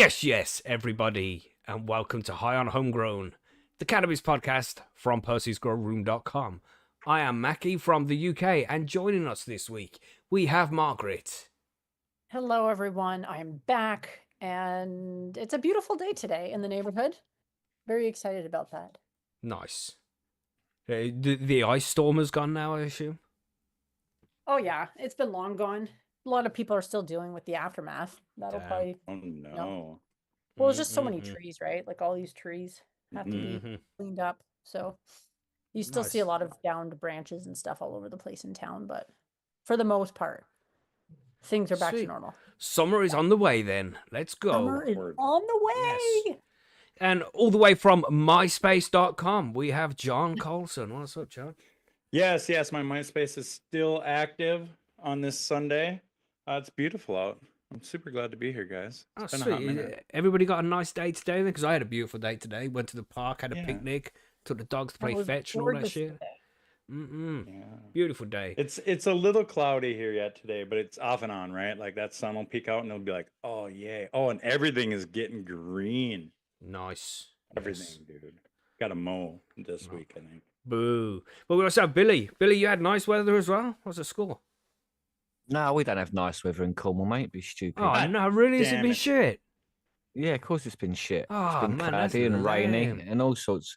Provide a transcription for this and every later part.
Yes, everybody, and welcome to High on Homegrown, the Cannabis podcast from Percy'sGrowroom.com. I am Macky from the UK, and joining us this week, we have Margaret. Hello, everyone. I'm back, and it's a beautiful day today in the neighborhood. Very excited about that. Nice. The ice storm has gone now, I assume? Oh, yeah. It's been long gone. A lot of people are still dealing with the aftermath. That'll Damn. probably... Oh no. Well, it's just so many trees, right? Like all these trees have to be cleaned up. So you still see a Nice. lot of downed branches and stuff all over the place in town, but for the most part, things are back to Sweet. normal. Summer is on the way then. Let's go. Summer is on the way. Yes. And all the way from myspace.com, we have John Colson. What's up, John? Yes, my MySpace is still active on this Sunday. It's beautiful out. I'm super glad to be here, guys. It's been a hot Sweet. minute. Everybody got a nice day today then? Because I had a beautiful day today. Went to the park, had a picnic, took the dogs to play fetch and all that shit. Yeah. Beautiful day. It's a little cloudy here yet today, but it's off and on, right? Like that sun will peek out and it'll be like, oh yay. Oh, and everything is getting green. Nice. Everything, dude. Got to mow this week, I think. Boo. But we also have Billy. Billy, you had nice weather as well? What's the score? No, we don't have nice weather in Cornwall, mate. Be stupid. Oh, no, really? Has it Damn been it. shit? Yeah, of course it's been shit. Oh, It's been man, that's cloudy and rainy lame. and all sorts.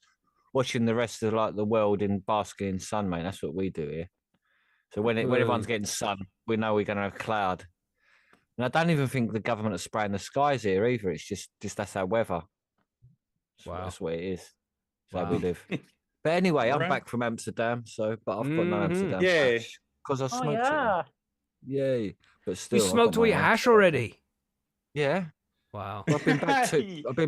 Watching the rest of the world in basking in sun, mate. That's what we do here. So when everyone's getting sun, we know we're going to have cloud. And I don't even think the government are spraying the skies here either. It's just that's our weather. Wow. That's what it is. So Wow. we live. But anyway, I'm Right. back from Amsterdam, but I've got no Amsterdam Yay. because I Oh, smoked yeah. it. Yay! But still, You I've smoked got all no your hash Amsterdam. already? Yeah. Wow. Well, I've been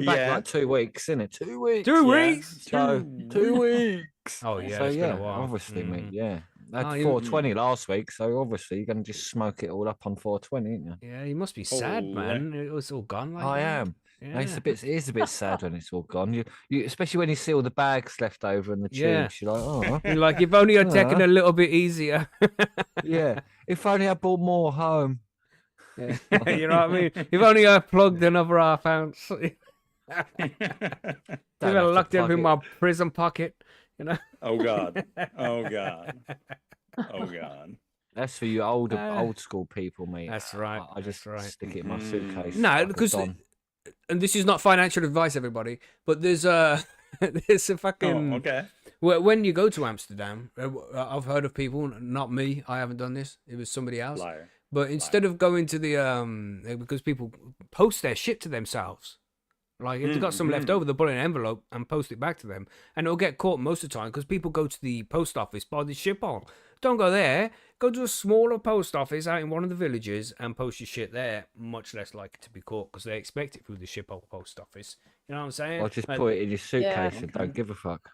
back Yeah. like 2 weeks, innit? 2 weeks. 2 Yeah. weeks? So 2 weeks. Oh, yeah, So it's yeah, been a while. obviously, mate. Mhm. Yeah, I Oh, had you- 420 last week, so obviously you're gonna just smoke it all up on 420, ain't you? Yeah, you must be sad, Oh, man. It was all gone like I that. am. Yeah. No, it is a bit sad when it's all gone. You especially when you see all the bags left over and the Yeah. tubes. You're like, oh, You're like, if only I'd taken Uh. a little bit easier. yeah. If only I bought more home. Yeah. You know what I mean? If only I plugged another half ounce. If Don't I have to locked it up plug in it. my prison pocket, you know? Oh God. Oh God. Oh God. That's for you old school people, mate. That's right. I just that's right. stick it in my suitcase. No, like a because, don. and this is not financial advice, everybody, but there's a, there's a fucking, Oh, okay. when you go to Amsterdam, I've heard of people, not me, I haven't done this, it was somebody else. Liar. But instead of going to the because people post their shit to themselves, like if they've got some left over, they'll put it in an envelope and post it back to them, and it'll get caught most of the time because people go to the post office, buy the ship on. Don't go there. Go to a smaller post office out in one of the villages and post your shit there. Much less likely to be caught because they expect it through the ship or post office. You know what I'm saying? Or just Like, put it in your suitcase and Okay. don't give a fuck.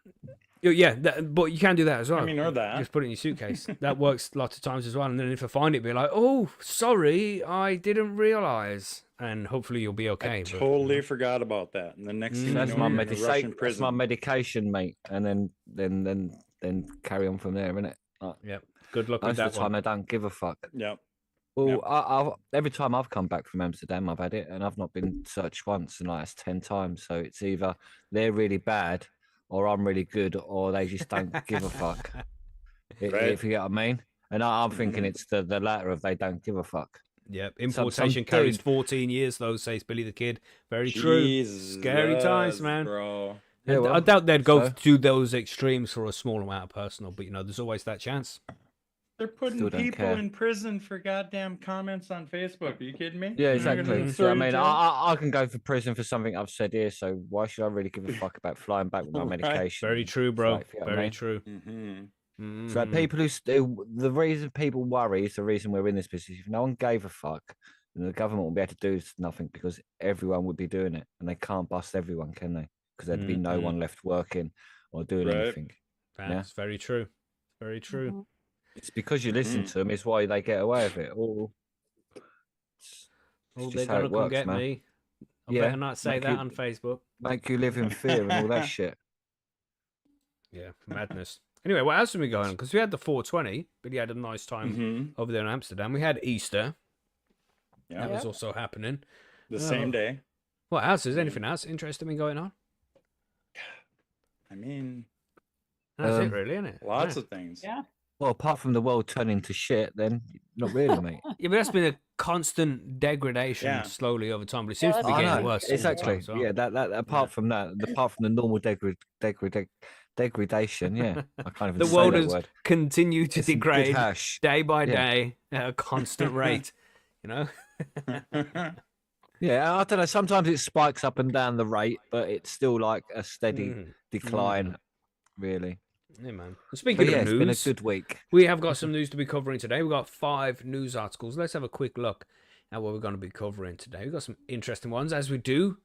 yeah, but you can do that as well. I mean, or that. Just put it in your suitcase. That works lots of times as well. And then if I find it, be like, oh, sorry, I didn't realize. And hopefully you'll be okay. I but, totally forgot about that. And the next thing That's you know, my you're in a Russian medication. That's prison. my medication, mate. And then carry on from there, innit? Like, Yep. Good luck with most that of the time, one. I don't give a fuck. Yep. Well, Yep. every time I've come back from Amsterdam, I've had it, and I've not been searched once, and like that's 10 times. So it's either they're really bad, or I'm really good, or they just don't give a fuck. Right. If you get what I mean. And I'm thinking it's the latter of they don't give a fuck. Yep. Some Importation carries dude- 14 years, though, says Billy the Kid. Very true. Scary times, Jesus, man. bro. Yeah, I well, doubt they'd go so- to those extremes for a small amount of personal, but there's always that chance. They're putting Still don't people care. in prison for goddamn comments on Facebook. Are you kidding me? Yeah, You're not gonna exactly. do So, I mean, jail? I can go for prison for something I've said here. So why should I really give a fuck about flying back with my Right. medication? Very true, bro. Like, you know what I Very mean? true. Mhm. So Mhm. people the reason people worry is the reason we're in this position. If no one gave a fuck, then the government will be able to do nothing because everyone would be doing it, and they can't bust everyone, can they? Because there'd be no one left working or doing Right. anything. That's very true. Very true. Mhm. It's because you listen to them is why they get away with it. Or it's Oh, just they're how gonna it come works, get man. me. I Yeah, better not say make that you- on Facebook. Make you live in fear and all that shit. Yeah, madness. Anyway, what else have we going on? Because we had the 420, but he had a nice time Mhm. over there in Amsterdam. We had Easter. Yeah. That was also happening. The same day. What else? Is anything else interesting been going on? I mean, That's it, Um, really, isn't it? lots Yeah. of things. Yeah. Well, apart from the world turning to shit, then not really, mate. Yeah, but that's been a constant degradation Yeah. slowly over time, but it Yeah, seems to be that's I getting know, worse. all the exactly. time, so. Yeah, that apart from that, apart from the normal degradation, yeah, I can't even The say world that has word. continued to It's some good degrade hash. day by Yeah. day at a constant rate. You know? Yeah, I don't know. Sometimes it spikes up and down the rate, but it's still like a steady Mhm. decline, really. Yeah, man. Well, But speaking yeah, of it's been a news, good week. we have got some news to be covering today. We've got 5 news articles. Let's have a quick look at what we're going to be covering today. We've got some interesting ones, as we do.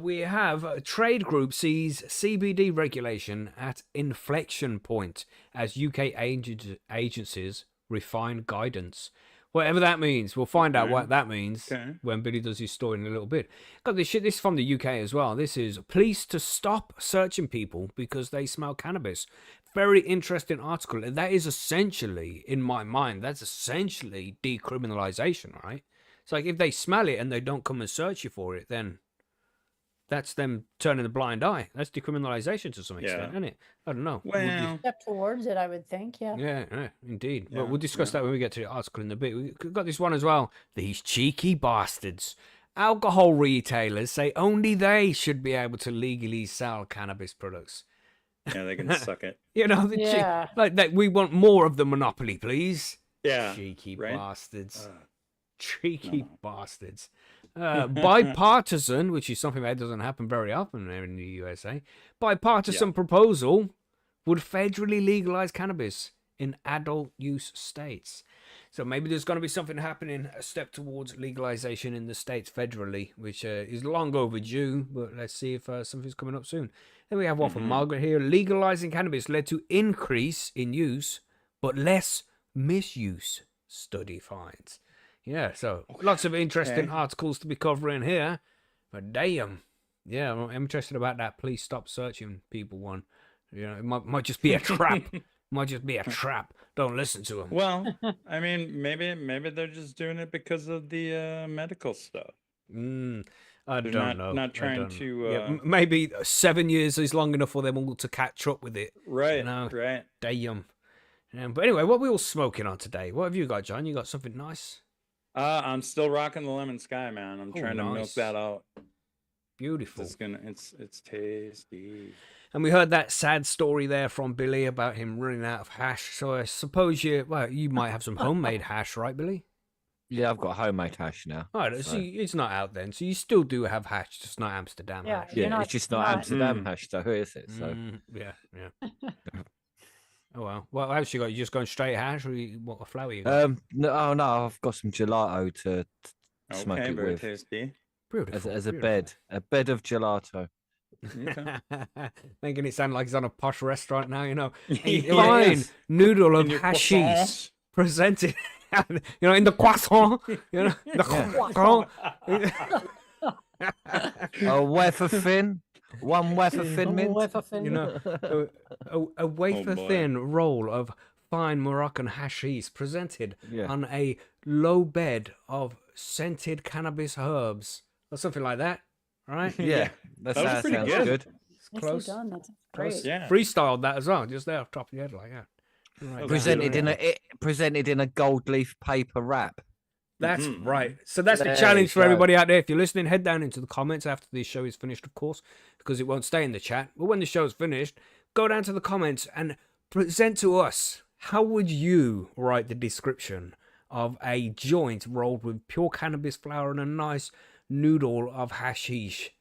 We have a trade group sees CBD regulation at inflection point as UK agencies refine guidance. Whatever that means, we'll find out what that means when Billy does his story in a little bit. Got this shit. This is from the UK as well. This is police to stop searching people because they smell cannabis. Very interesting article. And that is essentially, in my mind, that's essentially decriminalization, right? It's like if they smell it and they don't come and search you for it, then that's them turning a blind eye. That's decriminalization to some extent, isn't it? I don't know. Well, Step towards it, I would think. Yeah. Yeah, indeed. Yeah, But we'll discuss yeah. that when we get to the article in a bit. We've got this one as well. These cheeky bastards. Alcohol retailers say only they should be able to legally sell cannabis products. yeah, they can suck it. You know, the Yeah. like that. We want more of the monopoly, please. Yeah. Cheeky right? bastards. Uh, Cheeky no. bastards. Bipartisan, which is something that doesn't happen very often there in the USA. Bipartisan proposal would federally legalize cannabis in adult use states. So maybe there's going to be something happening, a step towards legalization in the states federally, which is long overdue, but let's see if something's coming up soon. Then we have one from Margaret here. Legalizing cannabis led to increase in use, but less misuse, study finds. Yeah, so lots of interesting articles to be covering here. But damn, yeah, I'm interested about that. Please stop searching people one. You know, it might just be a trap. Might just be a trap. Don't listen to them. Well, I mean, maybe they're just doing it because of the medical stuff. I They're don't know. not I trying don't know. to. Yeah, maybe 7 years is long enough for them all to catch up with it. Right. You know? Right. Damn. But anyway, what are we all smoking on today? What have you got, John? You got something nice? I'm still rocking the lemon sky, man. I'm trying to milk nice. that out. Beautiful. It's tasty. And we heard that sad story there from Billy about him running out of hash. So I suppose you might have some homemade hash, right, Billy? Yeah, I've got homemade hash now. All right, so it's not out then. So you still do have hash, just not Amsterdam Yeah. hash. You're Yeah, not- it's just not Amsterdam hash, though, is it? So Yeah. Oh well. What else you got? You just going straight hash, or what flour you got? no, I've got some gelato to smoke Okay, it very with tasty. Beautiful. as a bed of gelato. Okay. Making it sound like he's on a posh restaurant now, you know. A Yeah, fine yes. noodle of In your hashish croissants. presented, you know, in the croissant, you know, the croissant. A wafer thin, one wafer thin mint. You know, a wafer boy. thin roll of fine Moroccan hashish presented Yeah. on a low bed of scented cannabis herbs or something like that, right? Yeah, That was sounds pretty good. good. Nicely Close. done. That's Close. great. Yeah. Freestyled that as well, just there off the top of your head like that. Right. Presented in a gold leaf paper wrap. That's right. So that's the There challenge you for go. everybody out there. If you're listening, head down into the comments after the show is finished, of course, because it won't stay in the chat. But when the show's finished, go down to the comments and present to us, how would you write the description of a joint rolled with pure cannabis flower and a nice noodle of hashish?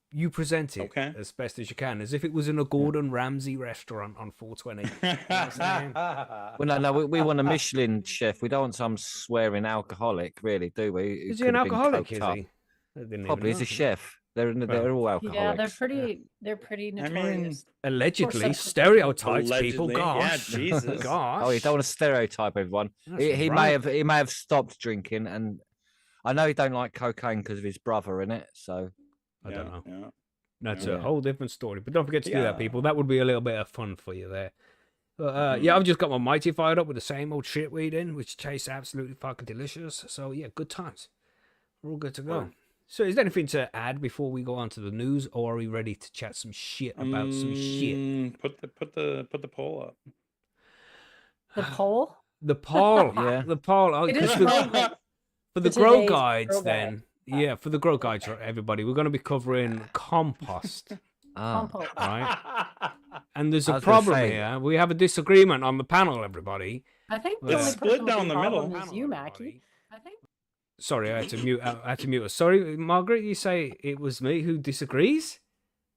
You present it as best as you can, as if it was in a Gordon Ramsay restaurant on 420. You know what I'm saying? Well, no, we want a Michelin chef. We don't want some swearing alcoholic, really, do we? Who Is he an could have been alcoholic? coked Is up. he? I didn't even Probably. He's know. a chef. They're all alcoholics. Yeah, they're pretty I mean, notorious. Allegedly, some- stereotypes people. Allegedly. Gosh, Yeah, Jesus. gosh. Oh, you don't want to stereotype everyone. That's He right. may have stopped drinking, and I know he don't like cocaine because of his brother in it. So I don't know. Yeah. That's Yeah. a whole different story. But don't forget to do that, Yeah. people. That would be a little bit of fun for you there. But, yeah, I've just got my Mighty fired up with the same old shit weed in, which tastes absolutely fucking delicious. So, yeah, good times. We're all good to go. So is there anything to add before we go on to the news, or are we ready to chat some shit about some shit? Put the poll up. The poll? The poll, Yeah. the poll. It Because is for relevant the to grow today's guides, grow then yeah, for the grow guides, right, everybody, we're going to be covering compost, compost. right? And there's I a was gonna problem say- here. We have a disagreement on the panel, everybody. I think It's the only split person with down a the middle. problem is you, Macky. I think. Sorry, I had to mute. I had to mute us. Sorry, Margaret. You say it was me who disagrees?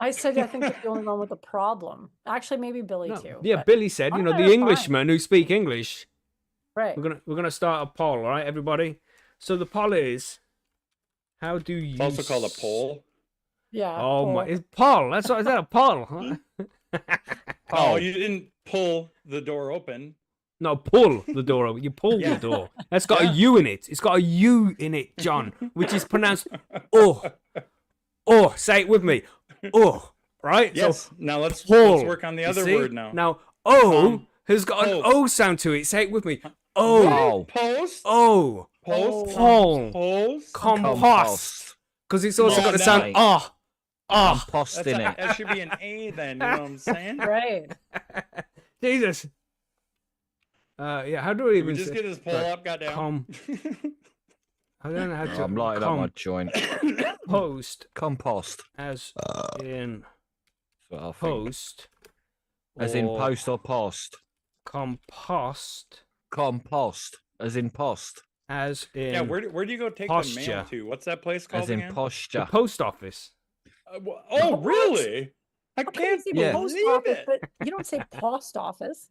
I said I think you're the only one with a problem. Actually, maybe Billy No. too. Yeah, but- Billy said, you know, Alright, the fine. Englishmen who speak English. Right. We're gonna start a poll, all right, everybody. So the poll is, how do you? It's also called a poll. Yeah. Oh poll. my! It's poll. That's what is that a poll? Huh? Oh, you didn't pull the door open. No, pull the door open. You pull Yeah. the door. That's got Yeah. a U in it. It's got a U in it, John, which is pronounced oh. Oh, say it with me. Oh, right? Yes. So Now let's pull. work on the You other see? word now. Now, oh Um, has got an oh. O sound to it. Say it with me. Oh, Oh. Post. oh, Post. poll, Post. compost. Because it's also Yeah, got the no. sound ah. Ah, Compost That's in it. that should be an A then. You know what I'm saying? Right. Jesus. Yeah, how do we Can even we just say get his poll up, goddamn. I don't know how to I'm lighting up my joint. compost Compost. as in That's what I think. post. As in or post or post. compost Compost. As in post. as in Yeah, where do you go take the posture. mail to? What's that place called As in again? the posture. post office. Oh, really? I How can you can't say Yeah. post believe office, it. but you don't say post office.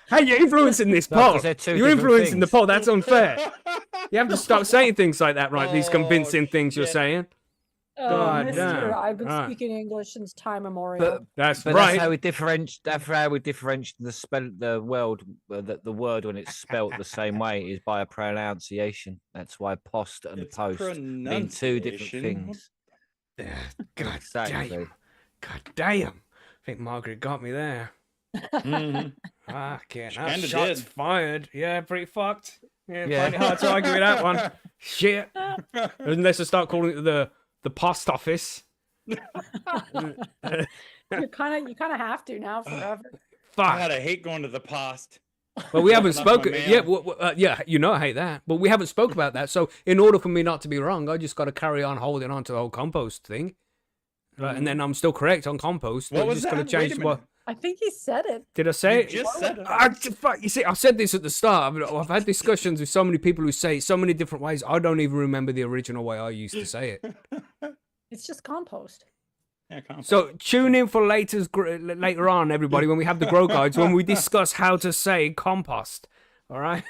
Hey, you're influencing this No, poll. 'cause they're two You're different influencing the things. poll. That's unfair. You have to stop saying things like that, right? These Oh, convincing things you're shit. saying. Oh, God mister, damn. I've been Right. speaking English since time immemorial. That's But right. that's how we differentiate. That's how we differentiate the world. The word when it's spelt the same way is by a pronunciation. That's why post and It's post mean two different pronunciation. things. God Exactly. damn. God damn. I think Margaret got me there. Mhm. Fucking She hell. kinda Shots did. fired. Yeah, pretty fucked. Yeah, Yeah. find it hard to argue with that one. Shit. Unless I start calling it the post office. You kind of have to now forever. God, Fuck. I hate going to the post. But we haven't Open up my spoken. Yeah, mail. yeah, you know I hate that. But we haven't spoke about that. So in order for me not to be wrong, I just got to carry on holding on to the whole compost thing. Right, and then I'm still correct on compost. What I'm was just gonna that? change Wait a what minute. I think he said it. did I say You it? just said it. Fuck, you see, I said this at the start. I've had discussions with so many people who say it so many different ways. I don't even remember the original way I used to say it. It's just compost. Yeah, compost. So tune in for later on, everybody, when we have the grow guides, when we discuss how to say compost. All right.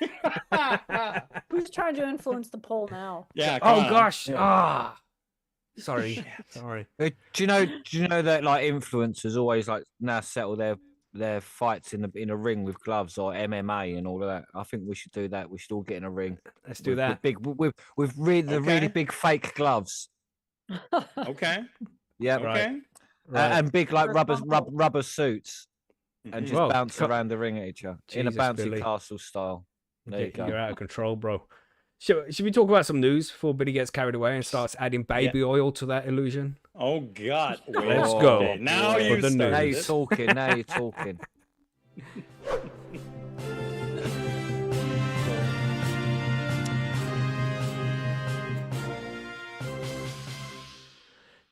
Who's trying to influence the poll now? Yeah. come Oh on. gosh. Ah. Sorry. Sorry. Do you know that like influencers always like now settle their fights in a ring with gloves or MMA and all of that? I think we should do that. We should all get in a ring. Let's do with that. big with really Okay. big fake gloves. Okay. Yeah, Right. Okay. Right. and big like For rubber suits and just Well, bounce co- around the ring at each other in a Jesus, bouncy Billy. castle style. There you go. You're out of control, bro. Should we talk about some news before Billy gets carried away and starts adding baby oil to that illusion? Oh God. Wait Let's a go. minute. Now For you the started Now news. you're it. talking. Now you're talking.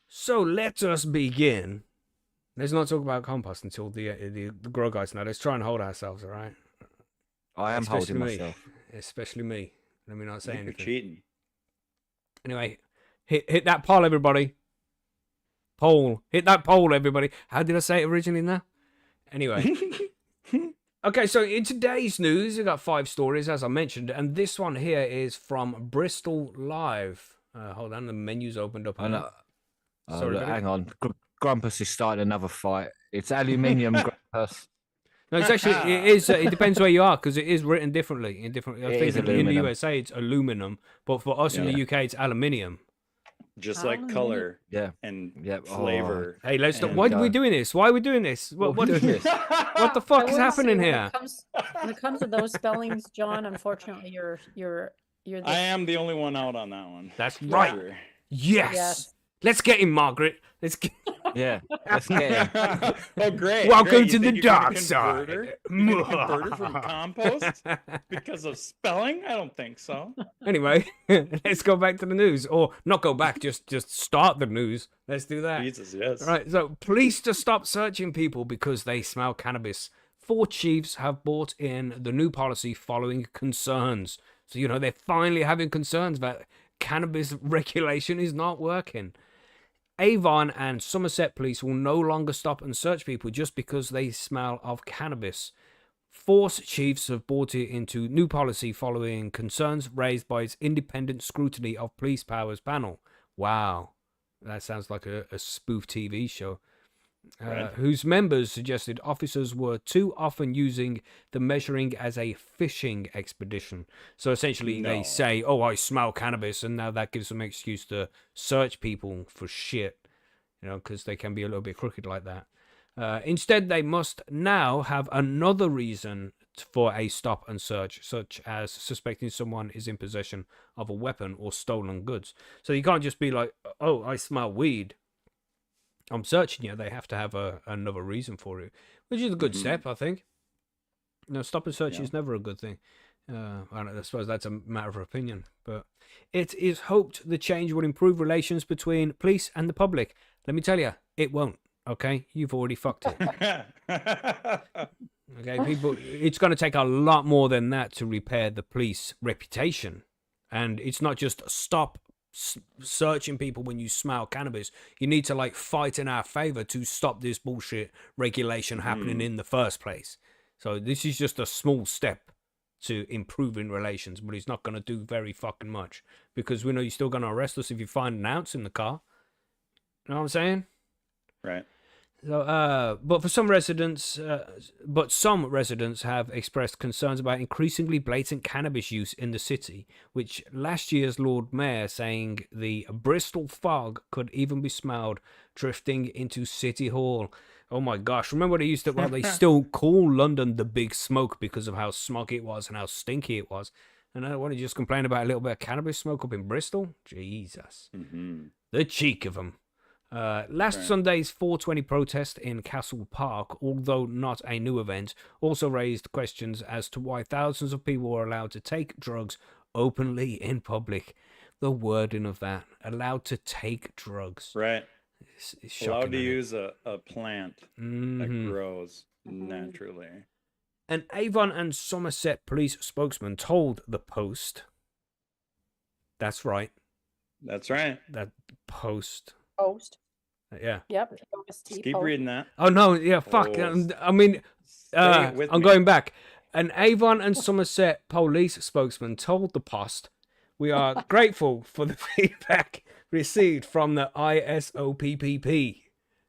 So let us begin. Let's not talk about compost until the grow guys now. Let's try and hold ourselves, all right? I am Especially holding me. myself. Especially me. Let me not say You're anything. cheating. Anyway, hit that poll, everybody. Poll. Hit that poll, everybody. How did I say it originally now? Anyway. Okay, so in today's news, we've got 5 stories, as I mentioned, and this one here is from Bristol Live. Hold on, the menu's opened up. I now. know. Oh, Sorry, look, buddy. hang on. Grumpus is starting another fight. It's aluminium, Grumpus. No, it's actually it is. It depends where you are because it is written differently in different. I It think is in the aluminum. USA it's aluminum, but for us in the Yeah. UK it's aluminium. Just like Aluminium. color Yeah. and Yep. Oh. flavor. Hey, let's. And- Why are we doing this? Why are we doing this? What What are we doing this? what the fuck I is will happening say here? When it comes to those spellings, John, unfortunately, your You're I the am the only one out on that one. That's for right. sure. Yes. Yes. Let's get him, Margaret. Let's get. Yeah, let's get him. Oh, great. Welcome great. You to the think you're gonna dark convert side. her? You're going to convert her from compost because of spelling? I don't think so. Anyway, let's go back to the news, or not go back. Just start the news. Let's do that. Jesus, yes. All right. So, police to stop searching people because they smell cannabis. 4 chiefs have brought in the new policy following concerns. So, they're finally having concerns that cannabis regulation is not working. Avon and Somerset police will no longer stop and search people just because they smell of cannabis. 4 chiefs have brought it into new policy following concerns raised by its independent scrutiny of police powers panel. Wow, that sounds like a spoof TV show. Right. Whose members suggested officers were too often using the measuring as a fishing expedition. So essentially they No. say, oh, I smell cannabis, and now that gives them an excuse to search people for shit, because they can be a little bit crooked like that. Instead, they must now have another reason for a stop and search, such as suspecting someone is in possession of a weapon or stolen goods. So you can't just be like, oh, I smell weed, I'm searching you. They have to have another reason for it, which is a good step, I think. Stop and search is never a good thing. I suppose that's a matter of opinion, but it is hoped the change will improve relations between police and the public. Let me tell you, it won't. Okay, you've already fucked it. Okay, people, it's going to take a lot more than that to repair the police reputation, and it's not just stop searching people when you smell cannabis. You need to fight in our favor to stop this bullshit regulation happening in the first place. So this is just a small step to improving relations, but it's not going to do very fucking much, because we know you're still going to arrest us if you find an ounce in the car. You know what I'm saying? Right. So, but some residents have expressed concerns about increasingly blatant cannabis use in the city, which last year's Lord Mayor saying the Bristol fog could even be smelled drifting into City Hall. Oh my gosh! Remember they still call London the Big Smoke because of how smoggy it was and how stinky it was. And I want to just complain about a little bit of cannabis smoke up in Bristol. Jesus, the cheek of them. Last Sunday's 420 protest in Castle Park, although not a new event, also raised questions as to why thousands of people were allowed to take drugs openly in public. The wording of that, allowed to take drugs. Right. It's shocking, Allowed to isn't it? use a plant that grows naturally. An Avon and Somerset police spokesman told the Post. That's right. That's right. That Post. Post. Yeah. Yep. Just keep reading that. Oh no, yeah, fuck. Oh, I mean, Stay with I'm me. going back. An Avon and Somerset police spokesman told the Post, "We are grateful for the feedback received from the ISOPPP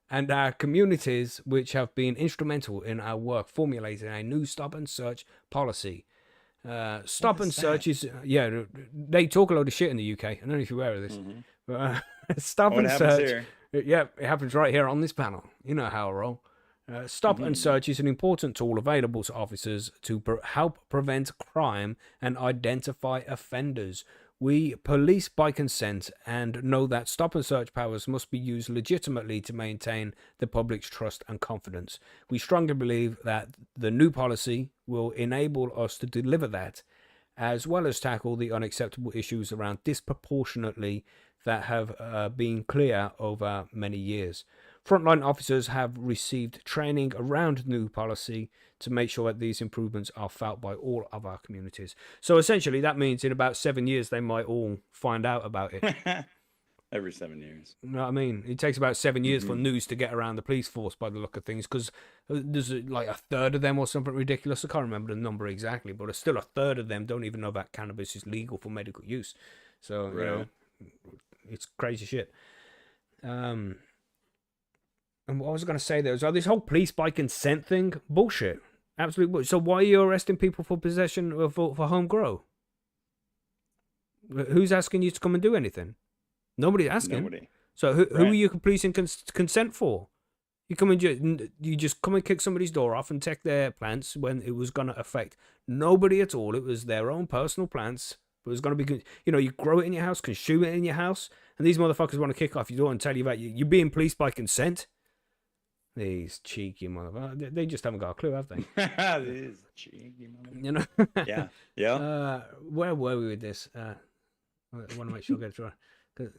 and our communities, which have been instrumental in our work formulating a new stop and search policy." Stop and search is they talk a load of shit in the UK. I don't know if you're aware of this. But, stop What and happens search. here? Yeah, it happens right here on this panel. You know how I roll. Stop and search is an important tool available to officers to help prevent crime and identify offenders. We police by consent and know that stop and search powers must be used legitimately to maintain the public's trust and confidence. We strongly believe that the new policy will enable us to deliver that, as well as tackle the unacceptable issues around disproportionately that have been clear over many years. Frontline officers have received training around new policy to make sure that these improvements are felt by all of our communities. So essentially, that means in about 7 years, they might all find out about it. Every 7 years. You know what I mean? It takes about 7 years for news to get around the police force by the look of things, because there's like a third of them or something ridiculous. I can't remember the number exactly, but still a third of them don't even know that cannabis is legal for medical use. So, you know, it's crazy shit. And what I was going to say there was this whole police by consent thing, bullshit. Absolute bullshit. So why are you arresting people for possession for home grow? Who's asking you to come and do anything? Nobody's asking. Nobody. So who are you policing consent for? You come and you just come and kick somebody's door off and take their plants when it was going to affect nobody at all. It was their own personal plants, but it's going to be, you grow it in your house, consume it in your house, and these motherfuckers want to kick off your door and tell you that you're being policed by consent. These cheeky motherfuckers. They just haven't got a clue, have they? These cheeky motherfuckers. Yeah. Yeah. Where were we with this? I want to make sure I get it through.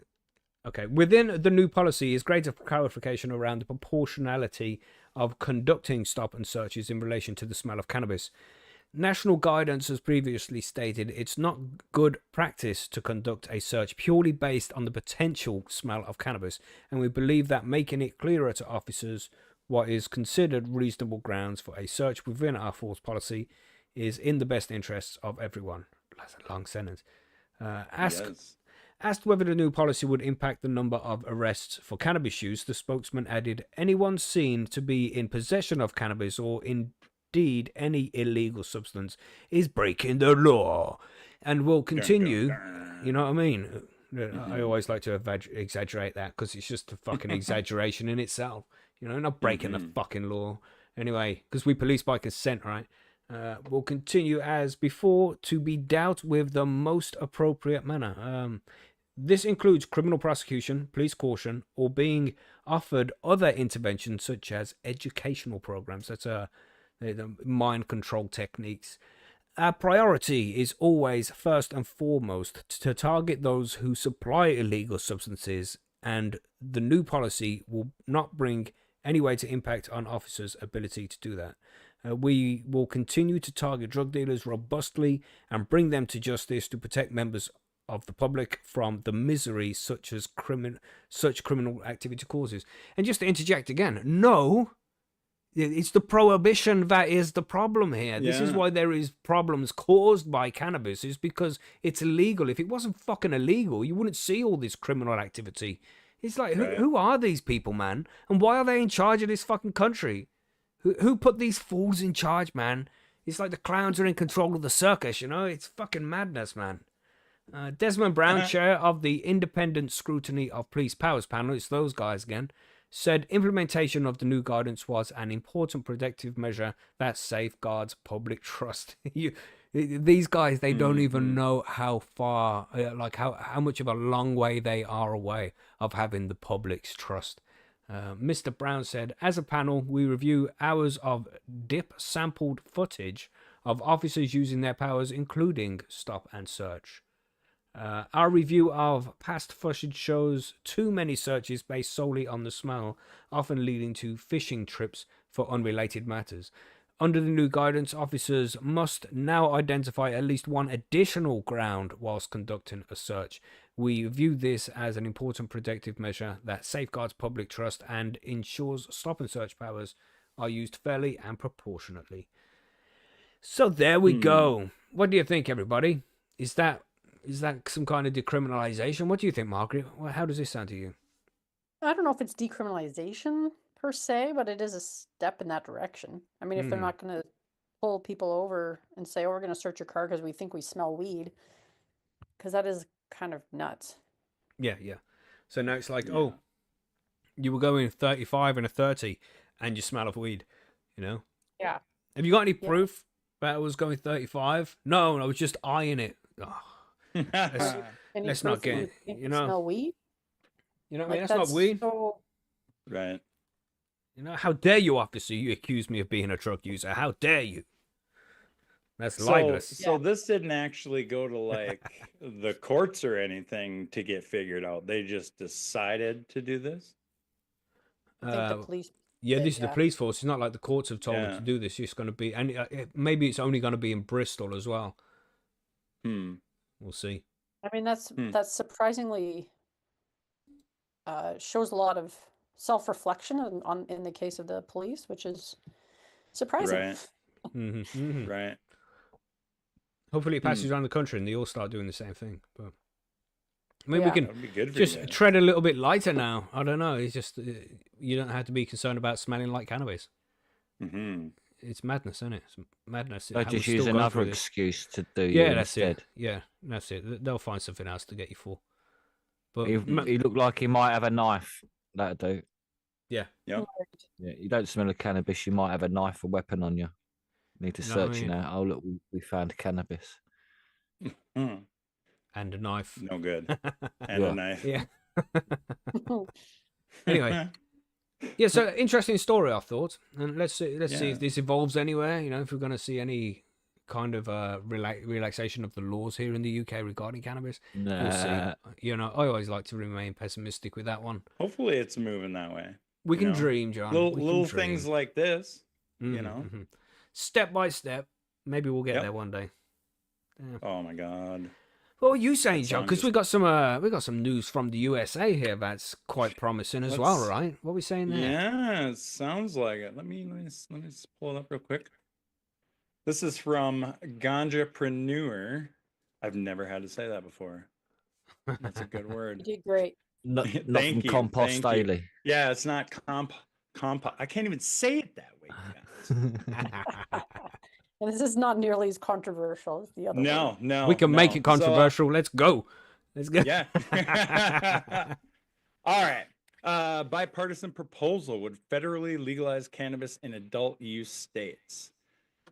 Okay. Within the new policy is greater clarification around the proportionality of conducting stop and searches in relation to the smell of cannabis. National guidance has previously stated it's not good practice to conduct a search purely based on the potential smell of cannabis, and we believe that making it clearer to officers what is considered reasonable grounds for a search within our force policy is in the best interests of everyone. That's a long sentence. Asked whether the new policy would impact the number of arrests for cannabis use, the spokesman added, anyone seen to be in possession of cannabis or indeed any illegal substance is breaking the law and will continue. You know what I mean? I always like to exaggerate that because it's just a fucking exaggeration in itself. Not breaking the fucking law. Anyway, because we police by consent, right? Will continue as before to be dealt with the most appropriate manner. This includes criminal prosecution, police caution, or being offered other interventions such as educational programs. That's the mind control techniques. Our priority is always first and foremost to target those who supply illegal substances, and the new policy will not bring any way to impact on officers' ability to do that. We will continue to target drug dealers robustly and bring them to justice to protect members of the public from the misery such criminal activity causes. And just to interject again, no, it's the prohibition that is the problem here. This is why there is problems caused by cannabis, is because it's illegal. If it wasn't fucking illegal, you wouldn't see all this criminal activity. It's like, who are these people, man? And why are they in charge of this fucking country? Who put these fools in charge, man? It's like the clowns are in control of the circus, It's fucking madness, man. Desmond Brown, chair of the Independent Scrutiny of Police Powers panel, it's those guys again, said implementation of the new guidance was an important protective measure that safeguards public trust. These guys, they don't even know how far, how much of a long way they are away of having the public's trust. Mr. Brown said, as a panel, we review hours of dip sampled footage of officers using their powers, including stop and search. Our review of past footage shows too many searches based solely on the smell, often leading to fishing trips for unrelated matters. Under the new guidance, officers must now identify at least one additional ground whilst conducting a search. We view this as an important protective measure that safeguards public trust and ensures stop and search powers are used fairly and proportionately. So there we go. What do you think, everybody? Is that some kind of decriminalization? What do you think, Margaret? How does this sound to you? I don't know if it's decriminalization per se, but it is a step in that direction. I mean, if they're not going to pull people over and say, oh, we're going to search your car because we think we smell weed, because that is kind of nuts. Yeah. So now it's like, oh, you were going 35 and a 30 and you smell of weed, Yeah. Have you got any proof that I was going 35? No, I was just eyeing it. Oh. Let's not get, smell weed. You know what I mean? That's not weed. Right. How dare you, officer? You accuse me of being a drug user. How dare you? That's libelous. So this didn't actually go to the courts or anything to get figured out. They just decided to do this. I think the police. Yeah, this is the police force. It's not like the courts have told them to do this. It's going to be, and maybe it's only going to be in Bristol as well. We'll see. I mean, that's surprisingly shows a lot of self-reflection in the case of the police, which is surprising. Right. Right. Hopefully it passes around the country and they all start doing the same thing. But maybe we can just tread a little bit lighter now. I don't know. It's just you don't have to be concerned about smelling like cannabis. It's madness, isn't it? It's madness. I just use another excuse to do. That's it. Yeah, that's it. They'll find something else to get you for. But he looked like he might have a knife. That'll do. Yeah. Yeah. You don't smell of cannabis. You might have a knife or weapon on you. Need to search you now. Oh look, we found cannabis. And a knife. No good. And Yeah. a knife. Yeah. Anyway. Yeah, so interesting story, I thought, and let's see if this evolves anywhere. You know, if we're going to see any kind of relaxation of the laws here in the UK regarding cannabis. We'll see. You know, I always like to remain pessimistic with that one. Hopefully, it's moving that way. We can dream, John. Little things like this, you know, step by step. Maybe we'll get there one day. Yeah. Oh my God. What were you saying, John? Because we got some news from the USA here that's quite promising as well, right? What are we saying there? Yeah, it sounds like it. Let me just pull it up real quick. This is from Ganjapreneur. I've never had to say that before. That's a good word. You did great. Not from Compost Daily. Yeah, it's not comp. I can't even say it that way, guys. And this is not nearly as controversial as the other one. No. We can make it controversial. Let's go. Yeah. All right. Bipartisan proposal would federally legalize cannabis in adult use states.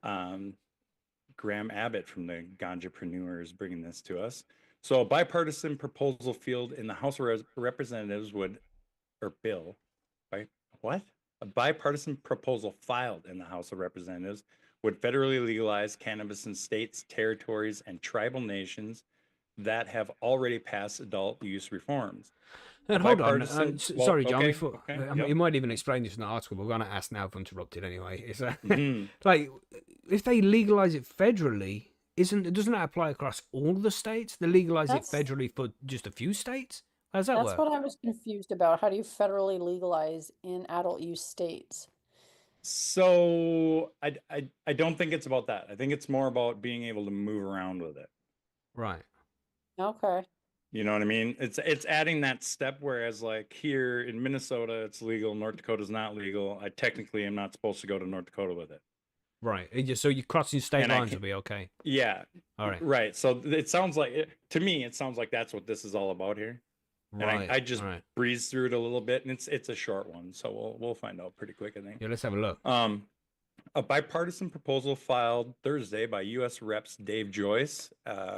Graham Abbott from the Ganjapreneur is bringing this to us. So a bipartisan proposal filed in the House of Representatives A bipartisan proposal filed in the House of Representatives would federally legalize cannabis in states, territories, and tribal nations that have already passed adult use reforms. And hold on, sorry, John. Okay, you might even explain this in the article, but we're going to ask now if interrupted anyway. Is like if they legalize it federally, doesn't that apply across all the states? They legalize it federally for just a few states. How does that work? That's what I was confused about. How do you federally legalize in adult use states? So I don't think it's about that. I think it's more about being able to move around with it. Right. Okay. You know what I mean? It's adding that step, whereas like here in Minnesota, it's legal. North Dakota's not legal. I technically am not supposed to go to North Dakota with it. Right. So you're crossing state lines will be okay. Yeah. All right. Right. So it sounds like, to me, it sounds like that's what this is all about here. Right. And I just breezed through it a little bit, and it's a short one, so we'll find out pretty quick, I think. Yeah, let's have a look. A bipartisan proposal filed Thursday by U.S. Reps Dave Joyce,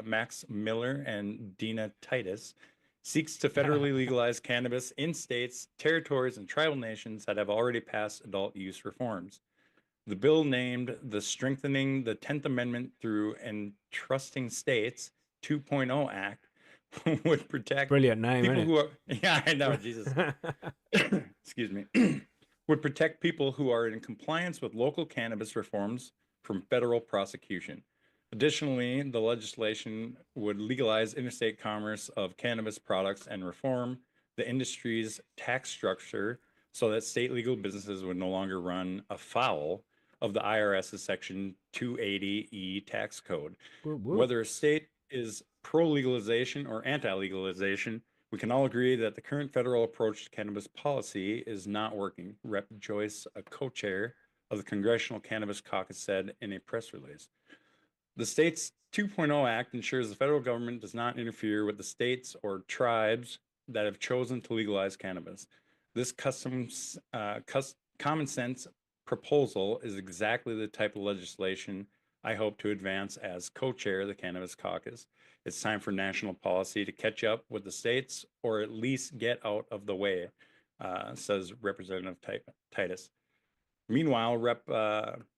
Max Miller, and Dina Titus seeks to federally legalize cannabis in states, territories, and tribal nations that have already passed adult use reforms. The bill, named the Strengthening the 10th Amendment Through Entrusting States 2.0 Act, would protect brilliant name, people who are I know, Jesus. Excuse me. Would protect people who are in compliance with local cannabis reforms from federal prosecution. Additionally, the legislation would legalize interstate commerce of cannabis products and reform the industry's tax structure so that state legal businesses would no longer run afoul of the IRS's Section 280E tax code. Whether a state is pro-legalization or anti-legalization, we can all agree that the current federal approach to cannabis policy is not working, Rep. Joyce, a co-chair of the Congressional Cannabis Caucus, said in a press release. The state's 2.0 Act ensures the federal government does not interfere with the states or tribes that have chosen to legalize cannabis. This common sense proposal is exactly the type of legislation I hope to advance as co-chair of the Cannabis Caucus. It's time for national policy to catch up with the states, or at least get out of the way, says Representative Titus. Meanwhile,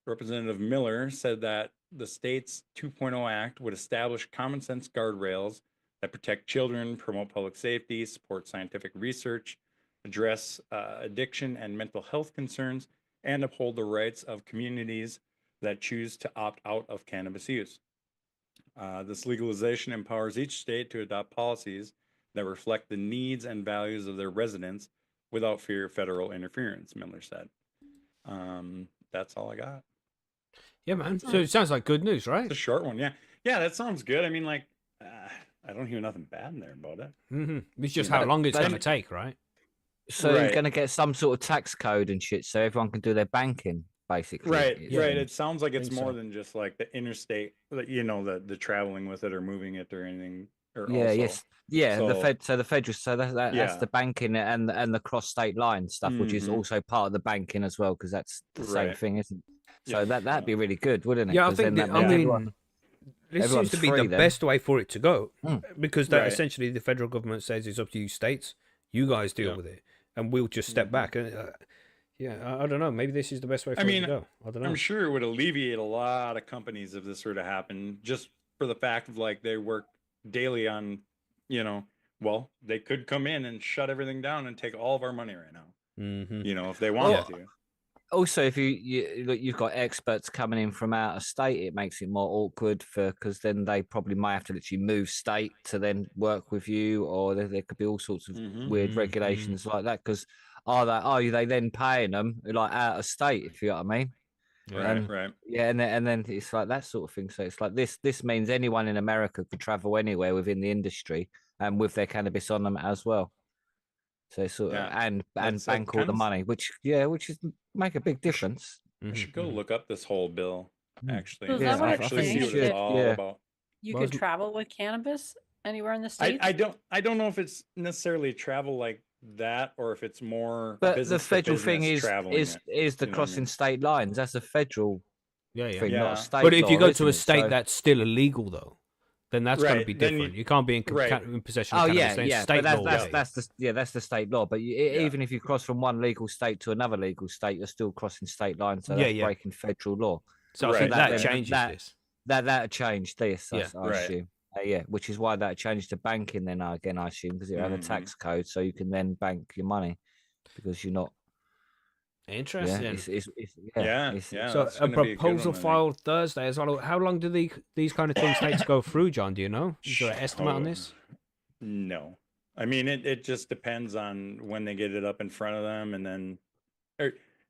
Representative Miller said that the state's 2.0 Act would establish common sense guardrails that protect children, promote public safety, support scientific research, address addiction and mental health concerns, and uphold the rights of communities that choose to opt out of cannabis use. This legalization empowers each state to adopt policies that reflect the needs and values of their residents without fear of federal interference, Miller said. That's all I got. Yeah, man. So it sounds like good news, right? It's a short one, yeah. Yeah, that sounds good. I mean, like, I don't hear nothing bad in there about it. It's just how long it's going to take, right? So you're going to get some sort of tax code and shit, so everyone can do their banking, basically. Right. It sounds like it's more than just like the interstate, you know, the traveling with it or moving it or anything. Or So the federal, so that's the banking and the cross-state line stuff, which is also part of the banking as well, because that's the same thing, isn't it? So that'd be really good, wouldn't it? Yeah, I think This Everyone's seems to be free the then. best way for it to go, Mm. because that Right. essentially the federal government says it's up to you states. You guys deal Yeah. with it, and we'll just step back. Yeah, I don't know. Maybe this is the best way for it to go. I don't know. I'm sure it would alleviate a lot of companies if this were to happen, just for the fact of like they work daily on, well, they could come in and shut everything down and take all of our money right now. Mm-hmm. If they wanted to. Also, if you've got experts coming in from out of state, it makes it more awkward because then they probably might have to literally move state to then work with you, or there could be all sorts of weird regulations like that. Because are they then paying them like out of state? If you know what I mean? Right. Yeah, and then it's like that sort of thing. So it's like this means anyone in America could travel anywhere within the industry and with their cannabis on them as well. So sort of, and bank all the money, which is make a big difference. I should go look up this whole bill. Actually, So is that what it's actually see saying? what it's all about. You could travel with cannabis anywhere in the States? I don't know if it's necessarily travel like that, or if it's more. But the federal thing is the know crossing state lines. That's a federal thing, not a state. But if you law, go to a isn't it? state So- that's still illegal, though, then that's going to Right, be then different. You can't be in possession of cannabis. Then it's state but law. that's the state law. But even if you cross from one legal state to another legal state, you're still crossing state lines. So that's breaking federal law. So I think that changes this. That changed this. I Right. assume. Which is why that changed to banking. Then again, I assume because it had a tax code, so you can then bank your money because you're not. Interesting. So a proposal filed Thursday as well. How long do these kind of things take to go through, John? Do you know? Is there an estimate on this? No. I mean, it just depends on when they get it up in front of them, and then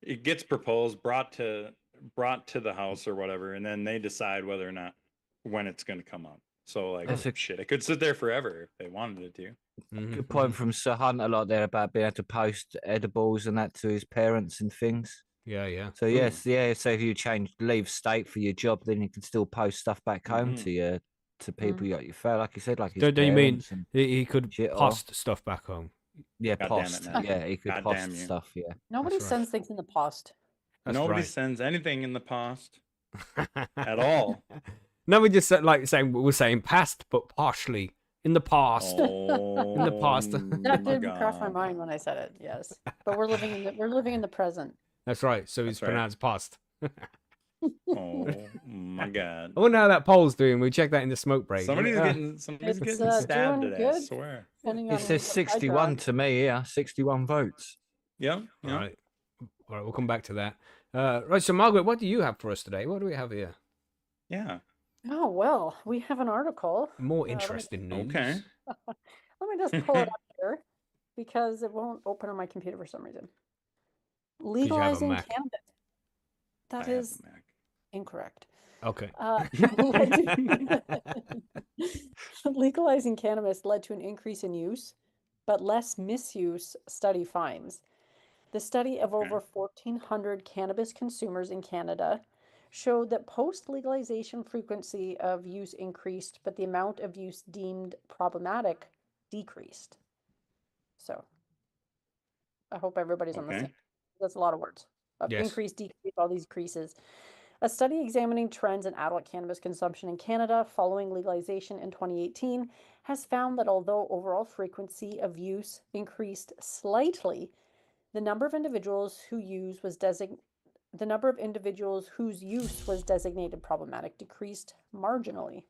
it gets proposed, brought to the House or whatever, and then they decide whether or not when it's going to come up. So like, it could sit there forever if they wanted it to. Good point from Sir Hunt a lot there about being able to post edibles and that to his parents and things. Yeah. So so if you leave state for your job, then you can still post stuff back home to people like you felt like you said, like his Don't you mean parents he could post stuff back home? Yeah, post. Yeah, he could post stuff. Yeah. Nobody sends things in the post. Nobody sends anything in the post at all. No, we just said we're saying past, but partially in the past. Oh, in the past. That did cross my mind when I said it. Yes, but we're living in the present. That's right. So it's pronounced past. Oh my God! I wonder how that poll's doing. We check that in the smoke break. Somebody's getting stabbed today. I swear. It says 61 to me. Yeah, 61 votes. Yeah. All right. We'll come back to that. Right. So Margaret, what do you have for us today? What do we have here? Yeah. Oh, well, we have an article. More interesting news. Okay. Let me just pull it up here because it won't open on my computer for some reason. Legalizing cannabis. That is incorrect. Okay. Legalizing cannabis led to an increase in use, but less misuse, study finds. The study of over 1,400 cannabis consumers in Canada showed that post-legalization frequency of use increased, but the amount of use deemed problematic decreased. So I hope everybody's on the same. That's a lot of words. Increase, decrease, all these creases. A study examining trends in adult cannabis consumption in Canada following legalization in 2018 has found that although overall frequency of use increased slightly, the number of individuals whose use was designated problematic decreased marginally.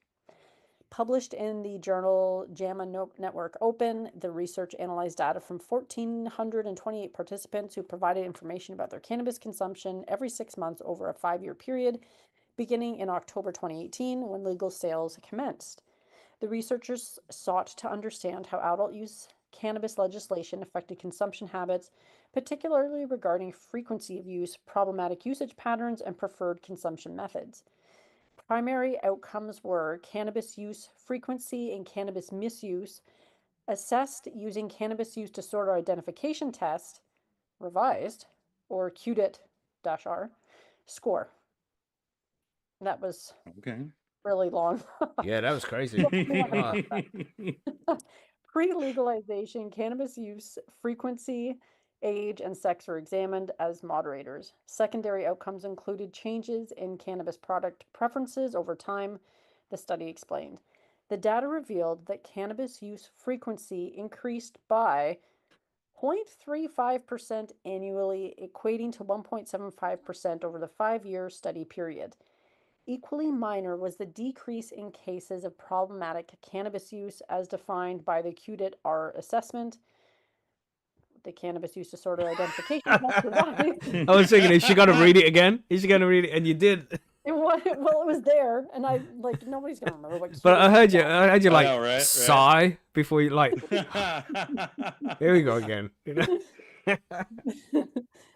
Published in the journal JAMA Network Open, the research analyzed data from 1,428 participants who provided information about their cannabis consumption every 6 months over a 5-year period, beginning in October 2018 when legal sales commenced. The researchers sought to understand how adult use cannabis legislation affected consumption habits, particularly regarding frequency of use, problematic usage patterns, and preferred consumption methods. Primary outcomes were cannabis use frequency and cannabis misuse, assessed using Cannabis Use Disorder Identification Test, revised, or QDIT-R, score. That was really long. Yeah, that was crazy. Pre-legalization, cannabis use frequency, age, and sex were examined as moderators. Secondary outcomes included changes in cannabis product preferences over time, the study explained. The data revealed that cannabis use frequency increased by 0.35% annually, equating to 1.75% over the 5-year study period. Equally minor was the decrease in cases of problematic cannabis use as defined by the QDIT-R assessment. The Cannabis Use Disorder Identification Test revised. I was thinking, is she going to read it again? Is she going to read it? And you did. It was there, and I like nobody's gonna remember what. But I heard you like know, right? sigh before you like. Here we go again. You know?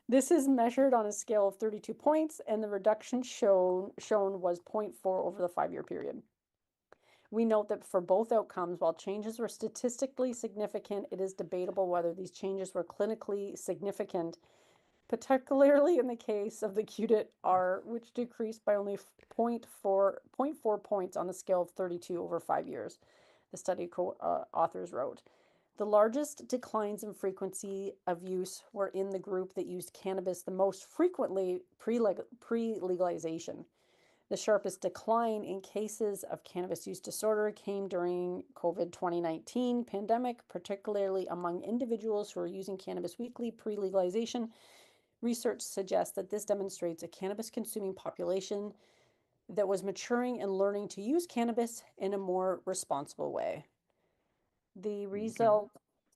This is measured on a scale of 32 points, and the reduction shown was 0.4 over the 5-year period. We note that for both outcomes, while changes were statistically significant, it is debatable whether these changes were clinically significant, particularly in the case of the QDIT-R, which decreased by only 0.4 points on the scale of 32 over 5 years, the study authors wrote. The largest declines in frequency of use were in the group that used cannabis the most frequently pre-legalization. The sharpest decline in cases of cannabis use disorder came during COVID 2019 pandemic, particularly among individuals who are using cannabis weekly pre-legalization. Research suggests that this demonstrates a cannabis-consuming population that was maturing and learning to use cannabis in a more responsible way. The result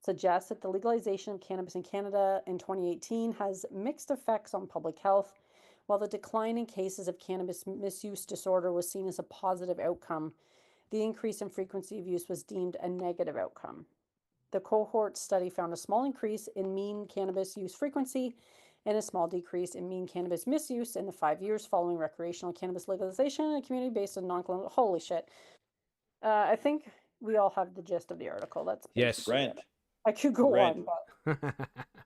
suggests that the legalization of cannabis in Canada in 2018 has mixed effects on public health. While the decline in cases of cannabis misuse disorder was seen as a positive outcome, the increase in frequency of use was deemed a negative outcome. The cohort study found a small increase in mean cannabis use frequency and a small decrease in mean cannabis misuse in the 5 years following recreational cannabis legalization in a community based on non-clinical. Holy shit. I think we all have the gist of the article. That's yes, right. I could go on, but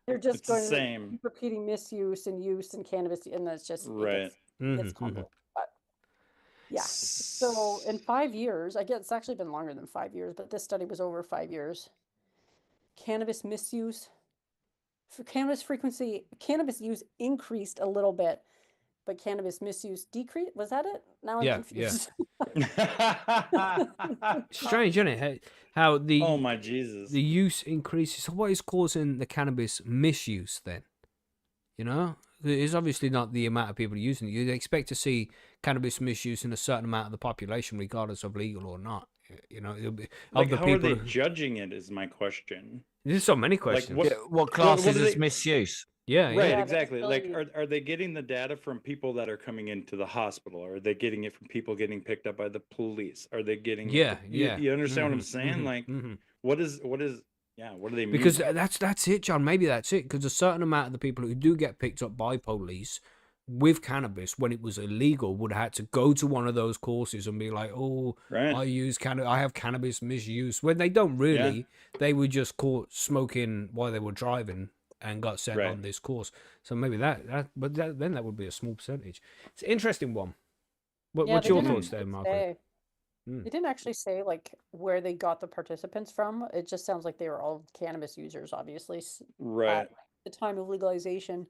they're just It's going the to same. keep repeating misuse and use and cannabis, and that's just Right. it's convoluted. But yeah, so in 5 years, I guess it's actually been longer than 5 years, but this study was over 5 years. Cannabis misuse, for cannabis frequency, cannabis use increased a little bit, but cannabis misuse decreased. Was that it? Now I'm confused. Strange, isn't it? How the oh my Jesus, the use increases. So what is causing the cannabis misuse then? You know, it's obviously not the amount of people using it. You'd expect to see cannabis misuse in a certain amount of the population, regardless of legal or not. You know, it'll be, like, of the how people are they judging it? Is my question. There's so many questions. Like, What classes what do as they- misuse? Yeah, Right, yeah. exactly. really... Like, are they getting the data from people that are coming into the hospital? Or are they getting it from people getting picked up by the police? Are they getting Yeah, it? You understand what I'm saying? Like, what is what do they mean? Because that's it, John. Maybe that's it. Because a certain amount of the people who do get picked up by police with cannabis when it was illegal would have had to go to one of those courses and be like, "Oh, Right. I have cannabis misuse." When they don't really, they were just caught smoking while they were driving and got sent on this course. So maybe then that would be a small percentage. It's an interesting one. What's your thoughts there, Margaret? They didn't actually say like where they got the participants from. It just sounds like they were all cannabis users, obviously, Right. at the time of legalization.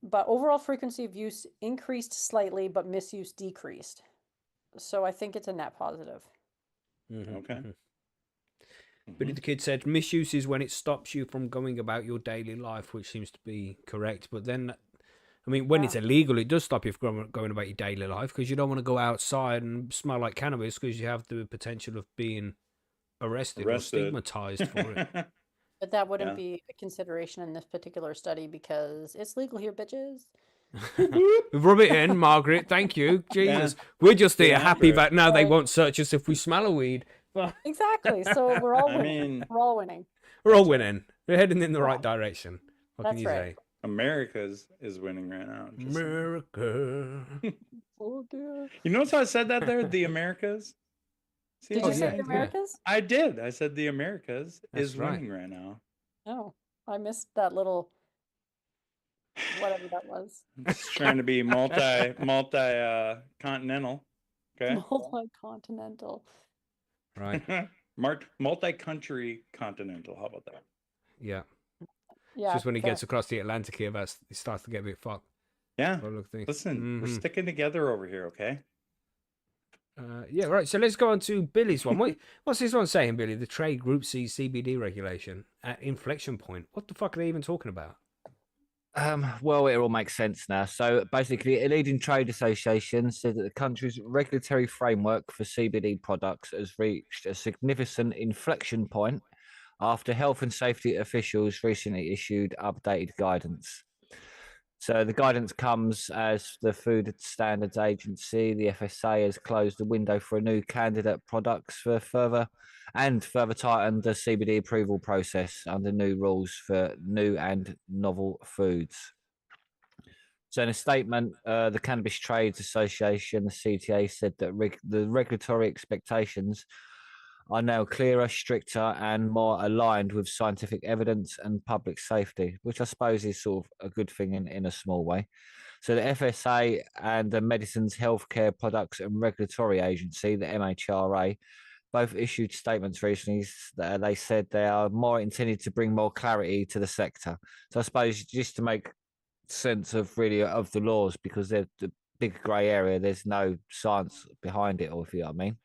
But overall frequency of use increased slightly, but misuse decreased. So I think it's a net positive. Okay. But the kid said misuse is when it stops you from going about your daily life, which seems to be correct. But then, I mean, when it's illegal, it does stop you from going about your daily life because you don't want to go outside and smell like cannabis because you have the potential of being arrested. Or stigmatized for it. But that wouldn't be a consideration in this particular study because it's legal here, bitches. Rub it in, Margaret. Thank you. Jesus. We're just here happy that now they won't search us if we smell a weed. Exactly. So we're all winning. We're all winning. We're all winning. We're heading in the right direction. What can you say? America is winning right now. America. Oh dear. You notice how I said that there? The Americas? See Did you say the Americas? I did. I said the Americas is winning right now. Oh, I missed that little whatever that was. I'm just trying to be multi-continental. Okay. Multi-continental. Right. Multi-country continental. How about that? Yeah. Yeah. It's just when he gets across the Atlantic here, it starts to get a bit fucked. Yeah. Listen, we're sticking together over here, okay? Yeah, right. So let's go on to Billy's one. What's this one saying, Billy? The trade group sees CBD regulation at inflection point. What the fuck are they even talking about? Well, it all makes sense now. So basically, a leading trade association said that the country's regulatory framework for CBD products has reached a significant inflection point after health and safety officials recently issued updated guidance. So the guidance comes as the Food Standards Agency, the FSA, has closed the window for new candidate products for further tightened the CBD approval process under new rules for new and novel foods. So in a statement, the Cannabis Trades Association, the CTA, said that the regulatory expectations are now clearer, stricter, and more aligned with scientific evidence and public safety, which I suppose is sort of a good thing in a small way. So the FSA and the Medicines Healthcare Products and Regulatory Agency, the MHRA, both issued statements recently that they said they are more intended to bring more clarity to the sector. So I suppose just to make sense of really of the laws, because they're the big grey area, there's no science behind it, or if you know what I mean.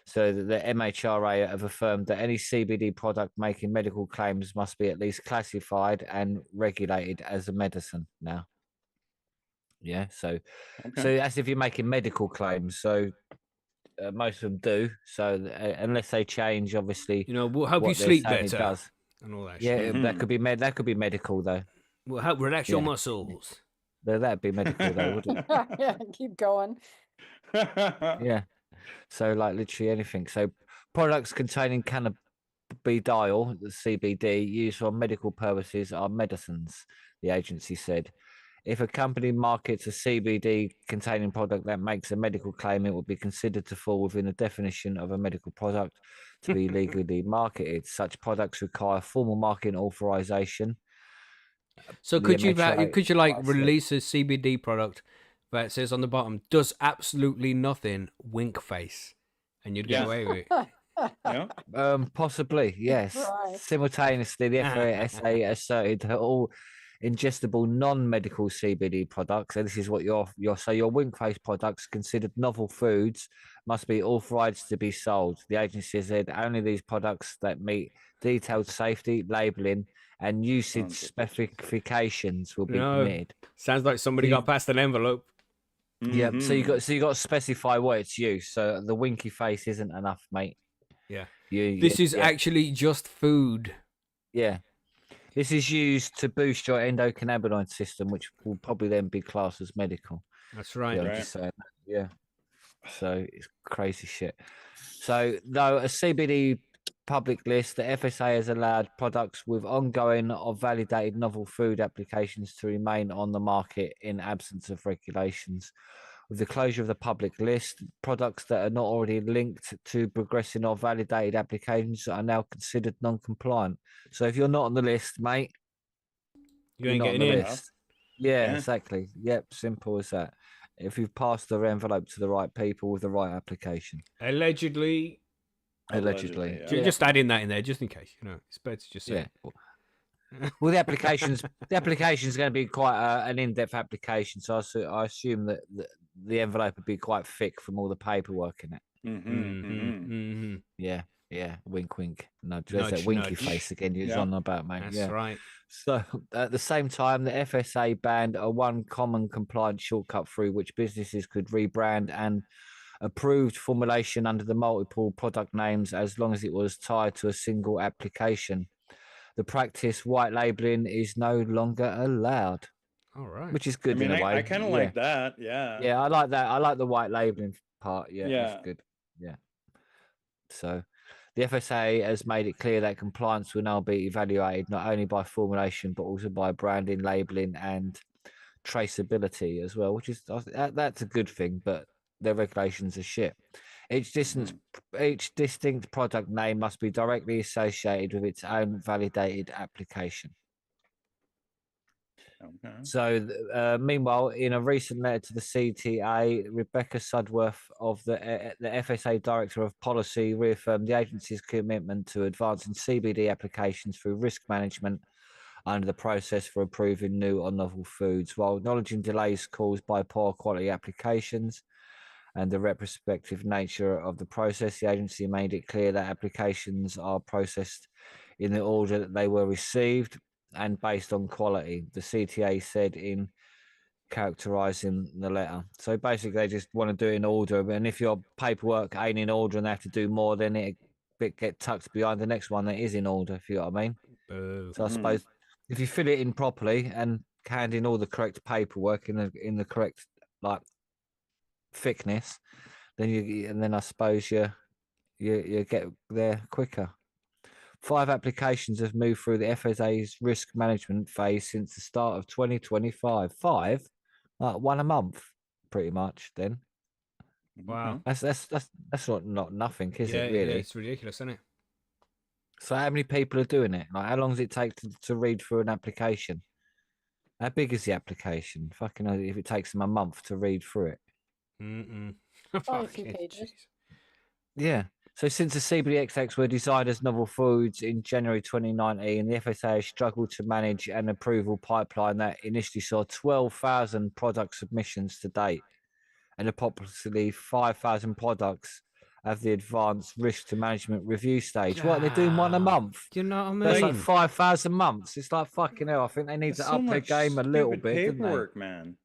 So the MHRA have affirmed that any CBD product making medical claims must be at least classified and regulated as a medicine now. Yeah, so that's if you're making medical claims. So most of them do. So unless they change, obviously, we'll help you what they're sleep saying better it does. and all that Yeah, shit. that could be that could be medical though. We'll help relax your muscles. That'd be medical though, wouldn't it? Yeah, keep going. Yeah. So like literally anything. So products containing cannabidiol, the CBD, used for medical purposes are medicines, the agency said. If a company markets a CBD containing product that makes a medical claim, it will be considered to fall within the definition of a medical product to be legally marketed. Such products require formal marketing authorization. So could you like said- release a CBD product that says on the bottom does absolutely nothing, wink face, and you'd get away with it? Yeah. Possibly, yes. Right. Simultaneously, the FSA asserted that all ingestible non-medical CBD products, and this is what your wink face products considered novel foods, must be authorized to be sold. The agency said only these products that meet detailed safety, labeling, and usage specifications will be permitted. Sounds like somebody got past an envelope. Yeah, so you got to specify what it's used. So the winky face isn't enough, mate. Yeah. This is yeah. actually just food. Yeah. This is used to boost your endocannabinoid system, which will probably then be classed as medical. That's right. Yeah, just saying that. Yeah. So it's crazy shit. So though a CBD public list, the FSA has allowed products with ongoing or validated novel food applications to remain on the market in absence of regulations. With the closure of the public list, products that are not already linked to progressing or validated applications are now considered non-compliant. So if you're not on the list, mate, you ain't not getting on the in. list. Yeah, exactly. Yep, simple as that. If you've passed the envelope to the right people with the right application. Allegedly. Yeah. Just adding that in there, just in case. It's better to just say. Yeah. Well, the application's going to be quite an in-depth application, so I assume that the envelope would be quite thick from all the paperwork in it. Yeah. Wink, wink. Nudge. There's that winky face again. You're on about, mate. That's right. So at the same time, the FSA banned a one common compliance shortcut through which businesses could rebrand and approved formulation under the multiple product names as long as it was tied to a single application. The practice white labeling is no longer allowed. All right. Which is good in a way. I kind of like that. Yeah. Yeah, I like that. I like the white labeling part. Yeah, that's good. Yeah. So the FSA has made it clear that compliance will now be evaluated not only by formulation but also by branding, labeling, and traceability as well, which is that's a good thing. But their regulations are shit. Each distinct product name must be directly associated with its own validated application. Okay. So, meanwhile, in a recent letter to the CTA, Rebecca Sudworth of the FSA Director of Policy reaffirmed the agency's commitment to advancing CBD applications through risk management under the process for approving new or novel foods, while acknowledging delays caused by poor quality applications. and the retrospective nature of the process. The agency made it clear that applications are processed in the order that they were received and based on quality, the CTA said in characterizing the letter. So basically, they just want to do it in order. And if your paperwork ain't in order and they have to do more, then it get tucked behind the next one that is in order, if you know what I mean. Boo. So I suppose if you fill it in properly and hand in all the correct paperwork in the correct like thickness, then I suppose you get there quicker. 5 applications have moved through the FSA's risk management phase since the start of 2025. 5, one a month, pretty much. Then Wow. that's not nothing, is Yeah, it? Really? it's ridiculous, isn't it? So how many people are doing it? Like, how long does it take to read through an application? How big is the application? Fucking hell, if it takes them a month to read through it. Probably a few Fucking pages. jeez. Yeah. So since the CBD were designed as novel foods in January 2019, the FSA has struggled to manage an approval pipeline that initially saw 12,000 product submissions to date, and approximately 5,000 products have the advanced risk to management review stage. What, they're doing one a month? Do you know what I mean? That's like 5,000 months. It's like fucking hell. I think they need That's to up their game a little stupid bit, didn't they? paperwork, man.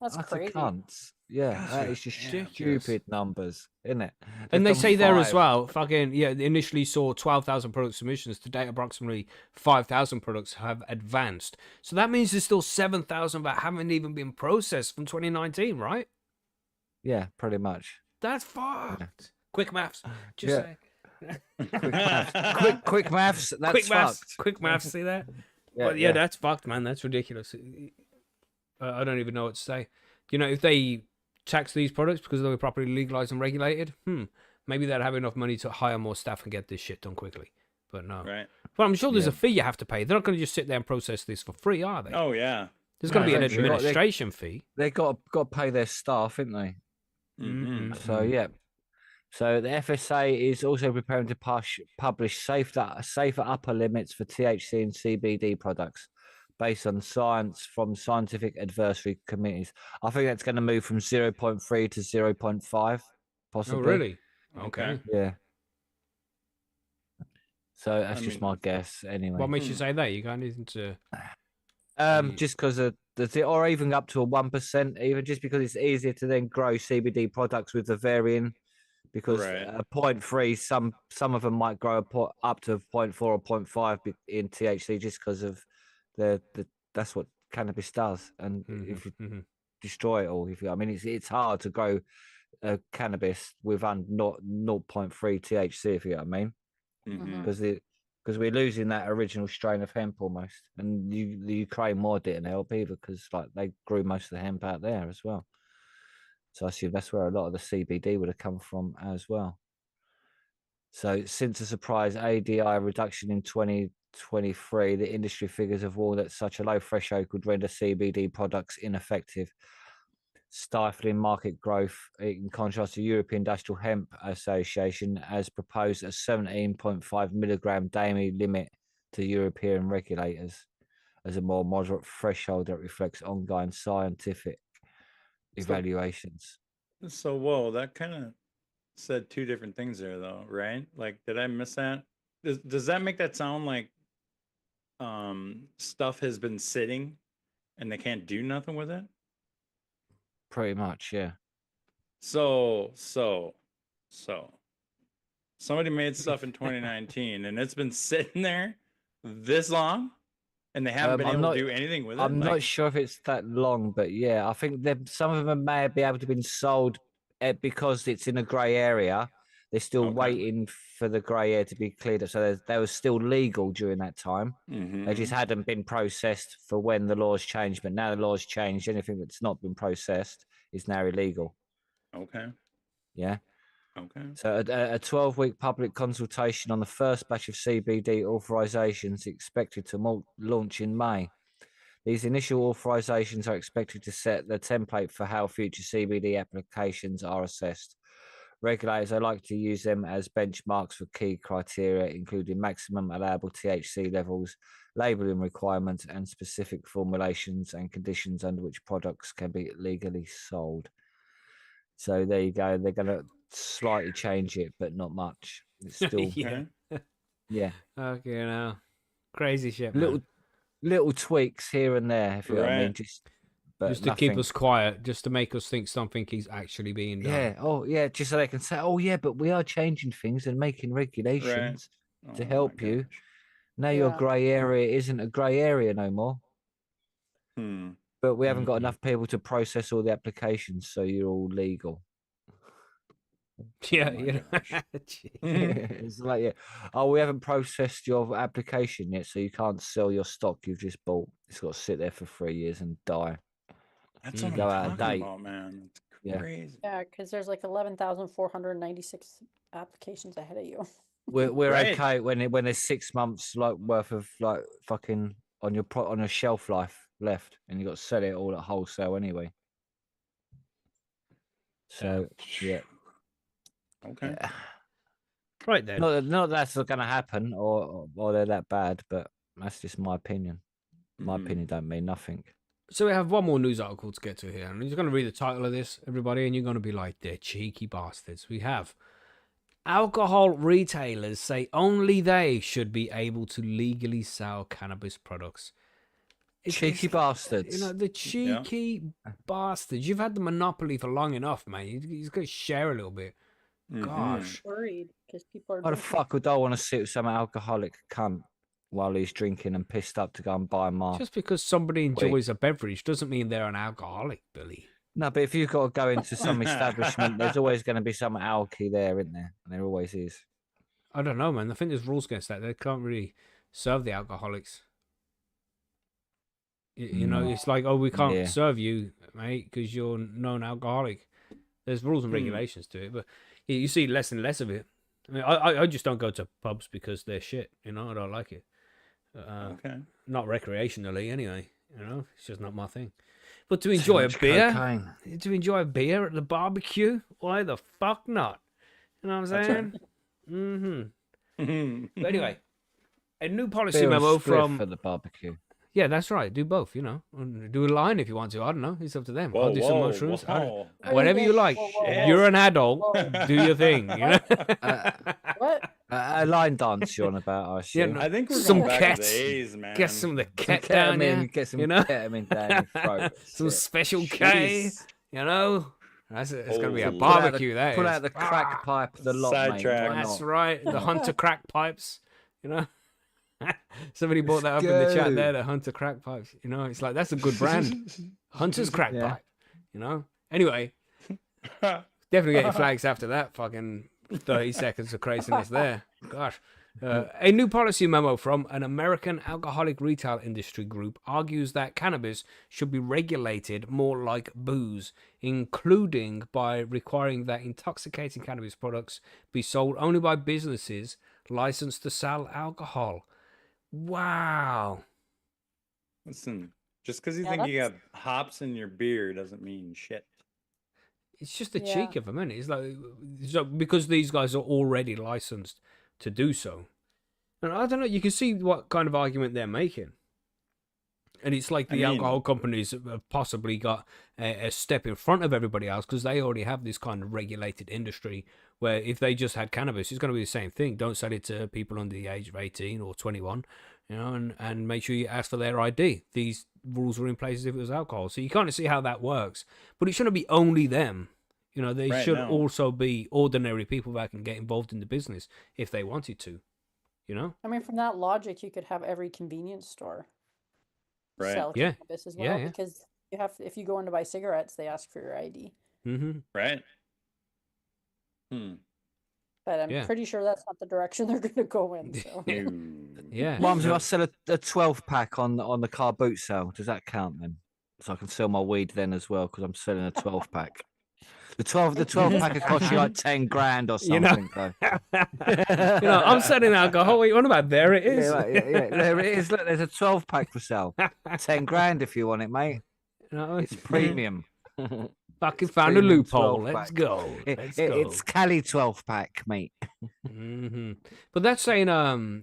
That's Utter crazy. cunts. Yeah, Gosh, that yeah. is just Ridiculous. stupid numbers, isn't it? And they They've done say there as 5. well, fucking, yeah, they initially saw 12,000 product submissions. To date, approximately 5,000 products have advanced. So that means there's still 7,000 that haven't even been processed from 2019, right? Yeah, pretty much. That's fucked. Quick maths. Just Yeah. say. Quick maths. quick maths. That's Quick maths. fucked. Quick maths. See that? Yeah, But yeah, that's fucked, man. That's ridiculous. I don't even know what to say. You know, if they tax these products because they were properly legalized and regulated, maybe they'd have enough money to hire more staff and get this shit done quickly. But no. Right. But I'm sure there's Yeah. a fee you have to pay. They're not going to just sit there and process this for free, are they? Oh yeah. There's going to be an eventually. administration fee. They got to pay their staff, haven't they? So yeah. So the FSA is also preparing to publish safer upper limits for THC and CBD products based on science from scientific advisory committees. I think that's going to move from 0.3 to 0.5, possibly. Oh, really? Okay. Yeah. So that's just my guess, anyway. What makes you say that? You got anything to? Just because of or even up to a 1%, even just because it's easier to then grow CBD products with the varying. Because a 0.3, some of them might grow up to 0.4 or 0.5 in THC just because of that's what cannabis does. And if you destroy it all, I mean, it's hard to grow cannabis with not 0.3 THC, if you know what I mean, because we're losing that original strain of hemp almost, and the Ukraine war didn't help either because like they grew most of the hemp out there as well. So I assume that's where a lot of the CBD would have come from as well. So since a surprise ADI reduction in 2023, the industry figures have warned that such a low threshold could render CBD products ineffective, stifling market growth. In contrast, the European Industrial Hemp Association has proposed a 17.5 milligram daily limit to European regulators as a more moderate threshold that reflects ongoing scientific evaluations. So whoa, that kind of said two different things there, though, right? Like, did I miss that? Does that make that sound like stuff has been sitting and they can't do nothing with it? Pretty much, yeah. So somebody made stuff in 2019 and it's been sitting there this long and they haven't been able to do anything with it. I'm not sure if it's that long, but yeah, I think some of them may be able to have been sold because it's in a grey area. They're still waiting for the grey area to be cleared up. So they were still legal during that time. They just hadn't been processed for when the laws changed. But now the laws changed. Anything that's not been processed is now illegal. Okay. Yeah. Okay. So a 12-week public consultation on the first batch of CBD authorizations expected to launch in May. These initial authorizations are expected to set the template for how future CBD applications are assessed. Regulators are likely to use them as benchmarks for key criteria, including maximum allowable THC levels, labeling requirements, and specific formulations and conditions under which products can be legally sold. So there you go. They're going to slightly change it, but not much. It's still, Yeah. yeah, Okay, now crazy shit, little man. little tweaks here and there, if you know what I mean. Right. But Just to keep nothing. us quiet, just to make us think something is actually being done. Yeah. Oh, yeah. Just so they can say, "Oh, yeah, but we are changing things and making regulations to Oh help my you." gosh. Now your Yeah. grey area isn't a grey area no more. Hmm. But we haven't got Mhm. enough people to process all the applications, so you're all legal. Yeah, Oh my yeah. gosh. Gee. It's like, yeah, oh, we haven't processed your application yet, so you can't sell your stock you've just bought. It's got to sit there for 3 years and die. That's what Go I'm out of talking date. about, man. It's Yeah. crazy. Yeah, because there's like 11,496 applications ahead of you. We're Right. okay when there's 6 months like worth of like fucking on your on a shelf life left, and you got to sell it all at wholesale anyway. So yeah. Okay. Right then. Not that's going to happen or they're that bad, but that's just my opinion. My Mhm. opinion don't mean nothing. So we have one more news article to get to here. And you're going to read the title of this, everybody, and you're going to be like, they're cheeky bastards. We have alcohol retailers say only they should be able to legally sell cannabis products. Cheeky bastards. You know, the cheeky bastards. You've had the monopoly for long enough, man. You've got to share a little bit. Mhm. Gosh. Worried because people are. Why the drinking. fuck would I want to sit with some alcoholic cunt while he's drinking and pissed up to go and buy my? Just because somebody enjoys a beverage doesn't mean they're an alcoholic, Billy. No, but if you've got to go into some establishment, there's always going to be some alky there, isn't there? And there always is. I don't know, man. I think there's rules against that. They can't really serve the alcoholics. You know, it's like, oh, we can't serve you, mate, because you're known alcoholic. There's rules and regulations to it, but you see less and less of it. I mean, I just don't go to pubs because they're shit. You know, I don't like it. Okay. Not recreationally, anyway. You know, it's just not my thing. But to enjoy a beer, at the barbecue, why the fuck not? You know what I'm saying? Mm-hmm. But anyway, a new policy memo from for the barbecue. Yeah, that's right. Do both, you know. Do a line if you want to. I don't know. It's up to them. I'll do some mushrooms. Whatever you like. You're an adult. Do your thing. You know? What? A line dance you're on about, I assume. Yeah, I think we're some going back to cats. the A's, man. Get some of the cat down there. Get some you know? ketamine down your throat. Some special K. Jeez. You know? It's going to be a Pull barbecue, Pull that out is. the crack pipe, the lot, mate. Sidetrack. Why That's not? right. The Hunter crack pipes. You know? Somebody brought that up in the chat there, the Hunter crack pipes. You know, it's like, that's a good brand. Hunter's crack pipe. You know? Anyway, definitely get your flags after that fucking 30 seconds of craziness there. Gosh. A new policy memo from an American alcoholic retail industry group argues that cannabis should be regulated more like booze, including by requiring that intoxicating cannabis products be sold only by businesses licensed to sell alcohol. Wow. Listen, just because you think you got hops in your beer doesn't mean shit. It's just the cheek of them, isn't it? It's like, so because these guys are already licensed to do so. And I don't know, you can see what kind of argument they're making. And it's like the alcohol companies have possibly got a step in front of everybody else because they already have this kind of regulated industry where if they just had cannabis, it's going to be the same thing. Don't sell it to people under the age of 18 or 21, you know, and make sure you ask for their ID. These rules were in place as if it was alcohol. So you kind of see how that works. But it shouldn't be only them. You know, they should also be ordinary people that can get involved in the business if they wanted to, you know? I mean, from that logic, you could have every convenience store sell Yeah. cannabis as well, because you have if you go in to buy cigarettes, they ask for your ID. Mm-hmm. Right. But I'm pretty sure that's not the direction they're going to go in. So. Yeah. What happens if I sell a 12-pack on the car boot sale? Does that count then? So I can sell my weed then as well because I'm selling a 12-pack. The 12-pack will cost you like 10 grand or something. You know, I'm selling alcohol. What are you on about? There it is. There it is. Look, there's a 12-pack for sale. 10 grand if you want it, mate. No, it's premium. Fucking found a loophole. Let's go. It's Cali 12-pack, mate. Mm-hmm. But that's saying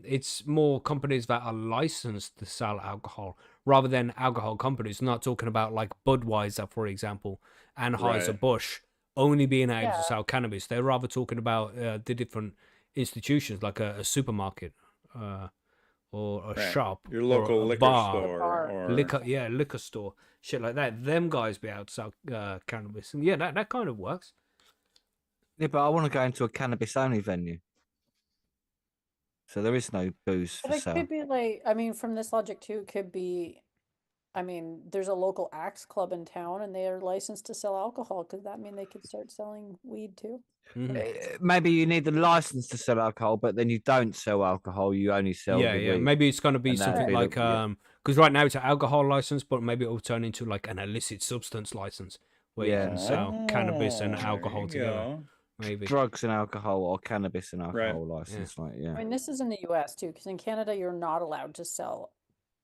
it's more companies that are licensed to sell alcohol rather than alcohol companies. Not talking about like Budweiser, for example, Anheuser-Busch, only being able to Yeah. sell cannabis. They're rather talking about the different institutions, like a supermarket, or a Right. shop, Your or local a liquor bar, store bar. or liquor store, shit like that. Them guys be able to sell cannabis, and yeah, that kind of works. Yeah, but I want to go into a cannabis only venue. So there is no booze But for it sale. could be like, I mean, from this logic too, it could be, I mean, there's a local axe club in town and they are licensed to sell alcohol. Could that mean they could start selling weed too? Maybe you need the license to sell alcohol, but then you don't sell alcohol. You only sell Yeah, the yeah. weed. Maybe it's gonna be And that'd something be like yeah. because right now it's an alcohol license, but maybe it will turn into like an illicit substance license where you can sell cannabis and there alcohol you together. go. Maybe. drugs and alcohol, or cannabis and Right. alcohol license. Like, yeah. I mean, this is in the US too, because in Canada, you're not allowed to sell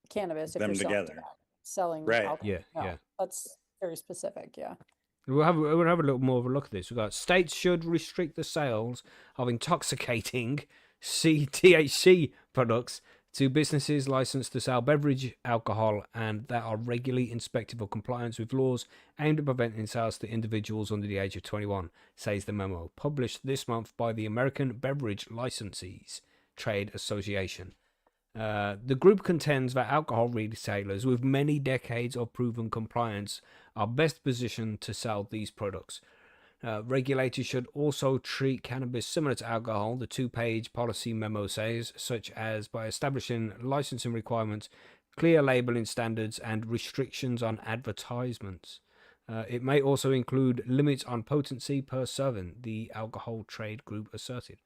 cannabis if Them you're selling together. tobacco. Selling Right. alcohol. Yeah, No, yeah. that's very specific. Yeah. We'll have a little more of a look at this. We've got states should restrict the sales of intoxicating THC products to businesses licensed to sell beverage alcohol and that are regularly inspected for compliance with laws aimed at preventing sales to individuals under the age of 21, says the memo, published this month by the American Beverage Licensees Trade Association. The group contends that alcohol retailers with many decades of proven compliance are best positioned to sell these products. Regulators should also treat cannabis similar to alcohol, the two-page policy memo says, such as by establishing licensing requirements, clear labeling standards, and restrictions on advertisements. It may also include limits on potency per serving, the alcohol trade group asserted.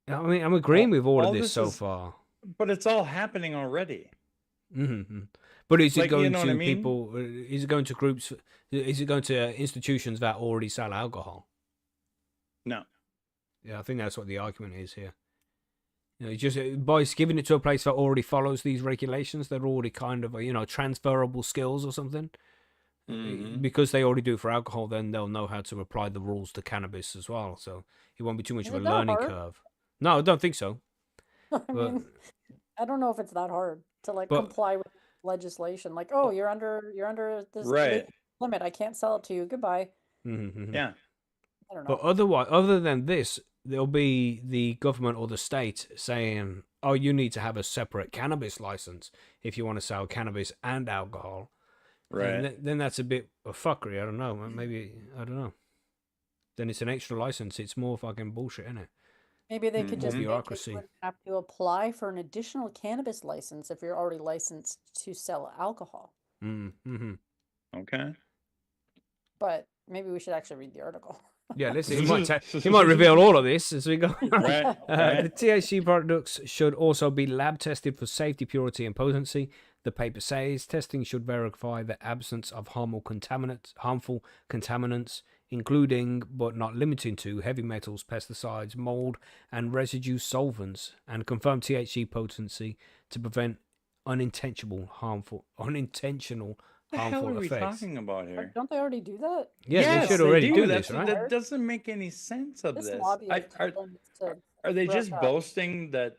I mean, I'm agreeing with all of this so far. But it's all happening already. Mm-hmm. But is it Like, going you know what to I mean? people? Is it going to groups? Is it going to institutions that already sell alcohol? No. Yeah, I think that's what the argument is here. You know, just by giving it to a place that already follows these regulations, they're already kind of transferable skills or something. Because they already do for alcohol, then they'll know how to apply the rules to cannabis as well. So it won't be too much Is of a it that learning hard? curve. No, I don't think so. I But mean, I don't know if it's that hard to like But- comply with legislation. Like, oh, you're under this Right. legal limit. I can't sell it to you. Goodbye. Yeah. I don't know. But other than this, there'll be the government or the state saying, "Oh, you need to have a separate cannabis license if you want to sell cannabis and alcohol." Right. And then that's a bit of fuckery. I don't know. Maybe I don't know. Then it's an extra license. It's more fucking bullshit, isn't it? Maybe they could just More make it bureaucracy. you wouldn't have to apply for an additional cannabis license if you're already licensed to sell alcohol. Mm-hmm. Okay. But maybe we should actually read the article. Yeah, listen. He might reveal all of this as we go. Right. The THC products should also be lab tested for safety, purity, and potency. The paper says testing should verify the absence of harmful contaminants, including but not limited to heavy metals, pesticides, mold, and residue solvents, and confirm THC potency to prevent unintentional harmful What the hell are we effects. talking about here? Don't they already do that? Yeah, Yes, they should already do That's this, right? That doesn't make any sense of This this. lobby I- has told them to Are they brush just up. boasting that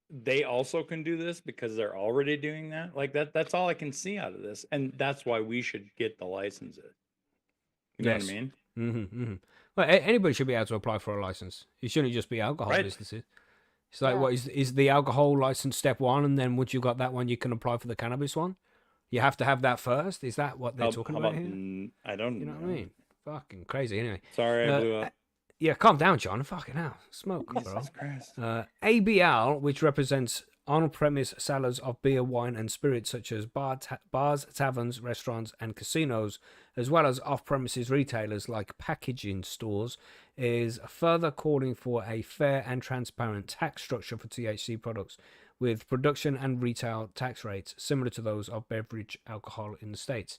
they also can do this because they're already doing that? Like that's all I can see out of this. And that's why we should get the licenses. You know what I mean? Mm-hmm. Well, anybody should be able to apply for a license. It shouldn't just be alcohol Right. businesses. It's like, Yeah. what is the alcohol license step one, and then once you got that one, you can apply for the cannabis one? You have to have that first? Is that what they're talking about here? I don't You know what I mean? Fucking crazy. Anyway, Sorry, I blew up. yeah, calm down, John. Fucking hell. Smoke, bro. Jesus Christ. ABL, which represents on-premise sellers of beer, wine, and spirits such as bars, taverns, restaurants, and casinos, as well as off-premises retailers like packaging stores, is further calling for a fair and transparent tax structure for THC products, with production and retail tax rates similar to those of beverage alcohol in the States.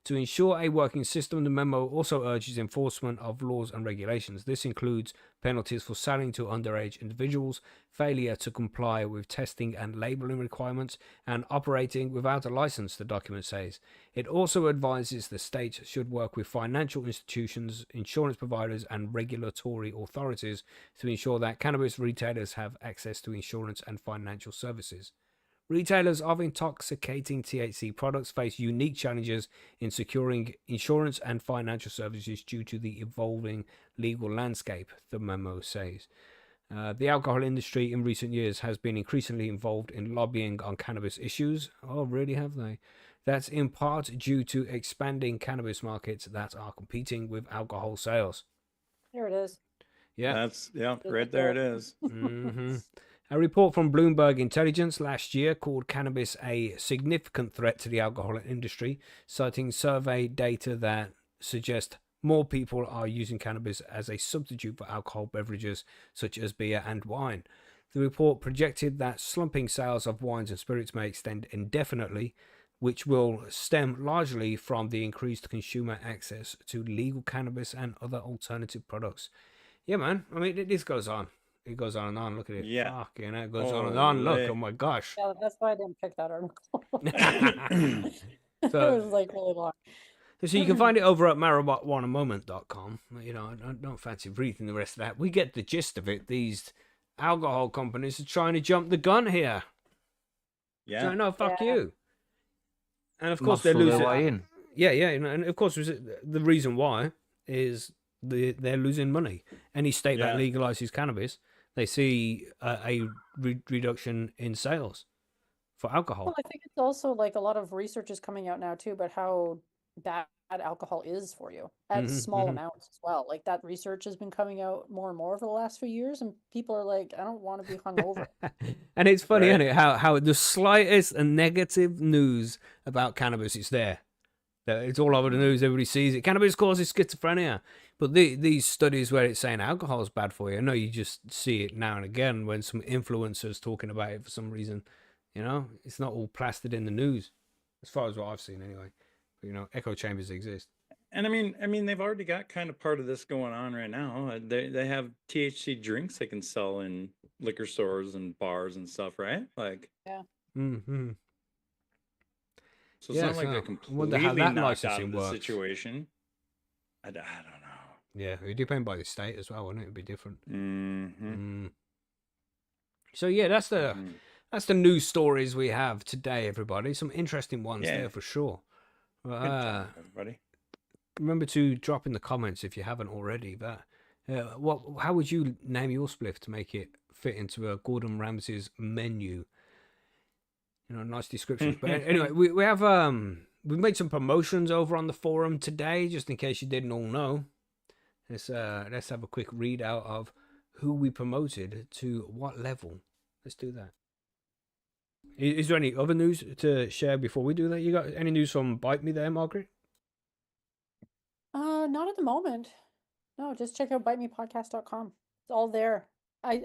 To ensure a working system, the memo also urges enforcement of laws and regulations. This includes penalties for selling to underage individuals, failure to comply with testing and labeling requirements, and operating without a license, the document says. It also advises the state should work with financial institutions, insurance providers, and regulatory authorities to ensure that cannabis retailers have access to insurance and financial services. Retailers of intoxicating THC products face unique challenges in securing insurance and financial services due to the evolving legal landscape, the memo says. The alcohol industry in recent years has been increasingly involved in lobbying on cannabis issues. Oh, really have they? That's in part due to expanding cannabis markets that are competing with alcohol sales. There it is. Yeah. Right there it is. Mm-hmm. A report from Bloomberg Intelligence last year called cannabis a significant threat to the alcohol industry, citing survey data that suggest more people are using cannabis as a substitute for alcohol beverages such as beer and wine. The report projected that slumping sales of wines and spirits may extend indefinitely, which will stem largely from the increased consumer access to legal cannabis and other alternative products. Yeah, man. I mean, this goes on. It goes on and on. Look at it. Yeah. Fuck, you know, it goes on and on. Look, oh my gosh. Yeah, that's why I didn't pick that article. So- it was like really long. So you can find it over at marijuanamoment.com. You know, I don't fancy reading the rest of that. We get the gist of it. These alcohol companies are trying to jump the gun here. Yeah. So, no, fuck Yeah. you. And of course, they're Muscle their losing. way in. Yeah, you know, and of course, the reason why is they're losing money. Any state that Yeah. legalizes cannabis, they see a reduction in sales for alcohol. Well, I think it's also like a lot of research is coming out now too about how bad alcohol is for you at small amounts as well. Like that research has been coming out more and more over the last few years, and people are like, I don't want to be hungover. And it's funny, Right. isn't it? How the slightest negative news about cannabis is there. It's all over the news. Everybody sees it. Cannabis causes schizophrenia. But these studies where it's saying alcohol is bad for you, I know you just see it now and again when some influencers talking about it for some reason. You know, it's not all plastered in the news, as far as what I've seen anyway. But, you know, echo chambers exist. And I mean, they've already got kind of part of this going on right now. They have THC drinks they can sell in liquor stores and bars and stuff, right? Like, Mm-hmm. so it's Yeah, not like so they I completely wonder how that knocked out licensing of the works. situation. I don't know. Yeah, it depends by the state as well, wouldn't it? It'd be different. Mm-hmm. So yeah, that's the Mhm. that's the news stories we have today, everybody. Some interesting ones Yeah. there for sure. Good Uh, job, everybody. remember to drop in the comments if you haven't already. But how would you name your spliff to make it fit into a Gordon Ramsay's menu? You know, nice description. But anyway, we have we made some promotions over on the forum today, just in case you didn't all know. Let's have a quick readout of who we promoted to what level. Let's do that. Is there any other news to share before we do that? You got any news from Bite Me there, Margaret? Not at the moment. No, just check out bitemepodcast.com. It's all there. I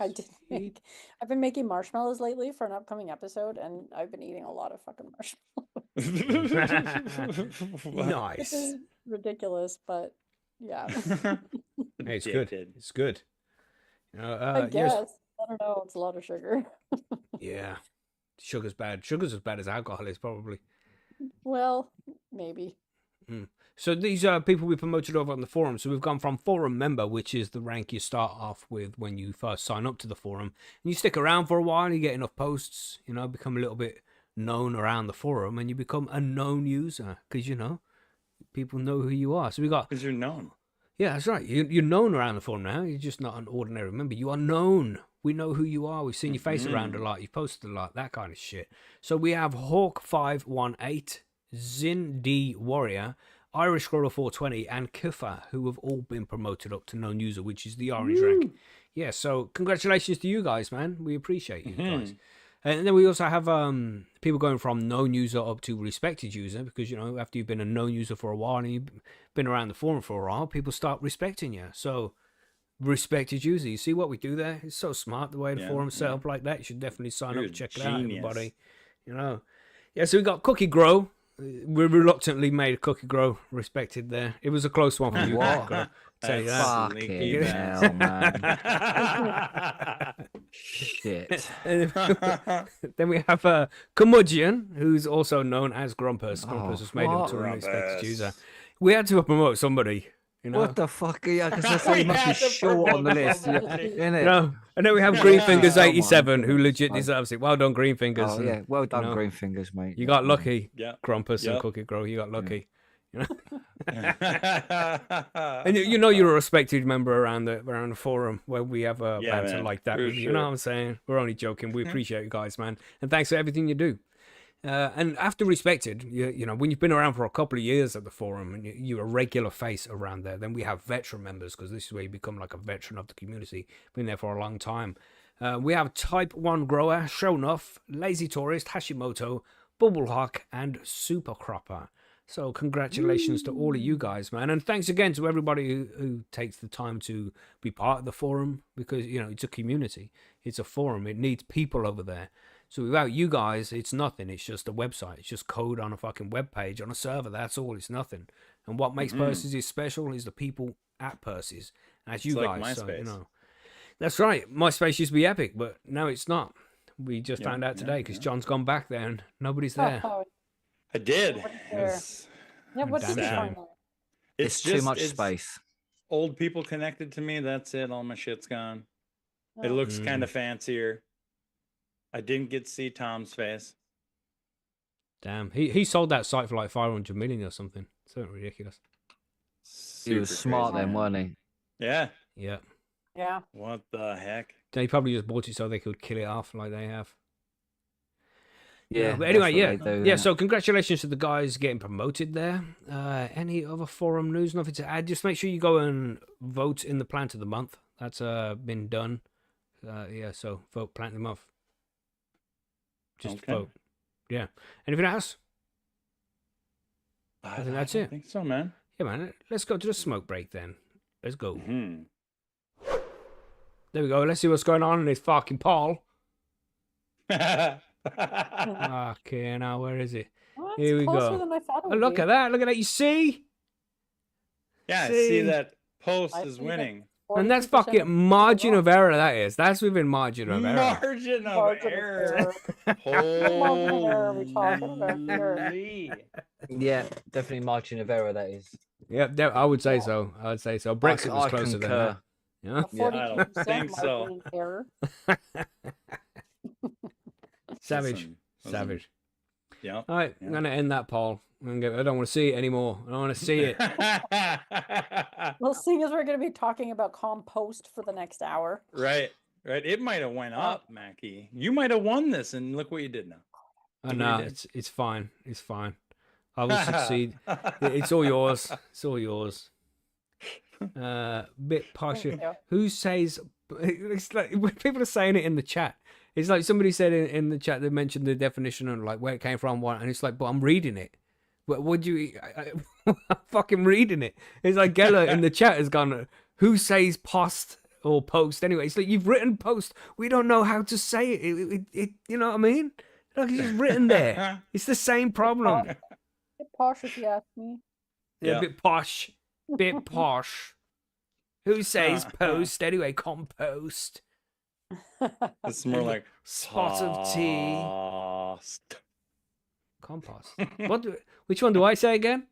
I've been making marshmallows lately for an upcoming episode, and I've been eating a lot of fucking marshmallows. This Nice. is ridiculous, but yeah. Hey, it's good. Addicted. It's good. I yes. guess. I don't know. It's a lot of sugar. Yeah. Sugar's bad. Sugar's as bad as alcohol is, probably. Well, maybe. So these are people we promoted over on the forum. So we've gone from forum member, which is the rank you start off with when you first sign up to the forum. And you stick around for a while, you get enough posts, you know, become a little bit known around the forum, and you become a known user because, you know, people know who you are. So we got... Because you're known. Yeah, that's right. You're known around the forum now. You're just not an ordinary member. You are known. We know who you are. We've seen your face around a lot. You've posted a lot. That kind of shit. So we have Hawk518, Zin D Warrior, Irish Squirrel 420, and Kufa, who have all been promoted up to known user, which is the orange rank. Yeah, so congratulations to you guys, man. We appreciate you guys. And then we also have people going from known user up to respected user because, you know, after you've been a known user for a while and you've been around the forum for a while, people start respecting you. So, respected user. You see what we do there? It's so smart the way the forum's set up like that. You should definitely sign You're up a and check it out, genius. everybody. You know. Yeah, so we got Cookie Grow. We reluctantly made Cookie Grow respected there. It was a close one for you, What? Cookie Grow. Tell you that. Fucking hell, man. Shit. Then we have Curmudgeon, who's also known as Grumpus. Grumpus was made what? into an unexpected Grumpus. user. We had to promote somebody. You know? What the fuck are you? Because I say you must be Yeah, the short on the purple list, Composting. innit? No, and then we have Yeah. Greenfingers Oh my 87, who goodness. legit Oh. deserves it. Well done, Greenfingers. Oh and, yeah, well done, know, Green Fingers, mate. You got lucky, Yeah. Grumpus and Yep. Cookie Grow. You got lucky. You know? And And you know you're a respected member around the forum where we have a Yeah, banter man, like that. for With you. You know sure. what I'm saying? We're only joking. We appreciate you guys, man, and thanks for everything you do. And after respected, you know, when you've been around for a couple of years at the forum and you're a regular face around there, then we have veteran members because this is where you become like a veteran of the community. Been there for a long time. We have Type 1 Grower, Show Enough, Lazy Tourist, Hashimoto, Bubble Hawk, and Super Cropper. So congratulations to all of you guys, man. And thanks again to everybody who takes the time to be part of the forum because, you know, it's a community. It's a forum. It needs people over there. So without you guys, it's nothing. It's just a website. It's just code on a fucking web page on a server. That's all. It's nothing. And what makes Percy's special is the people at Percy's. As you It's guys, like so, you MySpace. know. That's right. MySpace used to be epic, but now it's not. We just Yeah, found out yeah, today because yeah. John's gone back there and nobody's there. Oh, I did. What It there? was- yeah, what Damn did you shame. find there? It's too just- much it's space. Old people connected to me. That's it. All my shit's gone. It Oh. looks kind of fancier. I didn't get to see Tom's face. Damn. He sold that site for like 500 million or something. So ridiculous. He was Super smart crazy, then, man. weren't he? Yeah. Yeah. Yeah. What the heck? They probably just bought it so they could kill it off like they have. Yeah. But anyway, that's what yeah. they do, Yeah, so congratulations to the guys getting promoted there. Any other forum news? Nothing to add. Just make sure you go and vote in the plant of the month. That's been done. Yeah, so vote plant of the month. Just Okay. vote. Yeah. Anything else? I think that's don't it. think so, man. Yeah, man. Let's go to the smoke break then. Let's go. Hmm. There we go. Let's see what's going on in this fucking Paul. yeah, Okay, now where is it? Well, Here we it's closer go. than I thought it Oh, would look be. at that. Look at that. You see? I See? see that post I is see that. winning. And that's 42% fucking margin wrong. of error, that is. That's within margin of error. Margin of Margin of error. error. Margin of error are we talking about here? Holy. Yeah, definitely margin of error, that is. Yep, I would say so. I would say so. Brexit was closer than that. Yeah. A Yeah, I don't 42% think so. margin of error. Savage. Listen. Savage. Yeah. All right, Yeah. I'm going to end that poll. I don't want to see it anymore. I don't want to see it. Well, seeing as we're going to be talking about compost for the next hour. Right. Right. It might have went up, Macky. You might have won this, and look what you did now. Oh, You no, did. it's fine. It's fine. I will succeed. It's all yours. It's all yours. Bit posh. Thank you. Who says? It's like when people are saying it in the chat. It's like somebody said in the chat. They mentioned the definition and like where it came from. What, and it's like, but I'm reading it. But would you? I'm fucking reading it. It's like Geller in the chat has gone. Who says post or post? Anyway, it's like you've written post. We don't know how to say it. It you know what I mean? Like it's just written there. It's the same problem. Bit posh if you ask me. Yeah, Yeah. bit posh. Bit posh. Who says post anyway? Compost. It's more like Spot of tea. Post. Compost. Which one do I say again?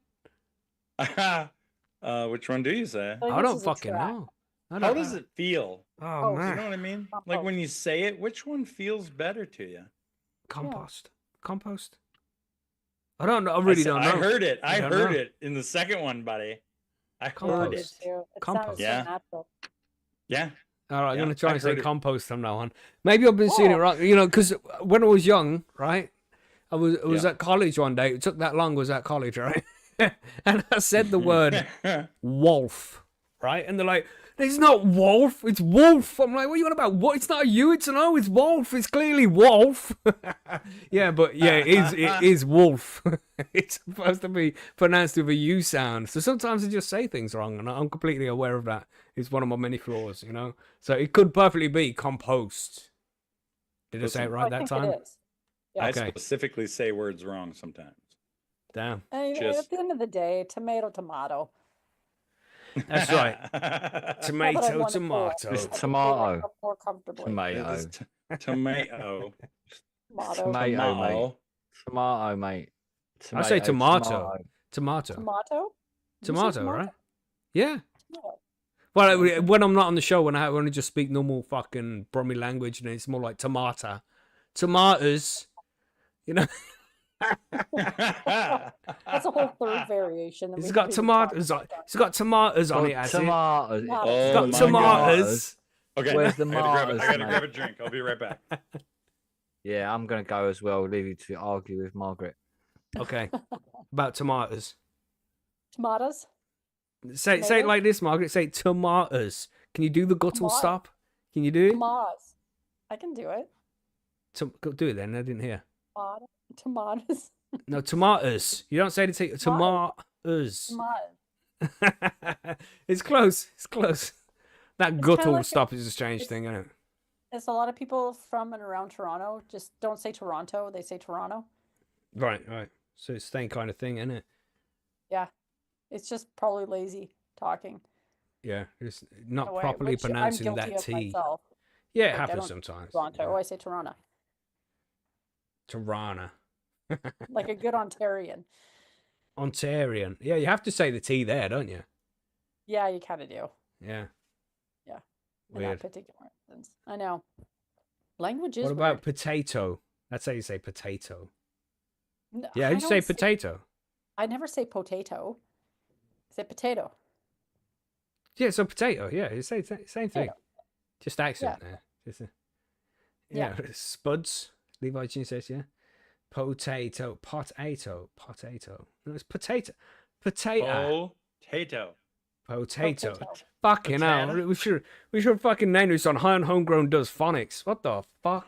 Which one do you say? I I guess don't it's a fucking trap. know. I How don't does know. it feel? Oh, Oh, You know man. what I mean? Like Compost. when you say it, which one feels better to you? Compost. Compost. I don't know. I really don't know. I heard it. I don't heard know. it in the second one, buddy. I heard Compost. it. Too. It Compost. sounds so Yeah. natural. Yeah. All right, I'm Yeah, going to try I and say heard it. compost from now on. Maybe I've been seeing it Oh. wrong. You know, because when I was young, right? I was Yeah. at college one day. It took that long. Was at college, right? And I said the word wolf, right? And they're like, "It's not wolf. It's wolf." I'm like, "What are you on about? What? It's not a U. It's an O. It's wolf. It's clearly wolf." Yeah, but yeah, it is wolf. It's supposed to be pronounced with a U sound. So sometimes I just say things wrong, and I'm completely aware of that. It's one of my many flaws, you know. So it could perfectly be compost. Did I say it Listen, right I that think time? it is. Yeah. I Okay. specifically say words wrong sometimes. Damn, And Just- at the end of the day, tomato, tomato. that's right. Not that I Tomato, wanna pull it. tomato. I It's can say tomato. that more comfortably. Tomato. It is tomato. Tomato. Tomato, mate. Tomato. Tomato, mate. I say tomato. Tomato. Tomato? Did you say Tomato, right? Yeah. Tomato. Well, Okay. when I'm not on the show, when I only just speak normal fucking Brummy language, and it's more like tomato, tomatoes. You know, That's a whole third variation that we it's haven't got even talked tomatoes on. about. It's got tomatoes on Got it. Has it? tomatoes. Tomatoes. It's Oh got my tomatoes. Okay, Where's the I gotta grab martyrs, I gotta grab a mate? drink. I'll be right back. Yeah, I'm gonna go as well. Leave you to argue with Margaret. Okay, about tomatoes. Tomatoes. Say it Tomatoes? like this, Margaret. Say tomatoes. Can you do the guttural Tomato- stop? Can you do it? Tomatoes. I can do it. Go do it then. I didn't hear. Tomatoes. No, tomatoes. You don't say the t. Tomatoes. Tomatoes. It's close. It's close. That It's kinda guttural like stop is a strange it's- thing, isn't it? It's a lot of people from and around Toronto just don't say Toronto. They say Toronto. Right, right. So it's the same kind of thing, isn't it? Yeah. It's just probably lazy talking. Yeah, it's in not a way, properly which pronouncing I'm guilty that of T. myself. Yeah, it Like, I happens don't sometimes. Toronto. Oh, Yeah. I say Toronto. Tirana. Like a good Ontarian. Ontarian. Yeah, you have to say the T there, don't you? Yeah, you kind of do. Yeah. Yeah. In Weird. that particular instance. I know. Language is What about weird. potato? That's how you say potato. No, Yeah, I how'd you say don't potato? I never say potato. I say potato. Yeah, so potato. Yeah, you say same thing. Potato. Just accent there. Just Yeah. Spuds. Levi Jean says, yeah. Potato. Potato. Potato. No, it's potato. Potato. Potato. Potato. Potato. Fucking hell. Potato. We should fucking name this on High and Homegrown Does Phonics. What the fuck?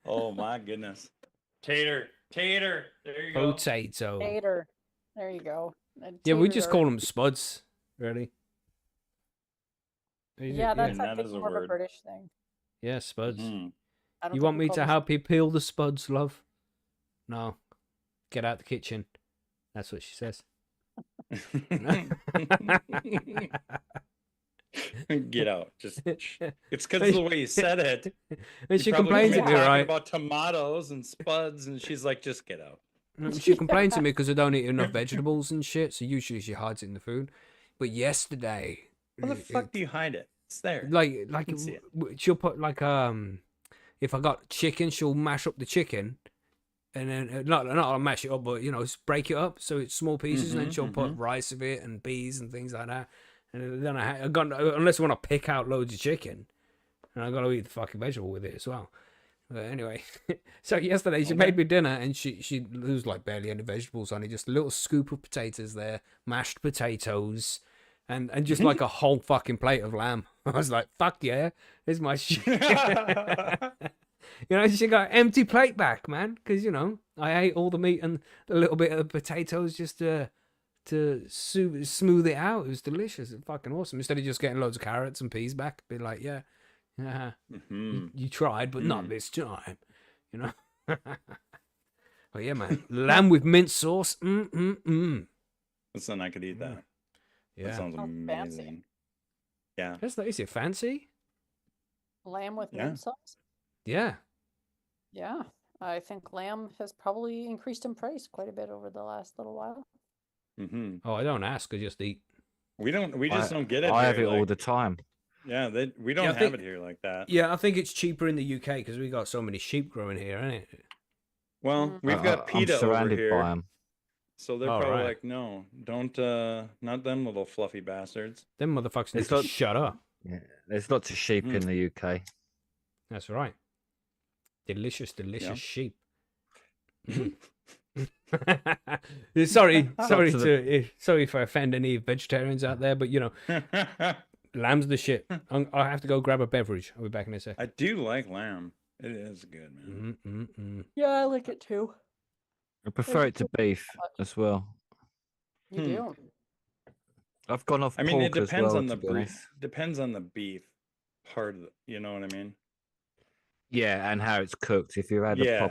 Oh my goodness. Tater. There you go. Potato. Tater. There you go. Yeah, we Taters just are- call them spuds, really. Yeah, that's And I that think is a more of a word. British thing. Yeah, spuds. Mhm. I don't You think want we me call to them- help you peel the spuds, love? No. Get out the kitchen. That's what she says. Get out. Just it's because of the way you said it. And she You probably complains been at me, talking right? about tomatoes and spuds, and she's like, just get out. She complains to me because I don't eat enough vegetables and shit. So usually she hides it in the food. But yesterday, Where the fuck do you hide it? It's there. like can see it. she'll put like if I got chicken, she'll mash up the chicken, and then not mash it up, but break it up so it's small pieces, and then she'll put rice of it and peas and things like that. And then I got unless I want to pick out loads of chicken, and I got to eat the fucking vegetable with it as well. But anyway, so yesterday she made me dinner, and she was like barely any vegetables on it, just a little scoop of potatoes there, mashed potatoes, and just like a whole fucking plate of lamb. I was like, fuck yeah, this is my shit. She got an empty plate back, man, because I ate all the meat and a little bit of potatoes just to smooth it out. It was delicious. It's fucking awesome. Instead of just getting loads of carrots and peas back, be like, yeah, you tried, but not this time, But yeah, man, lamb with mint sauce. Listen, I could eat that. Yeah, That sounds Sounds fancy. amazing. Yeah. is it fancy? Lamb with Yeah. mint sauce. Yeah. Yeah, I think lamb has probably increased in price quite a bit over the last little while. hmm Oh, I don't ask. I just eat. We just don't get it. I have here, it all like- the time. Yeah, we don't I have think- it here like that. Yeah, I think it's cheaper in the UK because we got so many sheep growing here, ain't it? Well, we've got I'm PETA over surrounded by here, them. so they're All probably right. like, no, don't, not them little fluffy bastards. Them motherfuckers need It's to not- shut up. Yeah. There's lots of sheep in the UK. That's right. Delicious sheep. sorry if I offend any vegetarians out there, but lamb's the shit. I'll have to go grab a beverage. I'll be back in a sec. I do like lamb. It is good, man. Yeah, I like it too. I prefer it to beef as well. You do. I've gone off I mean, it pork as depends well, on the to be beef. honest. Depends on the beef part of you know what I mean? Yeah, and how it's cooked. If you had Yeah. a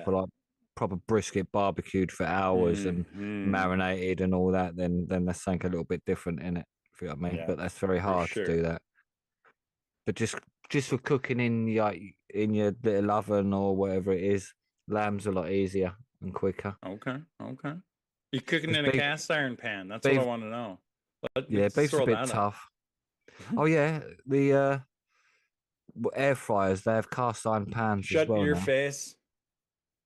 proper brisket barbecued for hours and Mhm. marinated and all that, then that's something a little bit different in it. If you know what I mean. Yeah, But that's very hard sure. to do that. But just for cooking in your little oven or whatever it is, lamb's a lot easier and quicker. Okay. You're cooking It's in a beef- cast iron pan. That's what I beef- want to know. Yeah, Let's beef's a throw bit that out. tough. Oh yeah, the air fryers, they have cast iron pans as Shut well your now. face.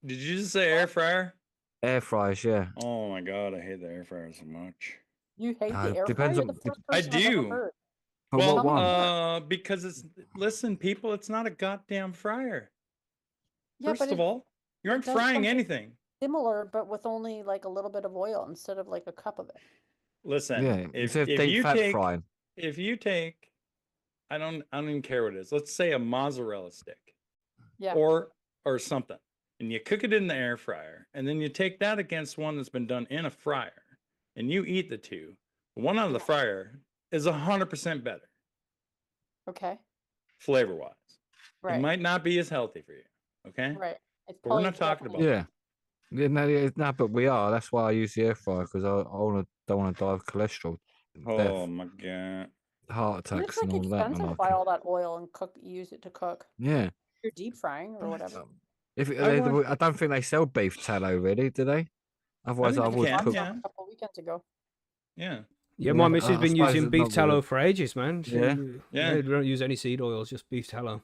Did you just say air fryer? Air fryers, yeah. Oh my god, I hate the air fryer so much. You hate the air depends fryer? You're on- the first I person I've ever do. heard. But Well, what one? because listen, people, it's not a goddamn fryer. Yeah, First but of all, you aren't does frying something anything. similar, but with only like a little bit of oil instead of like a cup of it. Listen, Yeah, if instead of deep you fat take frying. if you take, I don't even care what it is. Let's say a mozzarella stick, Yeah. or something, and you cook it in the air fryer, and then you take that against one that's been done in a fryer, and you eat the two. One out of the fryer is 100% better, Okay. flavor wise. Right. It might not be as healthy for you, okay? Right. It's But we're probably not talking about definitely- Yeah. Yeah, no, but we are. That's why I use the air fryer because I don't want to die of cholesterol, Oh death, my god. heart And attacks, it's and like all that. expensive to buy all that oil and use it to cook. Yeah. You're deep frying or whatever. If I want- I don't think they sell beef tallow really, do they? Otherwise, think I you would can, cook. yeah. A couple weekends ago. Yeah. Yeah, my Yeah, missus I has been suppose using it's beef not tallow really- for ages, man. Yeah? Yeah, we don't use any seed oils, just beef tallow.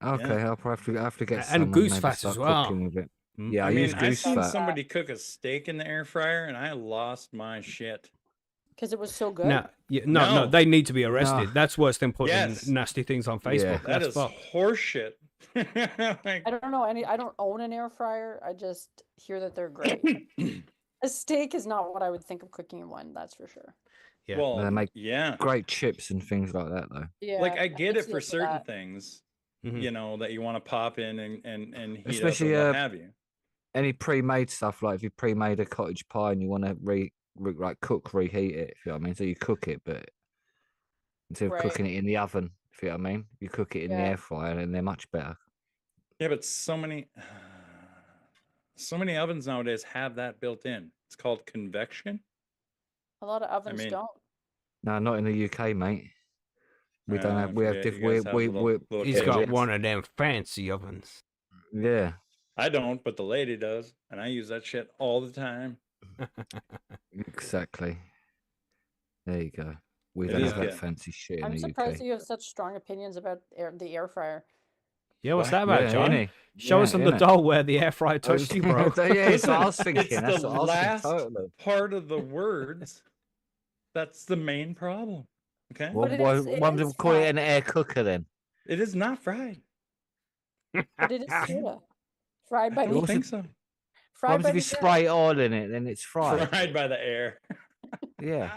Okay, I'll probably have to get And some goose maybe fat start as well. cooking with it. Mm. Yeah, I, I mean, use I goose seen fat. somebody cook a steak in the air fryer and I lost my shit. Because it was so good. No, no, No. they need to be arrested. No. That's worse than putting Yes. nasty things on Facebook. That That's is fucked. horseshit. Like, I don't know I don't own an air fryer. I just hear that they're great. A steak is not what I would think of cooking in one, that's for sure. Yeah. well, They make yeah. Great chips and things like that, though. Yeah. Like I get can it see for it certain that. things, Mhm. you know, that you want to pop in and heat Especially, up or what have you. Any pre-made stuff, like if you pre-made a cottage pie and you want to reheat it, if you know what I mean. So you cook it, but instead of Right. cooking it in the oven, if you know what I mean, you cook it in the Yeah. air fryer, and they're much better. Yeah, but so many ovens nowadays have that built in. It's called convection. A lot of ovens mean, don't. No, not in the UK, mate. We don't I have. We have forget, different. you guys have little He's got cages. one of them fancy ovens. Yeah, I don't, but the lady does, and I use that shit all the time. exactly. There you go. We It don't is have that good. fancy shit in I'm the surprised UK. you have such strong opinions about the air fryer. Yeah, what's What? that about, Yeah, John? innit? Show Yeah, us on the innit? doll where the air fryer touched you, bro. Yeah, that's what I was Listen, thinking. it's That's the what I was thinking, last totally. part of the words. That's the main problem. Okay, Well, But why it don't is we call it fried. an air cooker then? it is not fried. But it is sorta. Fried by I don't the think so. What fried happens by if you the air. spray oil in it? Then it's fried. Fried by the air. Yeah.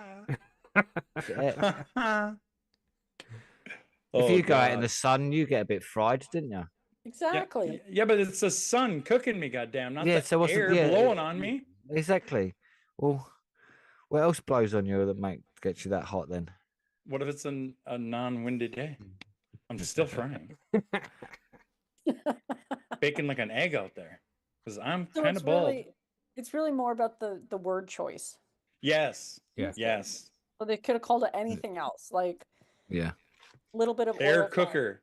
Oh, If you go out in God. the sun, you get a bit fried, didn't you? Yeah, Exactly. yeah, but it's the sun cooking me, goddamn, not Yeah, the so what's the- air yeah, blowing on me. Exactly. Well, what else blows on you that gets you that hot then? What if it's a non-windy day? I'm still frying, baking like an egg out there, because I'm So kind of bald. it's really more about the word choice. Yes. Yeah. Yes. So they could have called it anything else, like Yeah. a little bit of Air oil frying. cooker.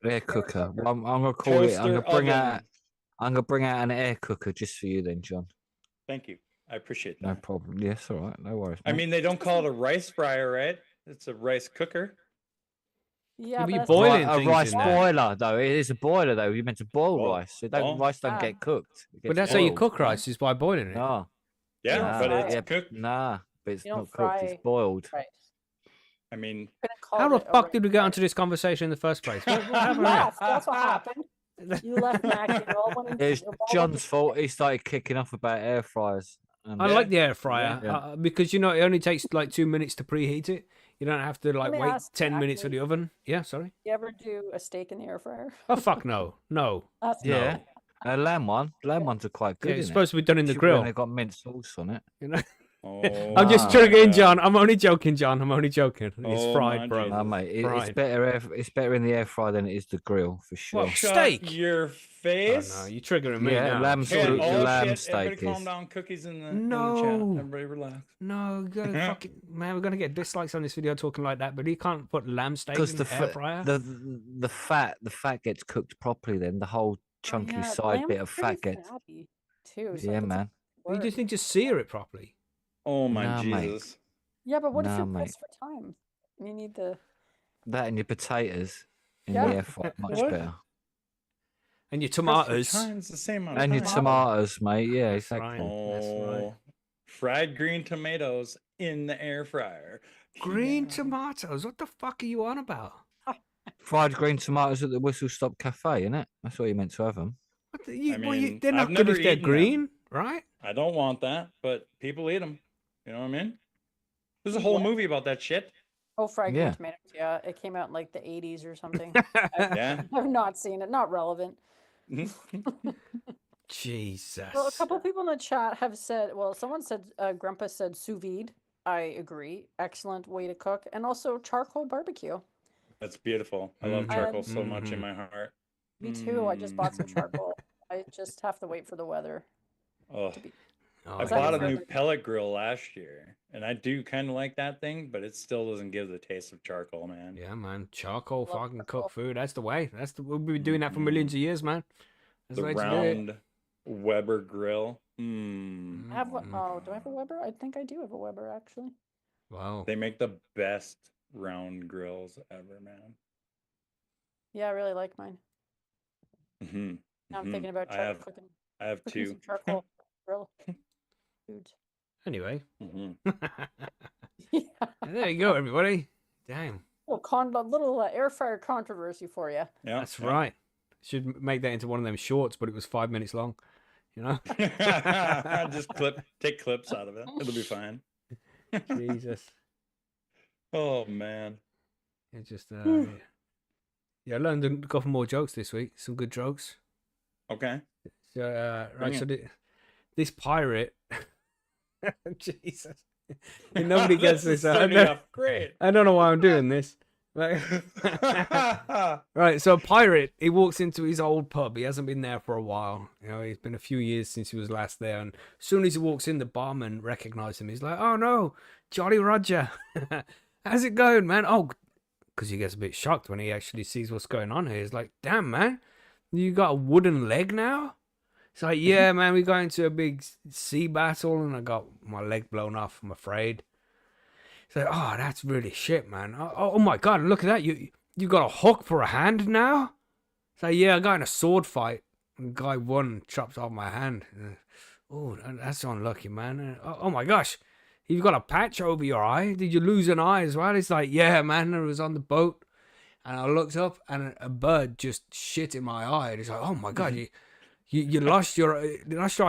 Air cooker. cooker. Well, I'm gonna call it. Toaster oven. I'm gonna bring out an air cooker just for you then, John. Thank you. I appreciate that. No problem. Yes, all right. No worries. I mate. mean, they don't call it a rice fryer, right? It's a rice cooker. Yeah, but but you that's boil not- it. a things rice in there. boiler though. It is a boiler though. You're meant to boil Well, rice. So well. rice don't Ah. get cooked. It But gets that's how you boiled. cook rice, is by boiling it. No. Yeah, don't but fry it's it. cooked. Nah, but it's You don't not cooked. It's fry boiled. Right. I mean, Couldn't call How the it a fuck rice did we get fryer. onto this conversation in the first place? What You happened here? left. That's what happened. You left Macky. You all went It's you all went John's to- fault. He started kicking off about air fryers. And I Yeah. like the air fryer Yeah. because you know it only takes like 2 minutes to preheat it. You don't have to like me wait ask 10 minutes for Macky. the oven. Yeah, sorry. You ever do a steak in the air fryer? Oh fuck no, no. That's yeah, lamb ones are quite Yeah, good. it's isn't supposed to be done in the grill. They've got mint sauce on it. You know? oh, I'm just Ah. joking, yeah. John. I'm only joking, John. I'm only joking. It's Oh, fried, my bro. Jesus. No, mate, it's Fried. better. It's better in the air fryer than it is the grill for sure. What? Shut Steak? your Oh face. no, you're triggering me Yeah, now. lamb Okay, steak. oh, lamb shit. steak Everybody calm is. down. Cookies in the chat. No. Everybody relax. No, we gotta fucking man. We're gonna get dislikes on this video talking like that. But he can't put lamb steak Because in the the air fryer. the fat gets cooked properly. Then the whole chunky Yeah, side lamb bit is of pretty fat gets. fatty, too. So Yeah, if it's man. You work. just need to sear it properly. Oh my Nah, mate. Jesus. Yeah, but what if Nah, you're mate. pressed for time? You need the That and your potatoes in Yeah. the air fryer, much What? better. And your Press for tomatoes. time's the same amount And of your time. tomatoes, mate. Yeah, That's exactly. right. That's right. Oh, fried green tomatoes in the air fryer. Green Yeah. tomatoes. What the fuck are you on about? Fried green tomatoes at the Whistle Stop Cafe, innit? That's what you meant to have them. What the, I mean, they're I've not good never if they're eaten them. green, right? I don't want that, but people eat them. You know what I mean? There's a whole What? movie about that shit. fried green Yeah. tomatoes. Yeah, it came out in like the 80s or something. Yeah. I've not seen it. Not relevant. Jesus. Well, a couple people in the chat have said. Well, someone said Grandpa said sous vide. I agree. Excellent way to cook, and also charcoal barbecue. That's beautiful. I love Mhm. charcoal so Mhm. much in my heart. Me too. I just bought some Mm. charcoal. I just have to wait for the weather Oh, to be. Oh, I Is that bought a for new the- pellet grill last year, and I do kind of like that thing, but it still doesn't give the taste of charcoal, man. yeah, man. Charcoal Love fucking charcoal. cook food. That's the way. We've been doing that for millions of years, man. That's The the way to do it. round Weber grill. Mm. I have one oh, do I have a Weber? I think I do have a Weber actually. Wow. They make the best round grills ever, man. Yeah, I really like mine. Mm-hmm. Now I'm thinking about I have cooking two. some charcoal grill food. Anyway. Mm-hmm. Yeah. There you go, everybody. Damn. Well, a little air fryer controversy for you. Yeah, That's right. Should make that into one of them shorts, but it was 5 minutes long. You know? Just take clips out of it. It'll be fine. Jesus. Oh man. It just yeah, I learned a couple more jokes this week. Some good jokes. Okay. So Bring right, so it. this pirate Jesus. Nobody gets This is this. starting off great. I don't know why I'm doing this. Like, right, so a pirate, he walks into his old pub. He hasn't been there for a while. You know, it's been a few years since he was last there. And as soon as he walks in, the barman recognizes him. He's like, "Oh no, Jolly Roger, how's it going, man?" Oh, because he gets a bit shocked when he actually sees what's going on here. He's like, "Damn, man, you got a wooden leg now?" It's like, "Yeah, man, we got into a big sea battle and I got my leg blown off, I'm afraid." It's like, "Oh, that's really shit, man. Oh my God, look at that. You got a hook for a hand now?" It's like, "Yeah, I got in a sword fight. And the guy won and chopped off my hand." Oh, that's unlucky, man. Oh my gosh, you've got a patch over your eye. Did you lose an eye as well? It's like, "Yeah, man, I was on the boat and I looked up and a bird just shit in my eye." And it's like, "Oh my God, you lost your eye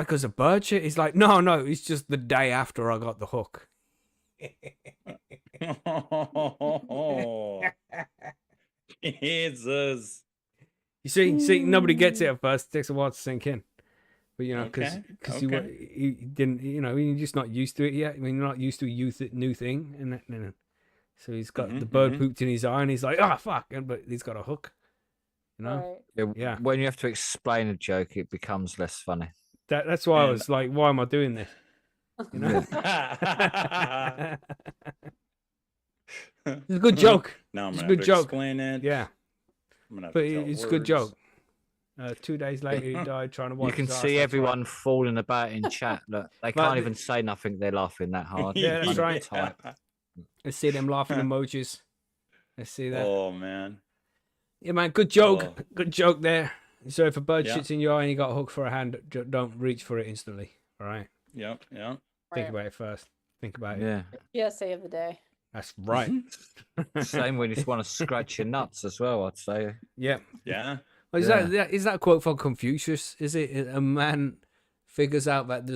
because a bird shit?" He's like, no, it's just the day after I got the hook." Oh, Jesus. You see, nobody gets it at first. It takes a while to sink in. But you know, because Okay. he didn't, you know, he's just not used to it yet. I mean, you're not used to a new thing, and so he's got the bird pooped in his eye, and he's like, "Oh fuck!" But he's got a hook. You know, Right. Yeah. When you have to explain a joke, it becomes less funny. that's why I And- was like, "Why am I doing this?" You know, it's a good joke. Now I'm It's a gonna good have to joke. explain it. Yeah, I'm gonna have but to tell it's a good words. joke. 2 days later, he died trying to wipe You can his ass, see that's everyone falling about in chat. Look, they But can't the- even say nothing. They're laughing that hard. Yeah, that's right. Tight. Let's see them laughing emojis. Let's see that. Oh man. Yeah, man, good joke. Oh. Good joke there. So if a bird Yeah. shits in your eye and you got a hook for a hand, don't reach for it instantly. All right? Yep. Think Right. about it first. Think about it. Yeah. PSA of the day. That's right. Same when you just want to scratch your nuts as well, I'd say. Yeah. Yeah. Is that a quote from Confucius? Is it a man figures out that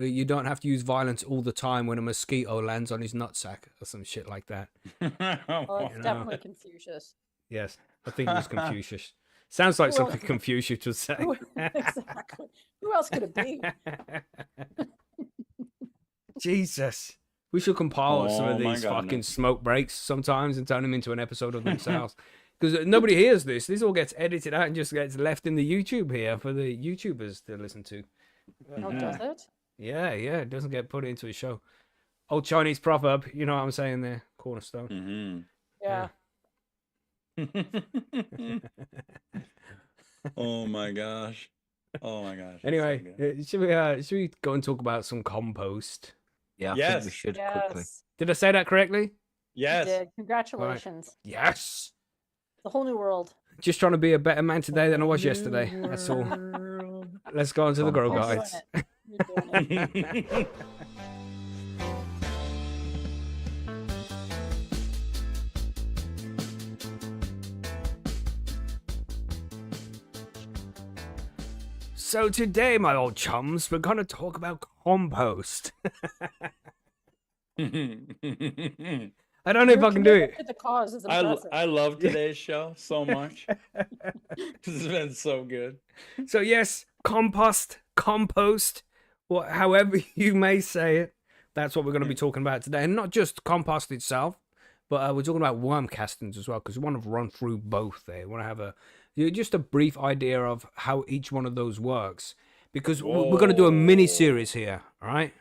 you don't have to use violence all the time when a mosquito lands on his nutsack or some shit like that? Well, it's know. definitely Confucius. Yes, I think it was Confucius. Sounds like Who something else- Confucius would say. Exactly. Who else could it be? Jesus. We should compile some of Oh my these fucking goodness. smoke breaks sometimes and turn them into an episode of themselves. Because nobody hears this. This all gets edited out and just gets left in the YouTube here for the YouTubers to listen to. Oh, does it? Yeah, it doesn't get put into a show. Old Chinese proverb, you know what I'm saying there? Cornerstone. Yeah. Oh my gosh. Oh my gosh. Anyway, it's so good. should we go and talk about some compost? Yeah, I think we Yes. should quickly. Yes, Did I say that correctly? you Yes. did. Congratulations. Yes. The whole new world. Just trying to be a better man today than I was yesterday. That's all. Let's go on to the grow Compost. guides. You're doing it. So today, my old chums, we're going to talk about compost. I don't know if Your I can do it. commitment to the cause is impressive. I love today's show so much. This has been so good. So yes, compost, however you may say it, that's what we're going to be talking about today. And not just compost itself, but we're talking about worm castings as well, because we want to run through both there. We want to have just a brief idea of how each one of those works, because we're going to do a mini series here, all right?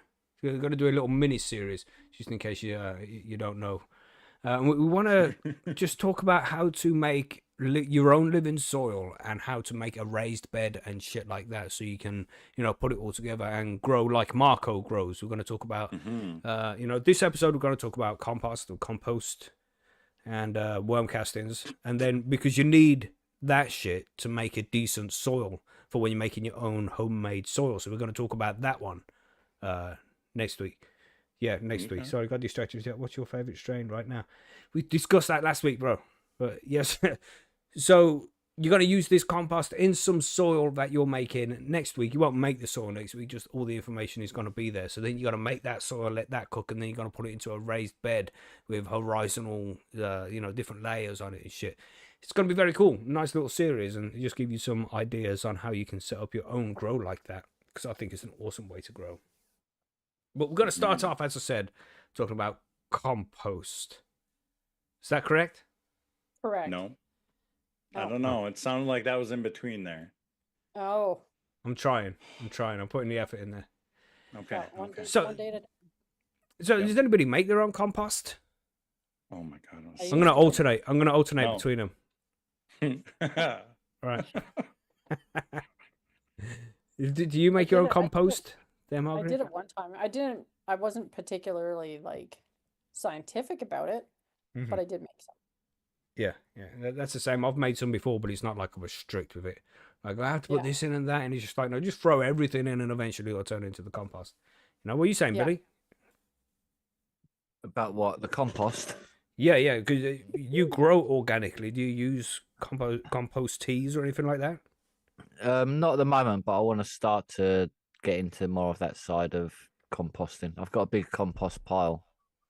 We're going to do a little mini series, just in case you don't know. We want to just talk about how to make your own living soil and how to make a raised bed and shit like that, so you can, put it all together and grow like Marco grows. We're going to talk about, this episode we're going to talk about compost and worm castings, and then because you need that shit to make a decent soil for when you're making your own homemade soil. So we're going to talk about that one next week. Yeah, next week. Sorry, I got distracted. What's your favorite strain right now? We discussed that last week, bro. But yes. So you're going to use this compost in some soil that you're making next week. You won't make the soil next week. Just all the information is going to be there. So then you got to make that soil, let that cook, and then you're going to put it into a raised bed with horizontal, different layers on it and shit. It's going to be very cool. Nice little series, and just give you some ideas on how you can set up your own grow like that, because I think it's an awesome way to grow. But we're going to start off, as I said, talking about compost. Is that correct? Correct. No. I don't know. It sounded like that was in between there. Oh. I'm trying. I'm putting the effort in there. Okay. One Okay. day at a time. So does anybody make their own compost? Oh my God. I'm going to alternate. No. Between them. All right. Do you make your own compost there, Margaret? I did it one time. I wasn't particularly scientific about it, but I did make some. Yeah. That's the same. I've made some before, but it's not like I was strict with it. Like, I have to put this in and that, and it's just like, no, just throw everything in, and eventually it'll turn into the compost. What are you saying, Billy? About what? The compost? Yeah, because you grow organically. Do you use compost teas or anything like that? Not at the moment, but I want to start to get into more of that side of composting. I've got a big compost pile,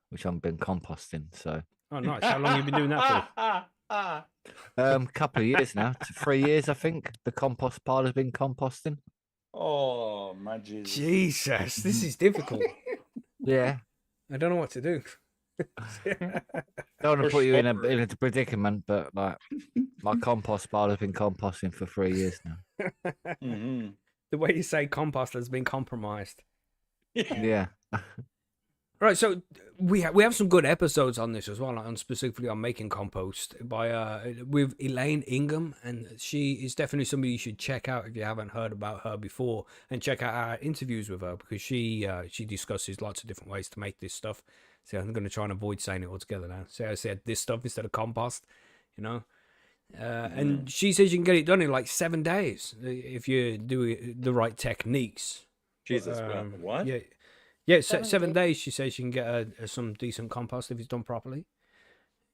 which I've been composting. So. Oh, nice. How long have you been doing that for? Couple of years now. 3 years, I think. The compost pile has been composting. Oh my Jesus! Jesus, this is difficult. Yeah. I don't know what to do. Don't want to put you in a predicament, but my compost pile has been composting for 3 years now. The way you say compost has been compromised. Yeah. Right, so we have some good episodes on this as well, and specifically on making compost by with Elaine Ingham, and she is definitely somebody you should check out if you haven't heard about her before, and check out our interviews with her, because she discusses lots of different ways to make this stuff. So I'm going to try and avoid saying it altogether now. So I said this stuff instead of compost, and she says you can get it done in like 7 days if you do the right techniques. Jesus, what? Yeah, 7 days. She says you can get some decent compost if it's done properly.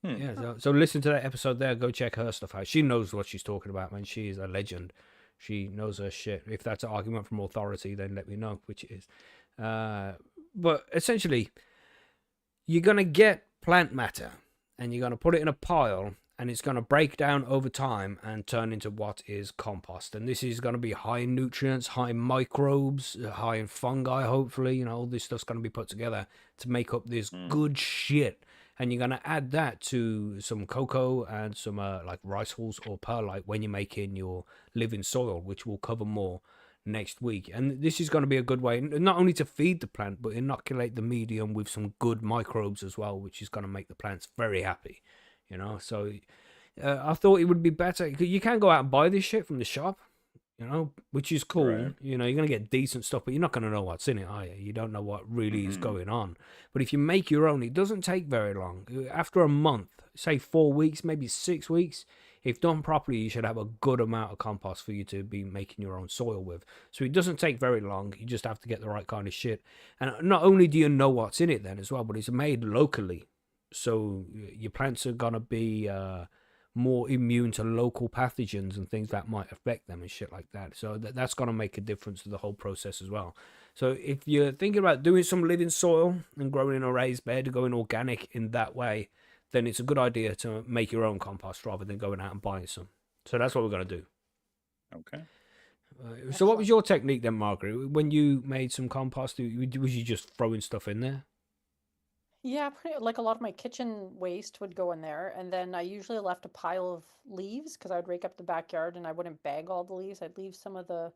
Yeah, so listen to that episode there. Go check her stuff out. She knows what she's talking about, man. She is a legend. She knows her shit. If that's an argument from authority, then let me know, which it is. But essentially, you're going to get plant matter, and you're going to put it in a pile, and it's going to break down over time and turn into what is compost. And this is going to be high in nutrients, high in microbes, high in fungi, hopefully. All this stuff's going to be put together to make up this good shit. And you're going to add that to some cocoa and some like rice hulls or perlite when you're making your living soil, which we'll cover more next week. And this is going to be a good way not only to feed the plant, but inoculate the medium with some good microbes as well, which is going to make the plants very happy. So I thought it would be better. You can go out and buy this shit from the shop, which is cool. Right. You're going to get decent stuff, but you're not going to know what's in it, are you? You don't know what really is going on. But if you make your own, it doesn't take very long. After a month, say 4 weeks, maybe 6 weeks, if done properly, you should have a good amount of compost for you to be making your own soil with. So it doesn't take very long. You just have to get the right kind of shit. And not only do you know what's in it then as well, but it's made locally. So your plants are going to be more immune to local pathogens and things that might affect them and shit like that. So that's going to make a difference to the whole process as well. So if you're thinking about doing some living soil and growing in a raised bed, going organic in that way, then it's a good idea to make your own compost rather than going out and buying some. So that's what we're going to do. Okay. So what was your technique then, Margaret? When you made some compost, was you just throwing stuff in there? Yeah, like a lot of my kitchen waste would go in there, and then I usually left a pile of leaves because I would rake up the backyard and I wouldn't bag all the leaves. I'd leave some of the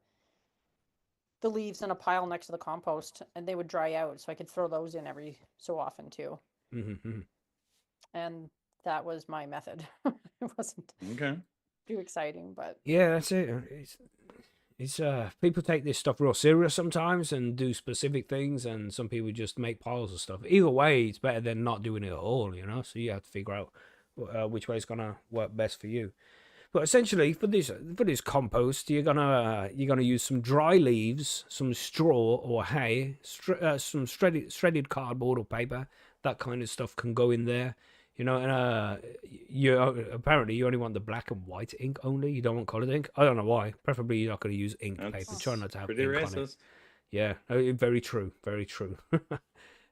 leaves in a pile next to the compost, and they would dry out, so I could throw those in every so often too. And that was my method. It wasn't too exciting, but yeah, that's it. It's people take this stuff real serious sometimes and do specific things, and some people just make piles of stuff. Either way, it's better than not doing it at all, So you have to figure out which way is gonna work best for you. But essentially, for this compost, you're gonna use some dry leaves, some straw or hay, some shredded cardboard or paper. That kind of stuff can go in there. And apparently you only want the black and white ink only. You don't want colored ink. I don't know why. Preferably you're not going to use ink paper. Try not to have pretty ink racist. on it. Yeah, very true. Very true.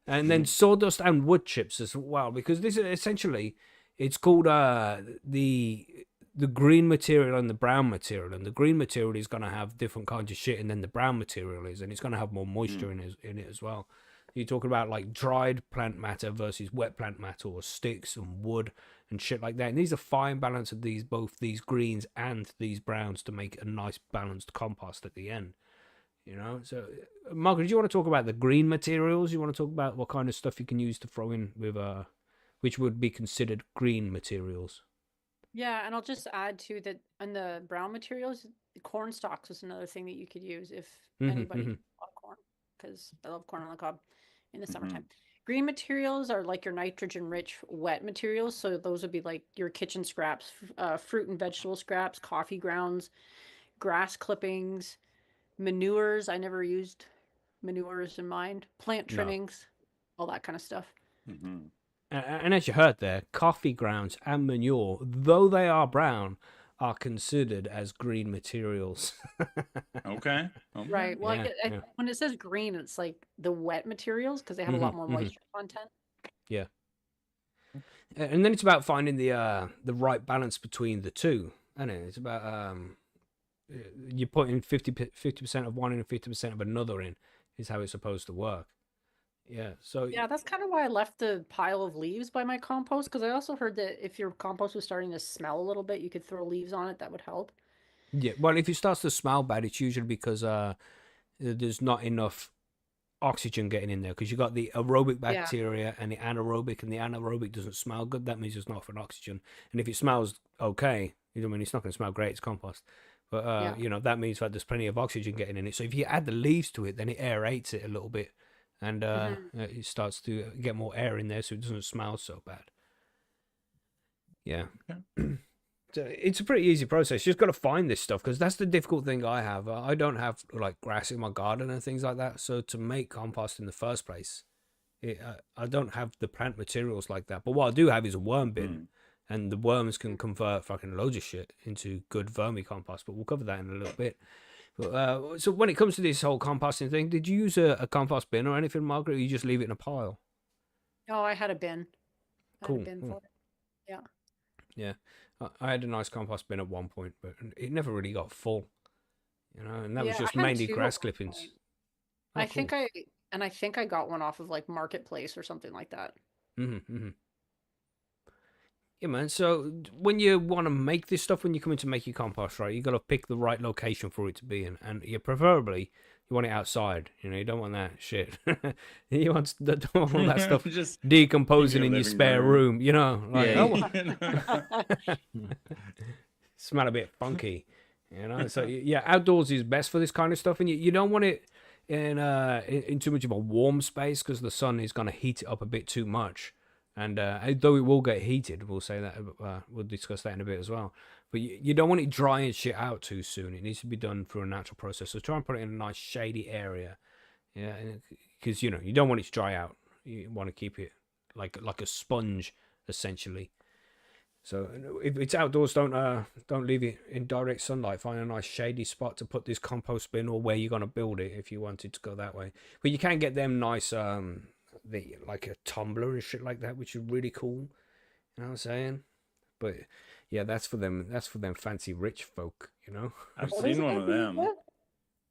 And then sawdust and wood chips as well, because this is essentially, it's called the green material and the brown material. And the green material is going to have different kinds of shit, and then the brown material is, and it's going to have more moisture in it as well. You're talking about like dried plant matter versus wet plant matter, or sticks and wood and shit like that. And these are fine balance of both these greens and these browns to make a nice balanced compost at the end. So Margaret, do you want to talk about the green materials? You want to talk about what kind of stuff you can use to throw in with which would be considered green materials? yeah, and I'll just add to that on the brown materials, corn stalks was another thing that you could use if anybody can love corn, because I love corn on the cob in the summertime. Green materials are like your nitrogen-rich wet materials, so those would be like your kitchen scraps, fruit and vegetable scraps, coffee grounds, grass clippings, manures. I never used manures in mine. Plant trimmings, all that kind of stuff. And as you heard there, coffee grounds and manure, though they are brown, are considered as green materials. Okay. Right. Well, Yeah. when it says green, it's like the wet materials because they have a lot more moisture content. Yeah. And then it's about finding the right balance between the two. And it's about you're putting 50% of one in and 50% of another in is how it's supposed to work. Yeah. So Yeah, that's kind of why I left the pile of leaves by my compost, because I also heard that if your compost was starting to smell a little bit, you could throw leaves on it. That would help. yeah, well, if it starts to smell bad, it's usually because there's not enough oxygen getting in there, because you got the aerobic bacteria and the anaerobic doesn't smell good. That means there's not enough oxygen. And if it smells okay, it's not going to smell great. It's compost. But that means that there's plenty of oxygen getting in it. So if you add the leaves to it, then it aerates it a little bit, and it starts to get more air in there, so it doesn't smell so bad. Yeah. So it's a pretty easy process. You just got to find this stuff, because that's the difficult thing I have. I don't have like grass in my garden and things like that. So to make compost in the first place, I don't have the plant materials like that. But what I do have is a worm bin, and the worms can convert fucking loads of shit into good vermicompost. But we'll cover that in a little bit. But, so when it comes to this whole composting thing, did you use a compost bin or anything, Margaret, or you just leave it in a pile? Oh, I had a bin. Cool. I had a bin for it. Yeah. Yeah. I had a nice compost bin at one point, but it never really got full, and that was just mainly grass clippings. I think I got one off of like Marketplace or something like that. Yeah, man. So when you want to make this stuff, when you come in to make your compost, right, you got to pick the right location for it to be in, and you want it outside. You don't want that shit. You don't want all that stuff just decomposing in your spare room. Smell a bit funky. You know, so yeah, outdoors is best for this kind of stuff, and you don't want it in too much of a warm space because the sun is going to heat it up a bit too much. And though it will get heated, we'll say that we'll discuss that in a bit as well. But you don't want it drying shit out too soon. It needs to be done through a natural process. So try and put it in a nice shady area, yeah, because you don't want it to dry out. You want to keep it like a sponge essentially. So if it's outdoors, don't leave it in direct sunlight. Find a nice shady spot to put this compost bin or where you're gonna build it if you wanted to go that way. But you can get them nice like a tumbler and shit like that, which is really cool. You know what I'm saying? But yeah, that's for them fancy rich folk, you know. I've What is seen it one that of you them. get?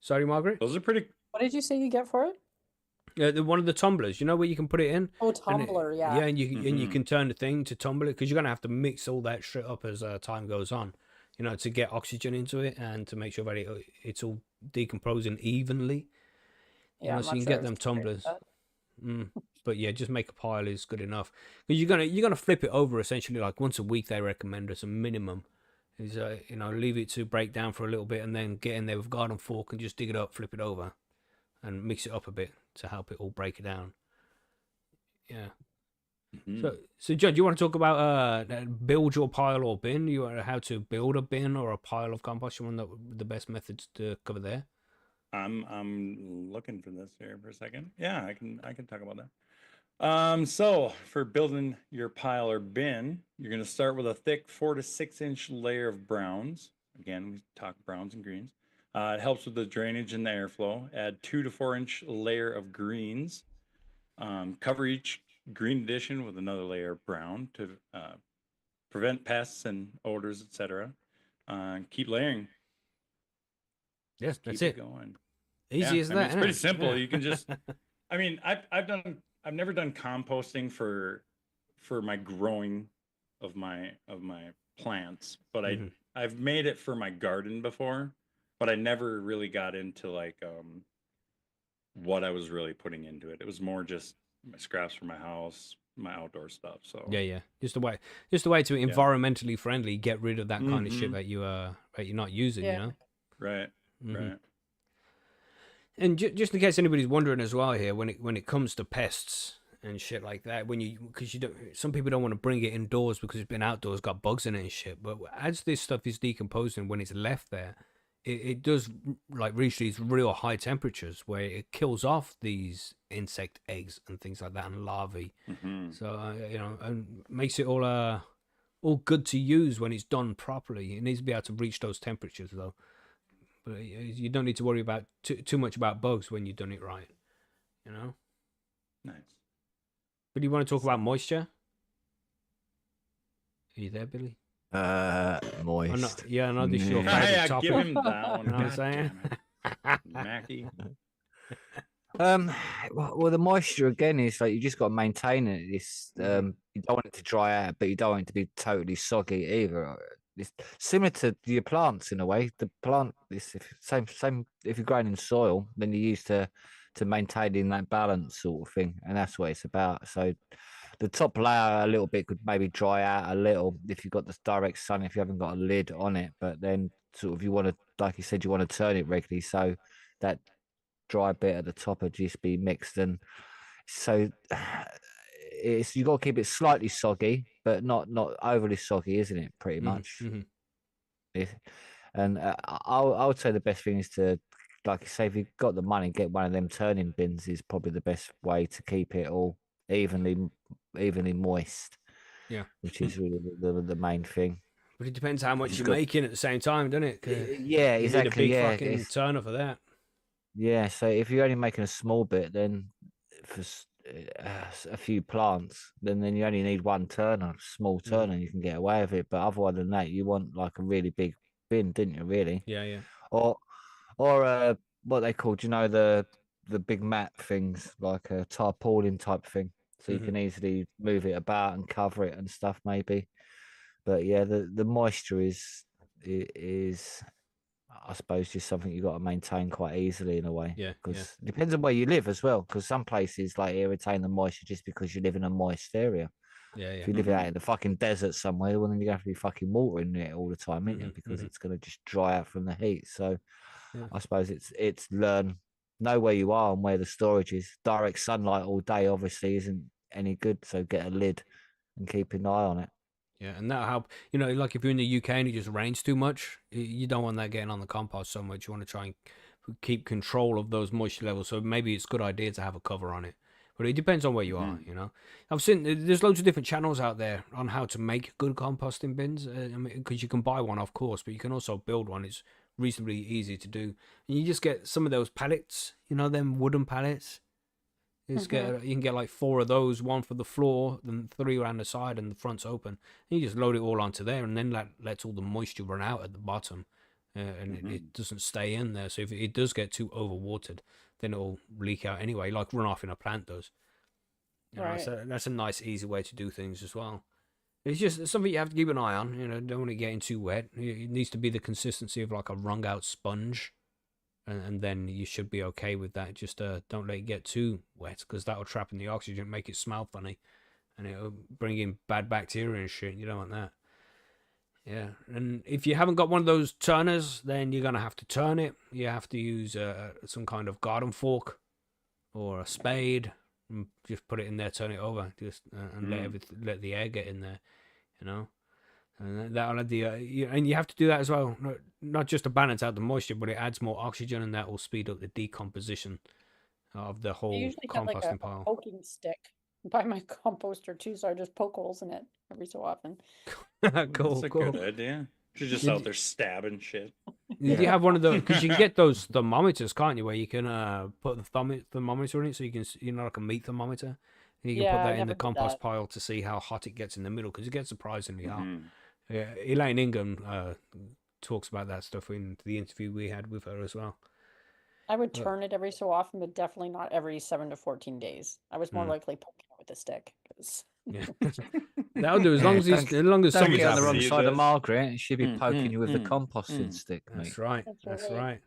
Sorry, Margaret. Those are pretty. What did you say you get for it? One of the tumblers, you know, where you can put it in. Oh, And tumbler, yeah. Yeah, and you can turn the thing to tumble it because you're gonna have to mix all that shit up as time goes on, you know, to get oxygen into it and to make sure that it's all decomposing evenly. You Yeah, know, I'm so not you can sure I get was them great at tumblers. that. But yeah, just make a pile is good enough because you're gonna flip it over essentially like once a week. They recommend as a minimum is you know, leave it to break down for a little bit and then get in there with garden fork and just dig it up, flip it over, and mix it up a bit to help it all break it down. Yeah. So John, do you want to talk about build your pile or bin? You want how to build a bin or a pile of compost? You want the best methods to cover there? I'm looking for this here for a second. Yeah, I can talk about that. So for building your pile or bin, you're going to start with a thick 4 to 6 inch layer of browns. Again, we talk browns and greens. It helps with the drainage and the airflow. Add 2 to 4 inch layer of greens. Cover each green addition with another layer of brown to prevent pests and odors, etc. Keep layering. Yes, that's Keep it. going. Easy as that. It's pretty innit? simple. Yeah. You can just. I mean, I've never done composting for my growing of my plants, but I've made it for my garden before, but I never really got into like what I was really putting into it. It was more just my scraps for my house, my outdoor stuff. So Yeah. Just a way to environmentally friendly get rid of that kind of shit that you're not using. Yeah. You know. Right. Right. And just in case anybody's wondering as well here, when it comes to pests and shit like that, because some people don't want to bring it indoors because it's been outdoors, got bugs in it and shit. But as this stuff is decomposing, when it's left there, it does like reach these real high temperatures where it kills off these insect eggs and things like that and larvae. So you know, and makes it all good to use when it's done properly. It needs to be able to reach those temperatures though. But you don't need to worry about too much about bugs when you've done it right, you know. Nice. But do you want to talk about moisture? Are you there, Billy? Moist. I know this is your favorite topic. Give him that one. You know what I'm God saying? damn it. Macky. Well, the moisture again is like you just got to maintain it. It's you don't want it to dry out, but you don't want it to be totally soggy either. It's similar to your plants in a way. The plant is same. If you're growing in soil, then you're used to maintaining that balance sort of thing, and that's what it's about. So the top layer a little bit could maybe dry out a little if you've got the direct sun, if you haven't got a lid on it. But then sort of you want to, like you said, you want to turn it regularly, so that dry bit at the top would just be mixed, and so you got to keep it slightly soggy, but not overly soggy, isn't it? Pretty much. And I would say the best thing is to, like you say, if you've got the money, get one of them turning bins is probably the best way to keep it all evenly moist. Yeah, which is really the main thing. but it depends how much you're making at the same time, doesn't it? Yeah, exactly. You need a big fucking turner for that. Yeah, so if you're only making a small bit, then for a few plants, then you only need one turner, small turner, and you can get away with it. But otherwise than that, you want like a really big bin, didn't you? Really? Yeah. Or what they call, you know, the big mat things, like a tarpaulin type thing, so you can easily move it about and cover it and stuff, maybe. But yeah, the moisture is I suppose just something you got to maintain quite easily in a way. Yeah. Because it depends on where you live as well. Because some places like here retain the moisture just because you live in a moist area. Yeah, If yeah. you live out in the fucking desert somewhere, well, then you have to be fucking watering it all the time, ain't you? Because it's going to just dry out from the heat. So Yeah. I suppose it's know where you are and where the storage is. Direct sunlight all day obviously isn't any good. So get a lid and keep an eye on it. Yeah, and that'll help. You know, like if you're in the UK and it just rains too much, you don't want that getting on the compost so much. You want to try and keep control of those moisture levels. So maybe it's a good idea to have a cover on it. But it depends on where you are, you know. I've seen there's loads of different channels out there on how to make good composting bins. I mean, because you can buy one, of course, but you can also build one. It's reasonably easy to do. And you just get some of those pallets, you know, them wooden pallets. You can get like 4 of those, one for the floor, then 3 around the side, and the front's open. And you just load it all onto there, and then lets all the moisture run out at the bottom, and it doesn't stay in there. So if it does get too overwatered, then it'll leak out anyway, like runoff in a plant does. You know, Right. so that's a nice, easy way to do things as well. It's just something you have to keep an eye on. You know, don't want it getting too wet. It needs to be the consistency of like a wrung out sponge. And then you should be okay with that. Just don't let it get too wet, because that'll trap in the oxygen, make it smell funny, and it'll bring in bad bacteria and shit. You don't want that. Yeah, and if you haven't got one of those turners, then you're gonna have to turn it. You have to use some kind of garden fork or a spade, and just put it in there, turn it over, just and let the air get in there. You know. And that'll add the and you have to do that as well, not just to balance out the moisture, but it adds more oxygen, and that will speed up the decomposition of the I whole usually get like a composting pile. poking stick by my composter too, so I just poke holes in it every so often. Cool, That's a cool. good idea. You're just Did out you- there stabbing shit. Did you have one of those? Because you can get those thermometers, can't you? Where you can put the thermometer in it, so you can, you know, like a meat thermometer. And you can Yeah, put I that in never the did compost that. pile to see how hot it gets in the middle, because it gets surprisingly hot. Mhm. Yeah, Elaine Ingham talks about that stuff in the interview we had with her as well. I would turn it every so often, but definitely not every 7 to 14 days. I was more likely poking it with a stick. 'Cause Yeah, that'll do as long as don't- as long as Don't something's get on the happening. wrong See side of this? Margaret. She'd be Mm, poking mm, you with the mm, composting mm. stick, mate. That's right. That's That's right. right.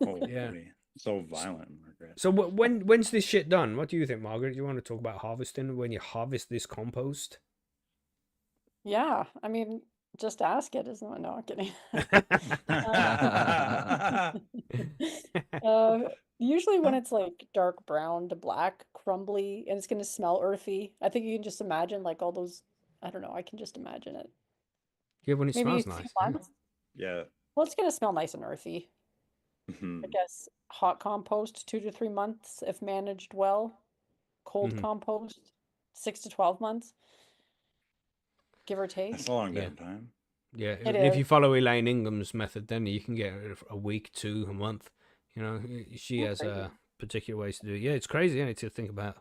Holy, Yeah. so violent, Margaret. So when's this shit done? What do you think, Margaret? Do you want to talk about harvesting when you harvest this compost? yeah, I mean, just ask it, isn't it? No, I'm kidding. Usually when it's like dark brown to black, crumbly, and it's gonna smell earthy. I think you can just imagine like all those. I don't know. I can just imagine it. Yeah, when it Maybe a smells few nice. Yeah. months. Yeah. Well, it's gonna smell nice and earthy. Mhm. I guess hot compost, 2 to 3 months if managed well. Cold Mhm. compost, 6 to 12 months, give or take. That's a long Yeah. damn time. Yeah, It and if is. you follow Elaine Ingham's method, then you can get a week, 2, a month. You know, she That's has crazy. particular ways to do it. Yeah, it's crazy, isn't it, to think about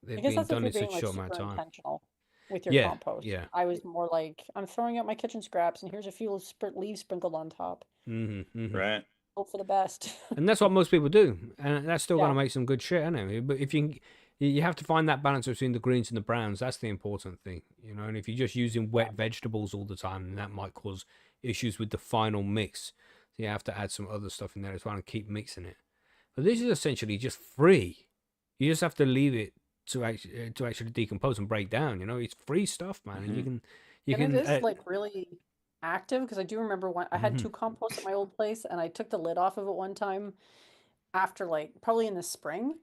I it guess being that's if done you're in being such a like short amount super of time. intentional with your Yeah, compost. yeah. I was more like, I'm throwing out my kitchen scraps and here's a few leaves sprinkled on top. Right. Hope for the best. And that's what most people do, and that's still Yeah. going to make some good shit, isn't it? But if you have to find that balance between the greens and the browns. That's the important thing, you know. And if you're just using wet vegetables all the time, then that might cause issues with the final mix. So you have to add some other stuff in there as well and keep mixing it. But this is essentially just free. You just have to leave it to actually decompose and break down. You know, it's free stuff, man, and you And can. it is like really active because I do remember when I had 2 composts at my old place and I took the lid off of it one time after like probably in the spring.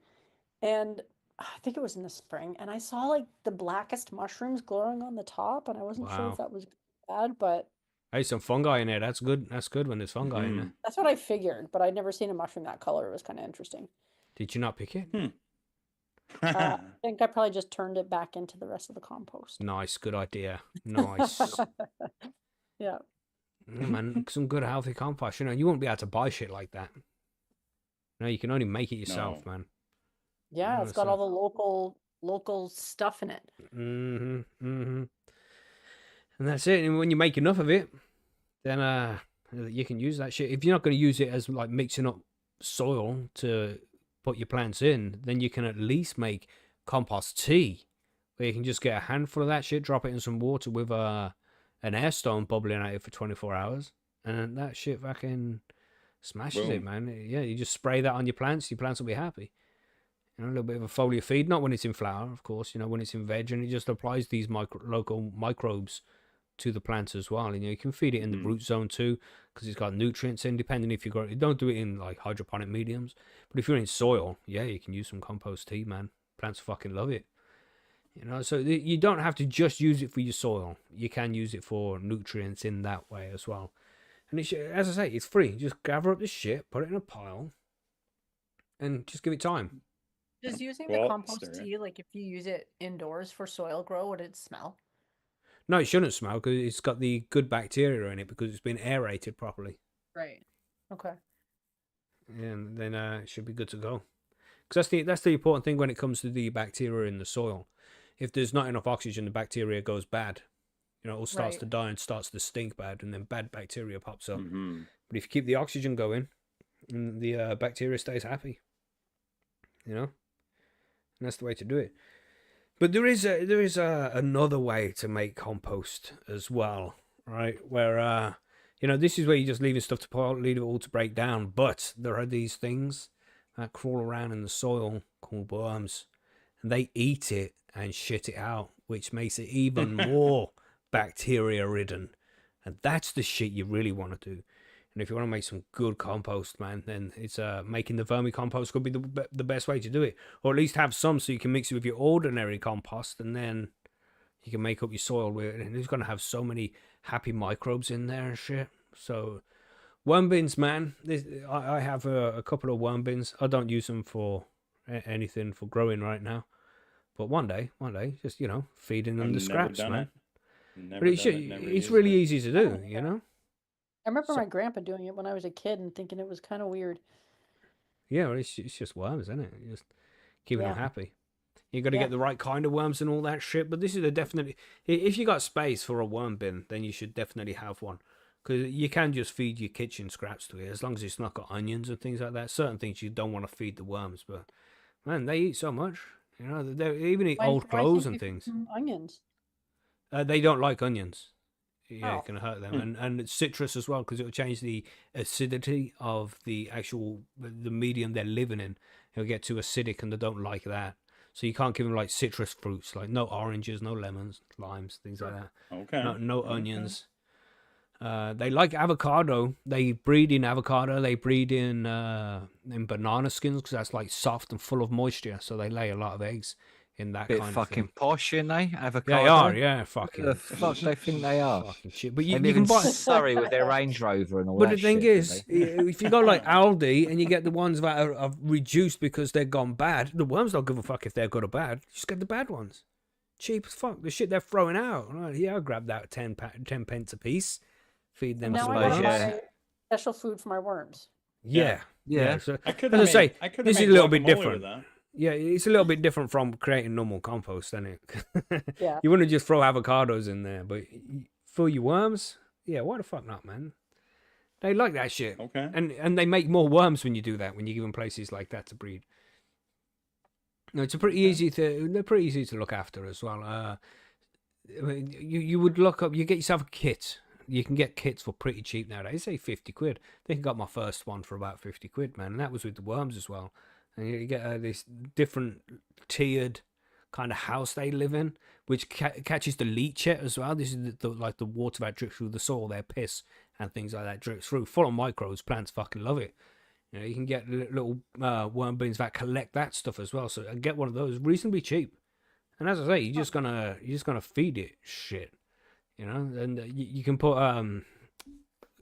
And I think it was in the spring, and I saw like the blackest mushrooms glowing on the top, and I wasn't sure if Wow. that was bad, but Hey, some fungi in there. That's good. That's good when there's fungi in there. that's what I figured. But I'd never seen a mushroom that color. It was kind of interesting. Did you not pick it? I think I probably just turned it back into the rest of the compost. Nice, good idea. Nice. Yeah. Yeah, man, some good healthy compost. You know, you won't be able to buy shit like that. No, you can only make it yourself, No. man. Yeah, Yeah, it's got so- all the local stuff in it. And that's it. And when you make enough of it, then you can use that shit. If you're not going to use it as like mixing up soil to put your plants in, then you can at least make compost tea, where you can just get a handful of that shit, drop it in some water with an air stone bubbling at it for 24 hours, and that shit fucking smashes it, Boom. man. Yeah, you just spray that on your plants will be happy. You know, a little bit of a foliar feed, not when it's in flower, of course, you know, when it's in veg, and it just applies these local microbes to the plants as well. And you can feed it in the root zone too, because it's got nutrients in, depending if you don't do it in like hydroponic mediums. But if you're in soil, yeah, you can use some compost tea, man. Plants fucking love it. You know, so you don't have to just use it for your soil. You can use it for nutrients in that way as well. And it's, as I say, it's free. Just gather up this shit, put it in a pile, and just give it time. Does using the compost tea, like if you use it indoors for soil grow, would it smell? No, it shouldn't smell because it's got the good bacteria in it because it's been aerated properly. Right. Okay. And then it should be good to go. Because that's the important thing when it comes to the bacteria in the soil. If there's not enough oxygen, the bacteria goes bad. You know, it all starts to die and starts to stink bad, and then bad bacteria pops up. But if you keep the oxygen going, the bacteria stays happy. You know, and that's the way to do it. But there is another way to make compost as well, right? Where you know, this is where you're just leaving stuff to pile, leave it all to break down. But there are these things that crawl around in the soil called worms, and they eat it and shit it out, which makes it even more bacteria ridden. And that's the shit you really want to do. And if you want to make some good compost, man, then it's making the vermicompost could be the best way to do it, or at least have some so you can mix it with your ordinary compost, and then you can make up your soil with it. And it's going to have so many happy microbes in there and shit. So worm bins, man. I have a couple of worm bins. I don't use them for anything for growing right now, but one day, just, you know, feeding them the scraps, man. But it's really easy to do, you know. I remember my grandpa doing it when I was a kid and thinking it was kind of weird. Yeah, well, it's just worms, isn't it? You're just keeping them happy. You got to get the right kind of worms and all that shit. But this is definitely, if you got space for a worm bin, then you should definitely have one, because you can just feed your kitchen scraps to it as long as it's not got onions and things like that. Certain things you don't want to feed the worms, but man, they eat so much. You know, they even eat old clothes and things. Onions. They don't like onions. Yeah, it can hurt them, and citrus as well, because it will change the acidity of the medium they're living in. It'll get too acidic, and they don't like that. So you can't give them like citrus fruits, like no oranges, no lemons, limes, things like that. Okay. No onions. They like avocado. They breed in avocado. They breed in banana skins because that's like soft and full of moisture. So they lay a lot of eggs in that kind of fucking thing. posh, aren't they? Avocado. They are, yeah, fucking. The fuck they think they are? Fucking shit. But They you live can in buy. Surrey with their Range Rover and all But that the thing shit, is, if you go like Aldi and you get the ones that are reduced because they're gone bad, the worms don't give a fuck if they're good or bad. You just get the bad ones. Cheap as fuck. The shit they're throwing out. Right, yeah, I'll grab that 10 pence a piece. Feed them now some I worms. buy special food for my worms. Yeah. So, I could as I say, I this is a little bit different. Yeah, it's a little bit different from creating normal compost, isn't it? Yeah. You wouldn't just throw avocados in there, but for your worms, yeah, why the fuck not, man? They like that shit. Okay. And they make more worms when you do that, when you give them places like that to breed. No, it's a pretty they're pretty easy to look after as well. I mean, you would look up, you get yourself a kit. You can get kits for pretty cheap nowadays. Say 50 quid. I think I got my first one for about 50 quid, man. And that was with the worms as well. And you get this different tiered kind of house they live in, which catches the leachate as well. This is like the water that drips through the soil, their piss and things like that drips through. Full of microbes. Plants fucking love it. You know, you can get little worm bins that collect that stuff as well. So get one of those reasonably cheap. And as I say, you're just gonna feed it shit. You know, and you can put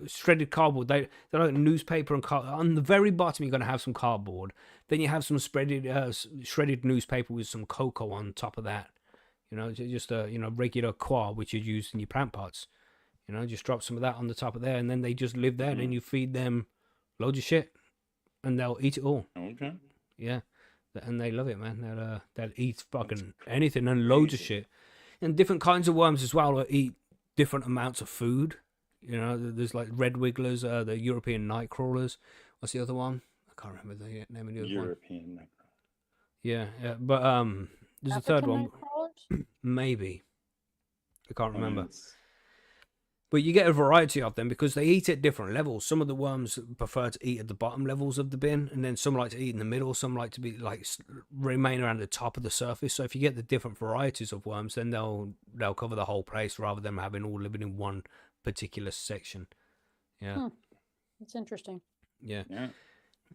shredded cardboard. They're like newspaper and on the very bottom. You're gonna have some cardboard. Then you have some shredded newspaper with some cocoa on top of that. You know, just a regular quar which you use in your plant pots. You know, just drop some of that on the top of there, and then they just live there. And then you feed them loads of shit, and they'll eat it all. Okay. Yeah, and they love it, man. They'll eat fucking anything and loads of shit, and different kinds of worms as well. Will eat different amounts of food. You know, there's like red wigglers, the European night crawlers. What's the other one? I can't remember the name of the other European night crawler. Yeah, but there's a third one. Maybe. I can't remember. But you get a variety of them because they eat at different levels. Some of the worms prefer to eat at the bottom levels of the bin, and then some like to eat in the middle. Some like to be like remain around the top of the surface. So if you get the different varieties of worms, then they'll cover the whole place rather than having all living in one particular section. Yeah, That's interesting. yeah.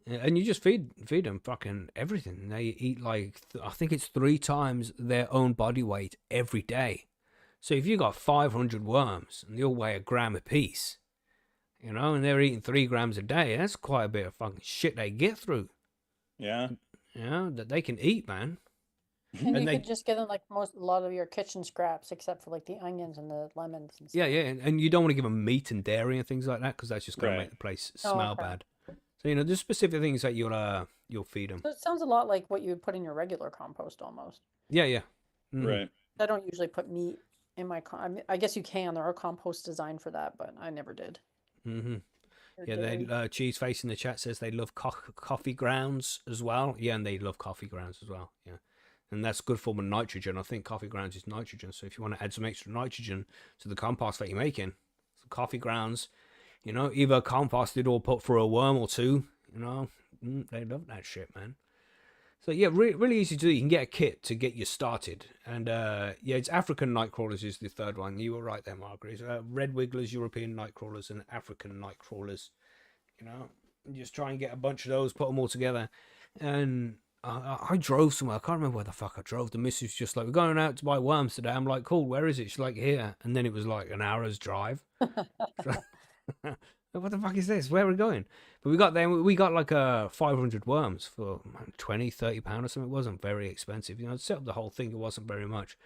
And you just feed them fucking everything. They eat like I think it's 3 times their own body weight every day. So if you got 500 worms and they all weigh a gram a piece, you know, and they're eating 3 grams a day, that's quite a bit of fucking shit they get through. Yeah. You know, that they can eat, man. And you could just get them like a lot of your kitchen scraps, except for like the onions and the lemons and stuff. Yeah, and you don't want to give them meat and dairy and things like that because that's just going to Right. make the place smell bad. So, you know, there's specific things that you'll feed them. So it sounds a lot like what you would put in your regular compost almost. Yeah. Right. I don't usually put meat in my I guess you can. There are composts designed for that, but I never did. Yeah, they Cheese Face in the chat says they love coffee grounds as well. Yeah, and they love coffee grounds as well. Yeah, and that's good form of nitrogen. I think coffee grounds is nitrogen. So if you want to add some extra nitrogen to the compost that you're making, some coffee grounds, you know, either composted or put for a worm or two. You know, they love that shit, man. So yeah, really easy to do. You can get a kit to get you started, and yeah, it's African night crawlers is the third one. You were right there, Margaret. Red wigglers, European night crawlers, and African night crawlers. You know, just try and get a bunch of those, put them all together. And I drove somewhere. I can't remember where the fuck I drove. The missus just like, we're going out to buy worms today. I'm like, cool. Where is it? She's like, here. And then it was like an hour's drive. What the fuck is this? Where are we going? But we got there. We got like 500 worms for 20, 30 pounds or something. It wasn't very expensive. You know, to set up the whole thing, it wasn't very much.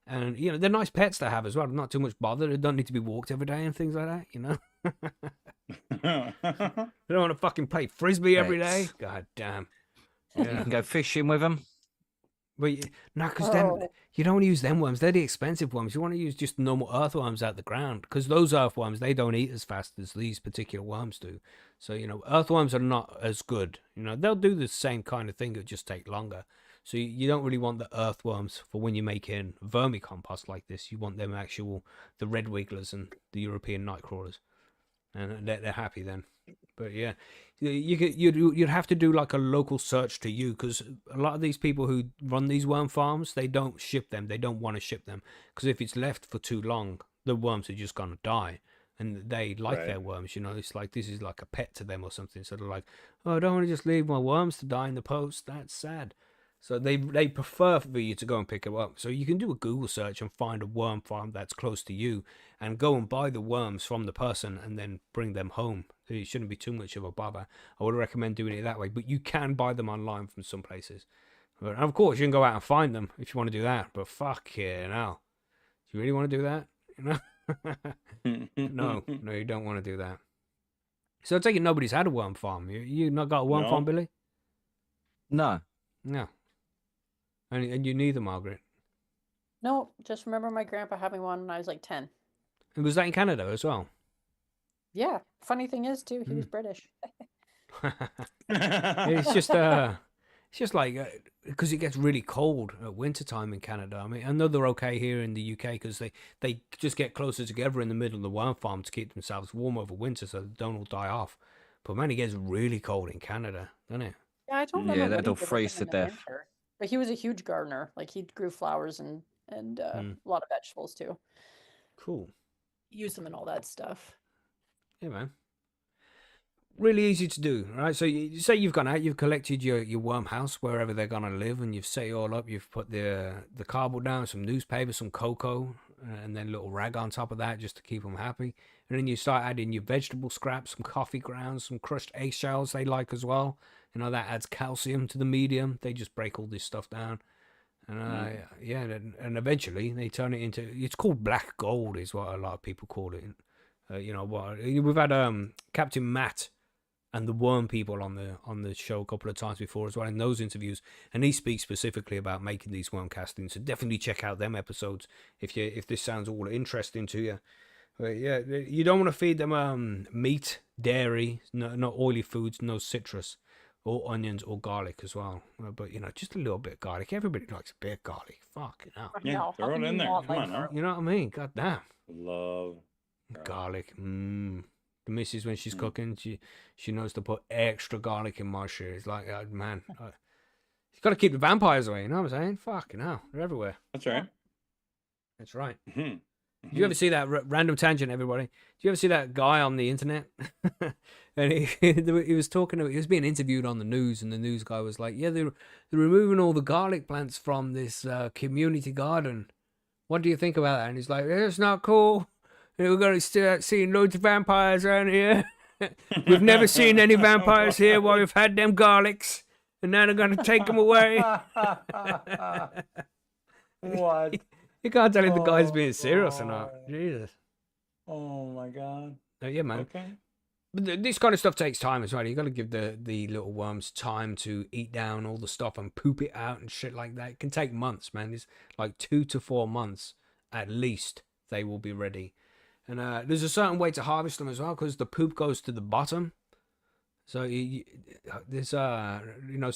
And you know, they're nice pets to have as well. Not too much bother. They don't need to be walked every day and things like that. You know. They don't want to fucking play frisbee every day. God damn. Yeah. You can go fishing with them. But no, because then you don't want to use them worms. They're the expensive worms. You want to use just normal earthworms out the ground because those earthworms, they don't eat as fast as these particular worms do. So, you know, earthworms are not as good. You know, they'll do the same kind of thing. It'll just take longer. So you don't really want the earthworms for when you're making vermicompost like this. You want them the red wigglers and the European night crawlers. And they're happy then. But yeah, you'd have to do like a local search to you because a lot of these people who run these worm farms, they don't ship them. They don't want to ship them because if it's left for too long, the worms are just gonna die. And they like their worms, you know. It's like this is like a pet to them or something. So they're like, oh, I don't want to just leave my worms to die in the post. That's sad. So they prefer for you to go and pick it up. So you can do a Google search and find a worm farm that's close to you and go and buy the worms from the person and then bring them home. So it shouldn't be too much of a bother. I would recommend doing it that way. But you can buy them online from some places. And of course, you can go out and find them if you want to do that. But fuck yeah, now. Do you really want to do that? You know? No, you don't want to do that. So I take it nobody's had a worm farm. You not got a worm farm, Billy? No. No. And you neither, Margaret? No, just remember my grandpa having one when I was like 10. And was that in Canada as well? Yeah. Funny thing is, too, he was British. It's just like, because it gets really cold at wintertime in Canada. I mean, I know they're okay here in the UK because they just get closer together in the middle of the worm farm to keep themselves warm over winter so they don't all die off. But man, it gets really cold in Canada, doesn't it? Yeah, I don't remember. Yeah, they'll freeze to death. Winter. But he was a huge gardener. Like he grew flowers and a lot of vegetables too. Cool. Use them and all that stuff. Yeah, man. Really easy to do, right? So you say you've gone out, you've collected your worm house wherever they're gonna live, and you've set it all up. You've put the cardboard down, some newspaper, some cocoa, and then a little rag on top of that just to keep them happy. And then you start adding your vegetable scraps, some coffee grounds, some crushed eggshells they like as well. You know, that adds calcium to the medium. They just break all this stuff down. And yeah, and eventually they turn it into, it's called black gold is what a lot of people call it. You know, we've had Captain Matt and the worm people on the show a couple of times before as well in those interviews, and he speaks specifically about making these worm castings. So definitely check out them episodes if this sounds all interesting to you. But yeah, you don't want to feed them meat, dairy, no oily foods, no citrus, or onions or garlic as well. But you know, just a little bit of garlic. Everybody likes a bit of garlic. Fuck, you know. Yeah, throw it in there. Come on, now. You know what I mean? God damn. Love Garlic. The missus, when she's cooking, she knows to put extra garlic in my shit. It's like, man, you got to keep the vampires away. You know what I'm saying? Fucking hell, they're everywhere. That's right. That's right. Mm-hmm. Did you ever see that random tangent, everybody? Did you ever see that guy on the internet? And he was talking. He was being interviewed on the news, and the news guy was like, "Yeah, they're removing all the garlic plants from this community garden. What do you think about that?" And he's like, "It's not cool. We're going to start seeing loads of vampires around here. We've never seen any vampires here while we've had them garlics, and now they're going to take them away." What? You can't tell if the guy's being serious or not. Jesus. Oh my God. Yeah, man. Okay. But this kind of stuff takes time as well. You got to give the little worms time to eat down all the stuff and poop it out and shit like that. It can take months, man. It's like 2 to 4 months at least. They will be ready. And there's a certain way to harvest them as well, because the poop goes to the bottom. So there's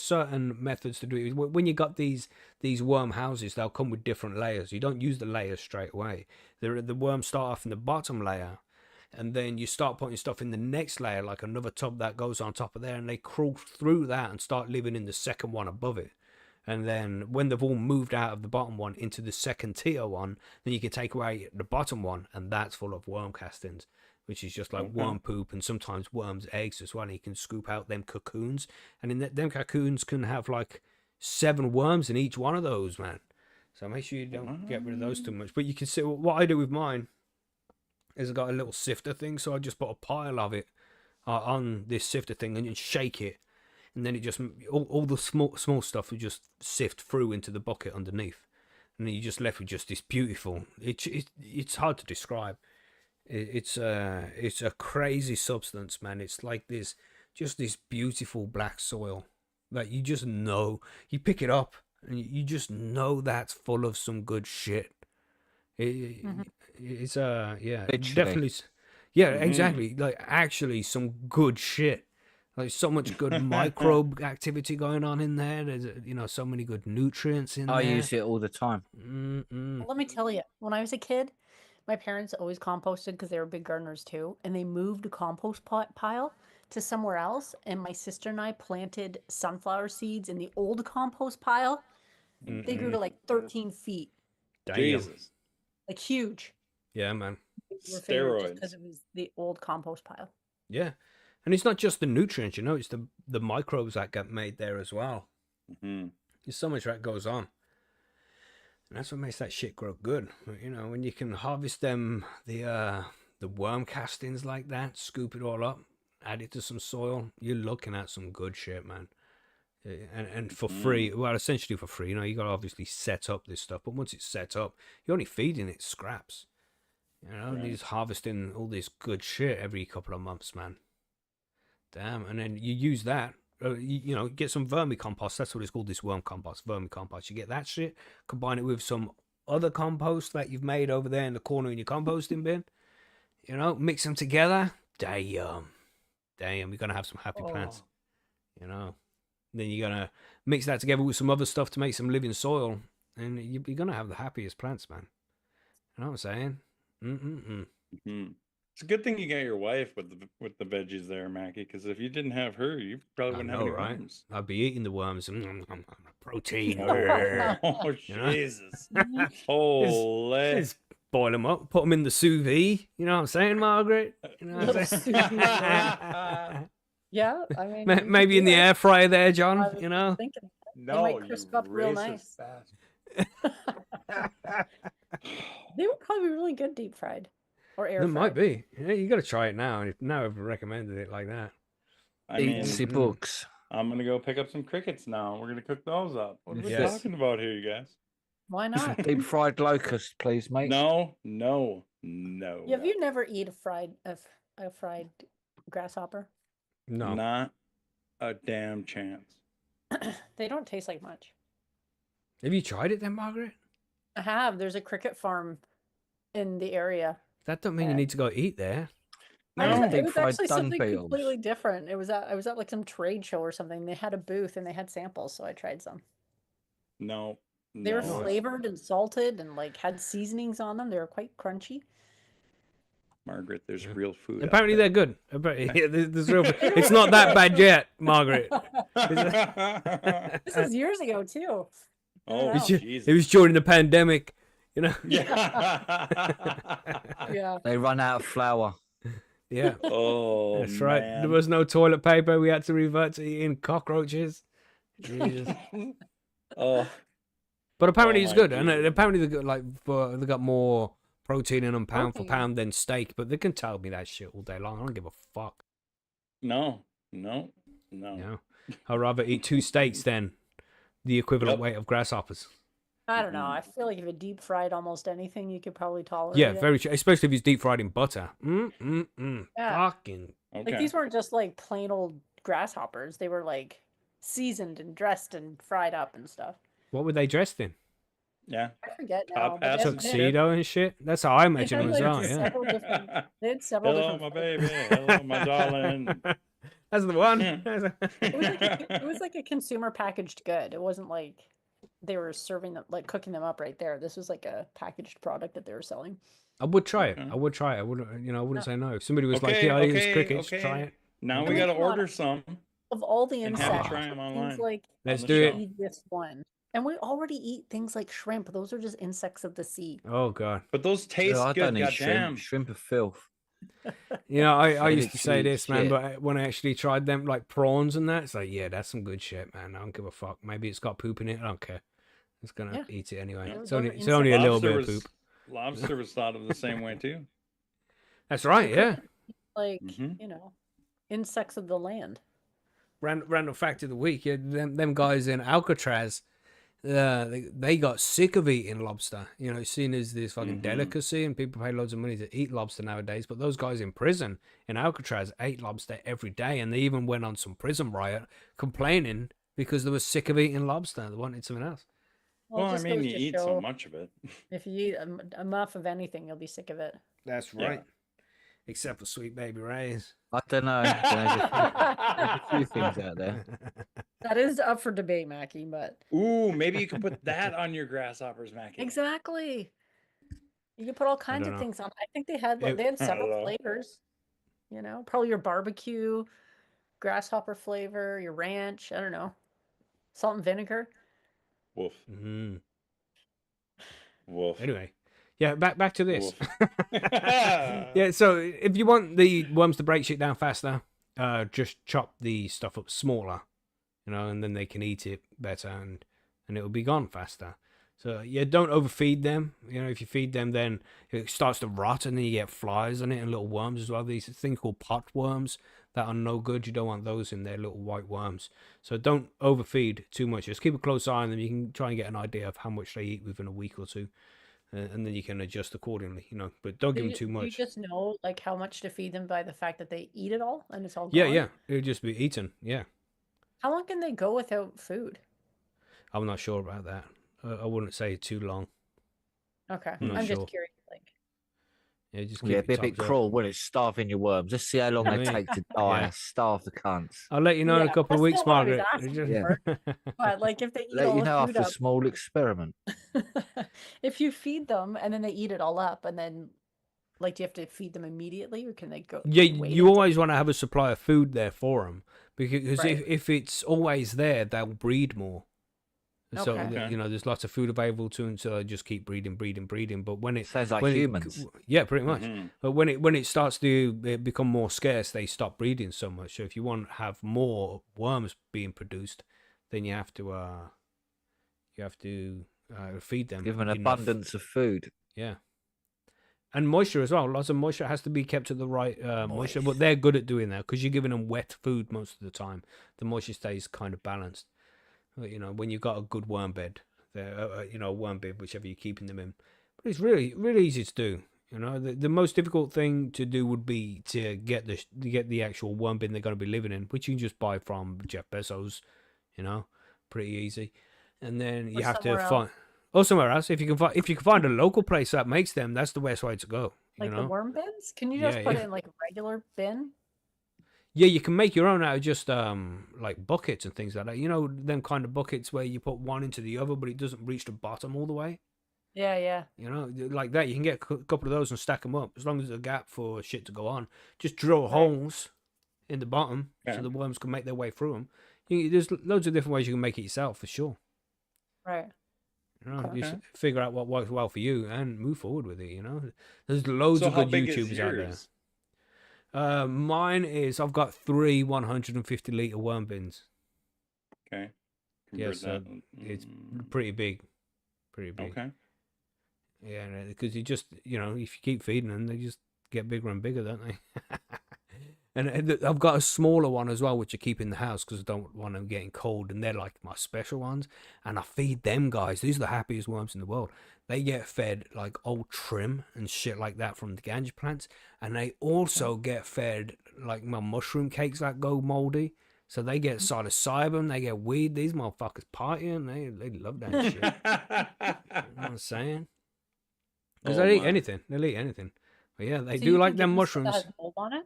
certain methods to do it. When you got these worm houses, they'll come with different layers. You don't use the layers straight away. The worms start off in the bottom layer, and then you start putting stuff in the next layer, like another tub that goes on top of there, and they crawl through that and start living in the second one above it. And then when they've all moved out of the bottom one into the second tier one, then you can take away the bottom one, and that's full of worm castings, which is just like worm poop and sometimes worms' eggs as well. And you can scoop out them cocoons, and in them cocoons can have like 7 worms in each one of those, man. So make sure you don't get rid of those too much. But you can see what I do with mine is I got a little sifter thing, so I just put a pile of it on this sifter thing and then shake it, and then it just all the small stuff will just sift through into the bucket underneath, and then you're just left with just this beautiful. It's hard to describe. It's a crazy substance, man. It's like this beautiful black soil that you just know. You pick it up and you just know that's full of some good shit. It's definitely, yeah, exactly. Like actually some good shit. Like so much good microbe activity going on in there. There's so many good nutrients in there. I use it all the time. Well, let me tell you, when I was a kid, my parents always composted because they were big gardeners too, and they moved a compost pile to somewhere else, and my sister and I planted sunflower seeds in the old compost pile. They grew to like 13 feet. Damn. Jesus. Like huge. Yeah, man. Steroids. Because it was the old compost pile. Yeah. And it's not just the nutrients, it's the microbes that get made there as well. Mm-hmm. There's so much that goes on. And that's what makes that shit grow good. When you can harvest them, the worm castings like that, scoop it all up, add it to some soil, you're looking at some good shit, man. And for free, well, essentially for free. You got to obviously set up this stuff, but once it's set up, you're only feeding it scraps. Right. You're just harvesting all this good shit every couple of months, man. Damn. And then you use that. Get some vermicompost. That's what it's called, this worm compost, vermicompost. You get that shit, combine it with some other compost that you've made over there in the corner in your composting bin. Mix them together. Damn, you're gonna have some happy plants. Then you're gonna mix that together with some other stuff to make some living soil, and you're gonna have the happiest plants, man. You know what I'm saying? It's a good thing you got your wife with the veggies there, Macky, because if you didn't have her, you probably wouldn't have any worms. I'd be eating the worms. Protein. Oh, Jesus. Holy. Just boil them up, put them in the sous vide. You know what I'm saying, Margaret? You know what I'm saying? Yeah, I mean, maybe in the air fryer there, John. Thinking, No, they might crisp up real nice. They would probably be really good deep fried. Or air fried. It might be. Yeah, you got to try it now. And now I've recommended it like that. Eat books. I'm gonna go pick up some crickets now. We're gonna cook those up. What are we talking about here, you guys? Why not? Deep fried locust, please, mate. No. Have you never eat a fried grasshopper? No, not a damn chance. They don't taste like much. Have you tried it then, Margaret? I have. There's a cricket farm in the area. That don't mean you need to go eat there. It was actually something completely different. I was at like some trade show or something. They had a booth and they had samples, so I tried some. No. They were flavored and salted and like had seasonings on them. They were quite crunchy. Margaret. There's real food. out Apparently there. they're good. There's real. It's not that bad yet, Margaret. This was years ago too. Oh, Wow. Jesus. It was during the pandemic, you know. Yeah. Yeah. They run out of flour. Yeah, Oh, that's right. man. There was no toilet paper. We had to revert to eating cockroaches. Jesus. Oh, But apparently Oh it's my good, and Jesus. apparently they got they got more protein in them pound for Protein. pound than steak. But they can tell me that shit all day long. I don't give a fuck. no. You know, I'd rather eat 2 steaks than the equivalent Yep. weight of grasshoppers. I don't know. I feel like if it deep fried almost anything, you could probably tolerate Yeah, it. very true. Especially if it's deep fried in butter. Yeah. Fucking. Okay. Like these weren't just like plain old grasshoppers. They were like seasoned and dressed and fried up and stuff. What were they dressed in? Yeah. I forget Top now. But hats they and had- Tuxedo and shit. That's how I imagine them had, as like, well. Yeah. several different. They had several Hello, different. my flavors. baby. Hello, my darling. That's the one. It was like a consumer packaged good. It wasn't like they were serving them, like cooking them up right there. This was like a packaged product that they were selling. I would try it. Okay. I would try it. I wouldn't. You know, I wouldn't say no. If somebody was like, Okay, "Yeah, I eat okay, crickets," okay. try it. Now I we mean, got to come on. order some. Of all the And have insects, you try 'em it online seems like Let's the do it. show. the easiest one. And we already eat things like shrimp. Those are just insects of the sea. Oh god. But those taste I good, don't eat goddamn. shrimp. Shrimp are filth. You know, I They used to say literally this, man, shit. but when I actually tried them, like prawns and that, it's like, yeah, that's some good shit, man. I don't give a fuck. Maybe it's got poop in it. I don't care. It's gonna Yeah. eat it anyway. Those It's are only, it's insects. only a little bit of Lobster poop. Lobster was thought of the same way too. That's right. Yeah. Like, Mhm. you know, insects of the land. Random fact of the week. Yeah, them guys in Alcatraz, they got sick of eating lobster. You know, seen as this fucking Mhm. delicacy, and people pay loads of money to eat lobster nowadays. But those guys in prison in Alcatraz ate lobster every day, and they even went on some prison riot complaining because they were sick of eating lobster. They wanted something else. Well, it Well, I just mean, goes you to eat show so much of it. if you eat enough of anything, you'll be sick of it. That's Yeah. right. Except for Sweet Baby Ray's. I don't know. There's a few things out there. That is up for debate, Mackie, but Ooh, maybe you could put that on your grasshoppers, Macky. exactly. You can put all kinds don't of know. things on. I think they had It- they had I don't several know. flavors. You know, probably your barbecue, grasshopper flavor, your ranch. I don't know, salt and vinegar. Woof. Mm. Woof. Anyway, yeah, back to this. Woof. Yeah, so if you want the worms to break shit down faster, just chop the stuff up smaller, you know, and then they can eat it better, and it'll be gone faster. So yeah, don't overfeed them. You know, if you feed them, then it starts to rot, and then you get flies on it and little worms as well. These things called pot worms that are no good. You don't want those in there, little white worms. So don't overfeed too much. Just keep a close eye on them. You can try and get an idea of how much they eat within a week or two, and then you can adjust accordingly. You know, but don't give them too You much. just know like how much to feed them by the fact that they eat it all and it's all Yeah, gone. yeah, it'll just be eaten. Yeah, How long can they go without food? I'm not sure about that. I wouldn't say too long. Okay, I'm not I'm sure. just curious. Like, Yeah, just keep Yeah, it it'd be a bit topped up. cruel, wouldn't it? Starving your worms. Let's see how long they Yeah. take to die. Yeah. Starve the cunts. I'll let you know in a Yeah, couple of that's weeks, not what I was Margaret. asking Just- but like if they eat Let all you the know food after a up, small experiment. if you feed them and then they eat it all up, and then like do you have to feed them immediately, or can they go? Yeah, wait you until- always want to have a supply of food there for them, because Right. if it's always there, they'll breed more. So Okay. Okay. you know, there's lots of food available to them, so they just keep breeding. But when it Sounds like when it- humans. yeah, pretty much. Mhm. But when it starts to become more scarce, they stop breeding so much. So if you want to have more worms being produced, then you have to feed them. Give them an enough. abundance of food. Yeah. And moisture as well. Lots of moisture has to be kept at the right moisture, but they're good at doing that because you're giving them wet food most of the time. The moisture stays kind of balanced. You know, when you've got a good worm bed, worm bed, whichever you're keeping them in. But it's really, really easy to do. You know, the most difficult thing to do would be to get the actual worm bin they're going to be living in, which you can just buy from Jeff Bezos. You know, pretty easy. And then you Or have to somewhere find. Or somewhere else. If you can find a local place that makes them, that's the best way to go. like you the know? worm bins. Can you just Yeah, put yeah. it in like a regular bin? Yeah, you can make your own out of just like buckets and things like that. You know, them kind of buckets where you put one into the other, but it doesn't reach the bottom all the way. Yeah. You know, like that. You can get a couple of those and stack them up as long as there's a gap for shit to go on. Just drill Right. holes in the bottom Yeah. so the worms can make their way through them. There's loads of different ways you can make it yourself for sure. Right. You know, Okay. just figure out what works well for you and move forward with it. You know, there's loads So of how good big is YouTubers out there. yours? Mine is I've got 3 150-liter worm bins. Okay. Yes, Convert it's that. pretty big, pretty big. Okay. Yeah, because you just, you know, if you keep feeding them, they just get bigger and bigger, don't they? And I've got a smaller one as well, which I keep in the house because I don't want them getting cold, and they're like my special ones. And I feed them guys. These are the happiest worms in the world. They get fed like old trim and shit like that from the ganja plants, and they also get fed like my mushroom cakes that go moldy. So they get psilocybin, they get weed. These motherfuckers partying. They love that shit. You know what I'm saying? Because Oh, they'll eat my. anything. They'll eat anything. But yeah, they So do you like can them give them stuff that mushrooms. has mold on it?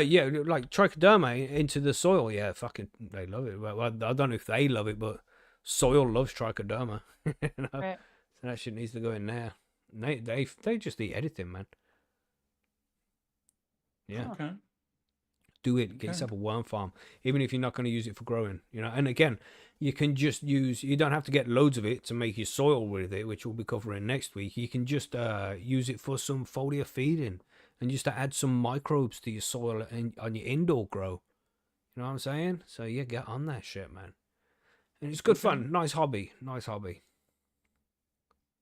Yeah, like trichoderma into the soil. Yeah, fucking, they love it. Well, I don't know if they love it, but soil loves trichoderma. You know? Right. So that shit needs to go in there. And they just eat anything, man. Yeah. Okay. Do it. Get Okay. yourself a worm farm, even if you're not going to use it for growing. You know, and again, you can just use. You don't have to get loads of it to make your soil with it, which we'll be covering next week. You can just use it for some foliar feeding, and just to add some microbes to your soil and on your indoor grow. You know what I'm saying? So yeah, get on that shit, man. And it's good Okay. fun. Nice hobby. Nice hobby.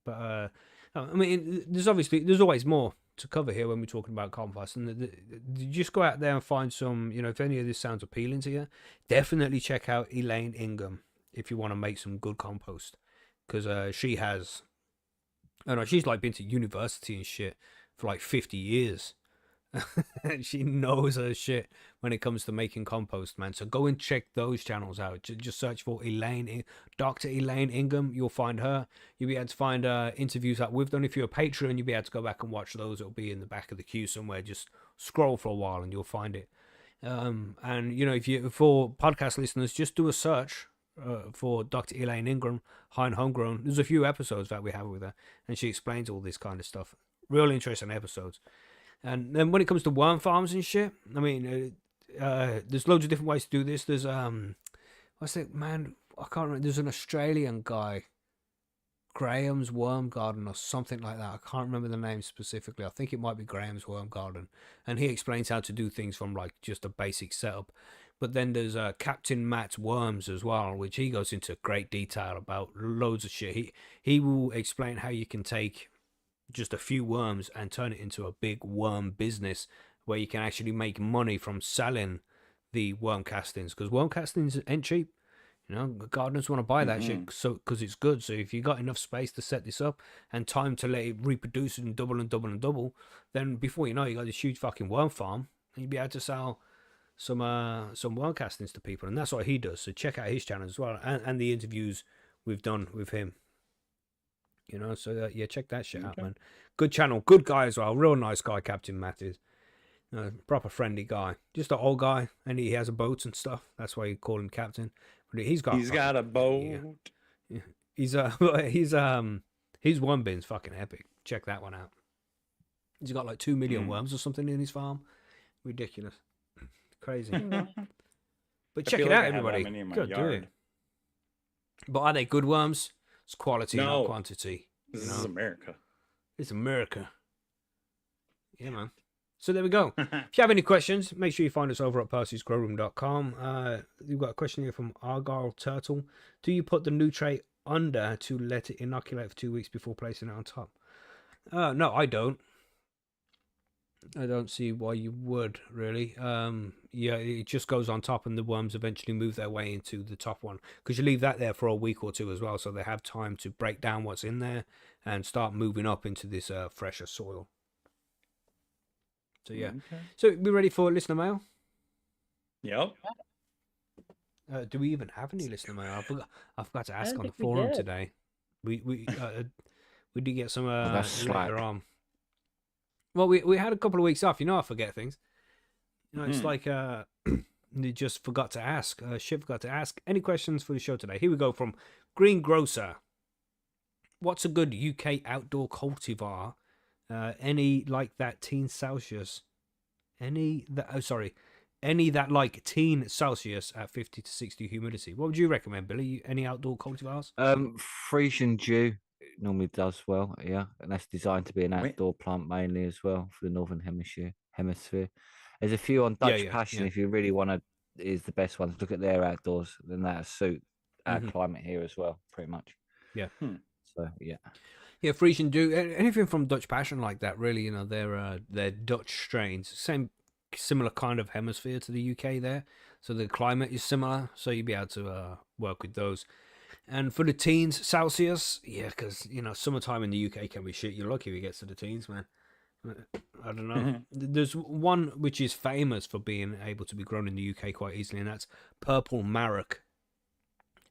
But I mean, there's always more to cover here when we're talking about compost, and you just go out there and find some. You know, if any of this sounds appealing to you, definitely check out Elaine Ingham if you want to make some good compost, because she has. I know she's like been to university and shit for like 50 years. She knows her shit when it comes to making compost, man. So go and check those channels out. Just search for Dr. Elaine Ingham. You'll find her. You'll be able to find interviews that we've done. If you're a patron, you'll be able to go back and watch those. It'll be in the back of the queue somewhere. Just scroll for a while and you'll find it. And you know, if you for podcast listeners, just do a search for Dr. Elaine Ingham, High and Homegrown. There's a few episodes that we have with her, and she explains all this kind of stuff. Real interesting episodes. And then when it comes to worm farms and shit, I mean, there's loads of different ways to do this. There's what's it, man? I can't remember. There's an Australian guy, Graham's Worm Garden or something like that. I can't remember the name specifically. I think it might be Graham's Worm Garden, and he explains how to do things from like just a basic setup. But then there's Captain Matt's Worms as well, which he goes into great detail about loads of shit. He will explain how you can take just a few worms and turn it into a big worm business where you can actually make money from selling the worm castings, because worm castings ain't cheap. You know, gardeners want to buy that shit so because it's good. So if you got enough space to set this up and time to let it reproduce and double and double and double, then before you know, you got this huge fucking worm farm, and you'll be able to sell some worm castings to people, and that's what he does. So check out his channel as well, and the interviews we've done with him. You know, so yeah, check that shit out, man. Good channel, good guy as well. Real nice guy, Captain Matt is. Proper friendly guy. Just an old guy, and he has a boat and stuff. That's why you call him Captain. But he's got a boat. Yeah. His worm bin's fucking epic. Check that one out. He's got like 2 million worms or something in his farm. Ridiculous, crazy. But check it out, everybody. Go do it. But are they good worms? It's quality, not quantity. This is America. It's America. Yeah, man. So there we go. If you have any questions, make sure you find us over at percysgrowroom.com. You've got a question here from Argyle Turtle. Do you put the new tray under to let it inoculate for 2 weeks before placing it on top? No, I don't. I don't see why you would, really. Yeah, it just goes on top and the worms eventually move their way into the top one, because you leave that there for a week or two as well, so they have time to break down what's in there and start moving up into this fresher soil. So yeah. Okay. So we ready for listener mail? Yep. Do we even have any listener mail? I forgot to ask on the forum today. We did get some later on. Well, we had a couple of weeks off. You know, I forget things. You know, it's like you just forgot to ask. Shit forgot to ask. Any questions for the show today? Here we go from Green Grocer. what's a good UK outdoor cultivar? Any like that teen Celsius? Any that like teen Celsius at 50 to 60 humidity. What would you recommend, Billy? Any outdoor cultivars? Frisian Dew normally does well, yeah, and that's designed to be an Wait. outdoor plant mainly as well for the northern hemisphere. There's a few on Dutch Passion if you really want to. Is the best ones. Look at their outdoors, then that'll suit our climate here as well, pretty much. Yeah. So yeah. Yeah, Frisian Dew, anything from Dutch Passion like that, really, you know, they're Dutch strains. Similar kind of hemisphere to the UK there. So the climate is similar, so you'll be able to work with those. And for the teens, Celsius, yeah, because, you know, summertime in the UK can be shit. You're lucky if it gets to the teens, man. I don't know. There's one which is famous for being able to be grown in the UK quite easily, and that's purple Marek.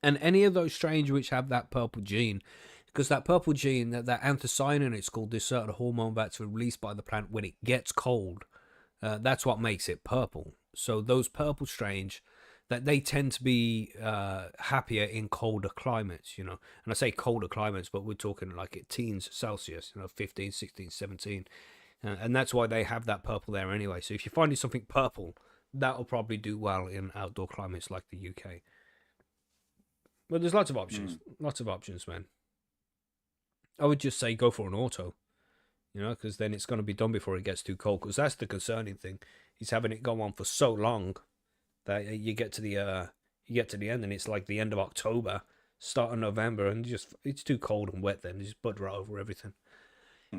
And any of those strains which have that purple gene, because that purple gene, that anthocyanin, it's called, this certain hormone that's released by the plant when it gets cold. That's what makes it purple. So those purple strains, that they tend to be happier in colder climates, you know. And I say colder climates, but we're talking like at teens Celsius, you know, 15, 16, 17. And that's why they have that purple there anyway. So if you're finding something purple, that'll probably do well in outdoor climates like the UK. But there's lots of options. Lots of options, man. I would just say go for an auto, you know, because then it's going to be done before it gets too cold. Because that's the concerning thing, is having it go on for so long that you get to the end and it's like the end of October, start of November, and it's too cold and wet. Then you just bud right over everything.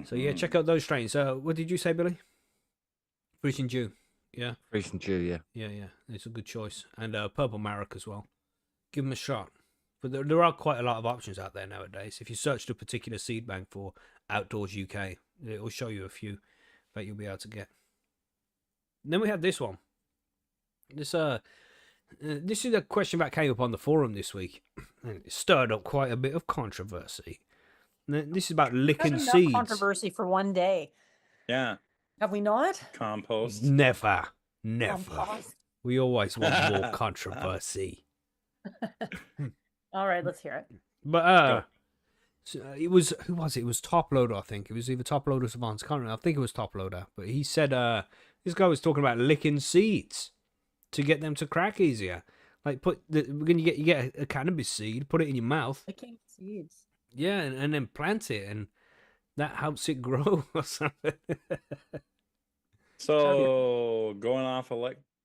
So yeah, check out those strains. What did you say, Billy? Frisian Dew. Yeah. Frisian Dew, yeah. Yeah. It's a good choice. And purple Marek as well. Give them a shot. But there are quite a lot of options out there nowadays. If you search a particular seed bank for Outdoors UK, it will show you a few that you'll be able to get. And then we have this one. This is a question that came up on the forum this week, and it stirred up quite a bit of controversy. This is about licking seeds. Controversy for one day. Yeah. Have we not? Compost. Never. Compost. We always want more controversy. All right, let's hear it. But it was, who was it? It was Toploader, I think. It was either Toploader or Savant. I can't remember. I think it was Toploader. But he said this guy was talking about licking seeds to get them to crack easier. Like when you get a cannabis seed, put it in your mouth. Licking seeds. Yeah, and then plant it, and that helps it grow or something. So going off of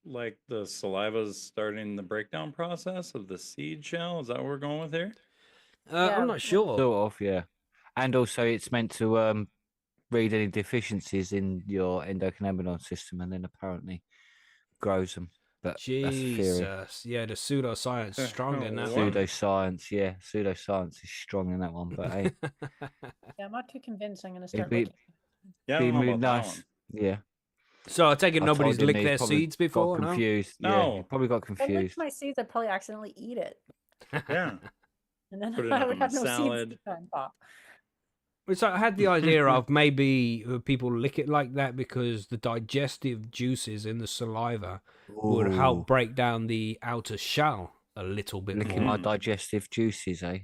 like the saliva's starting the breakdown process of the seed shell. Is that what we're going with here? I'm not sure. Sort of, yeah. And also, it's meant to read any deficiencies in your endocannabinoid system, and then apparently grows them. But that's theory. Jesus, yeah, the pseudoscience strong in that one. Pseudoscience, yeah, pseudoscience is strong in that one. But hey, yeah, I'm not too convinced. I'm going to start be, looking. Yeah, I don't know really about that nice. one. Yeah. So I take it nobody's licked their probably seeds before, got no? confused. No. Yeah, you probably got If I licked confused. my seeds, I'd probably accidentally eat it. Yeah. And then Put it I on would a have no salad. seeds on top. So I had the idea of maybe people lick it like that because the digestive juices in the saliva would help break down the outer shell a little bit Licking more. my digestive juices, eh?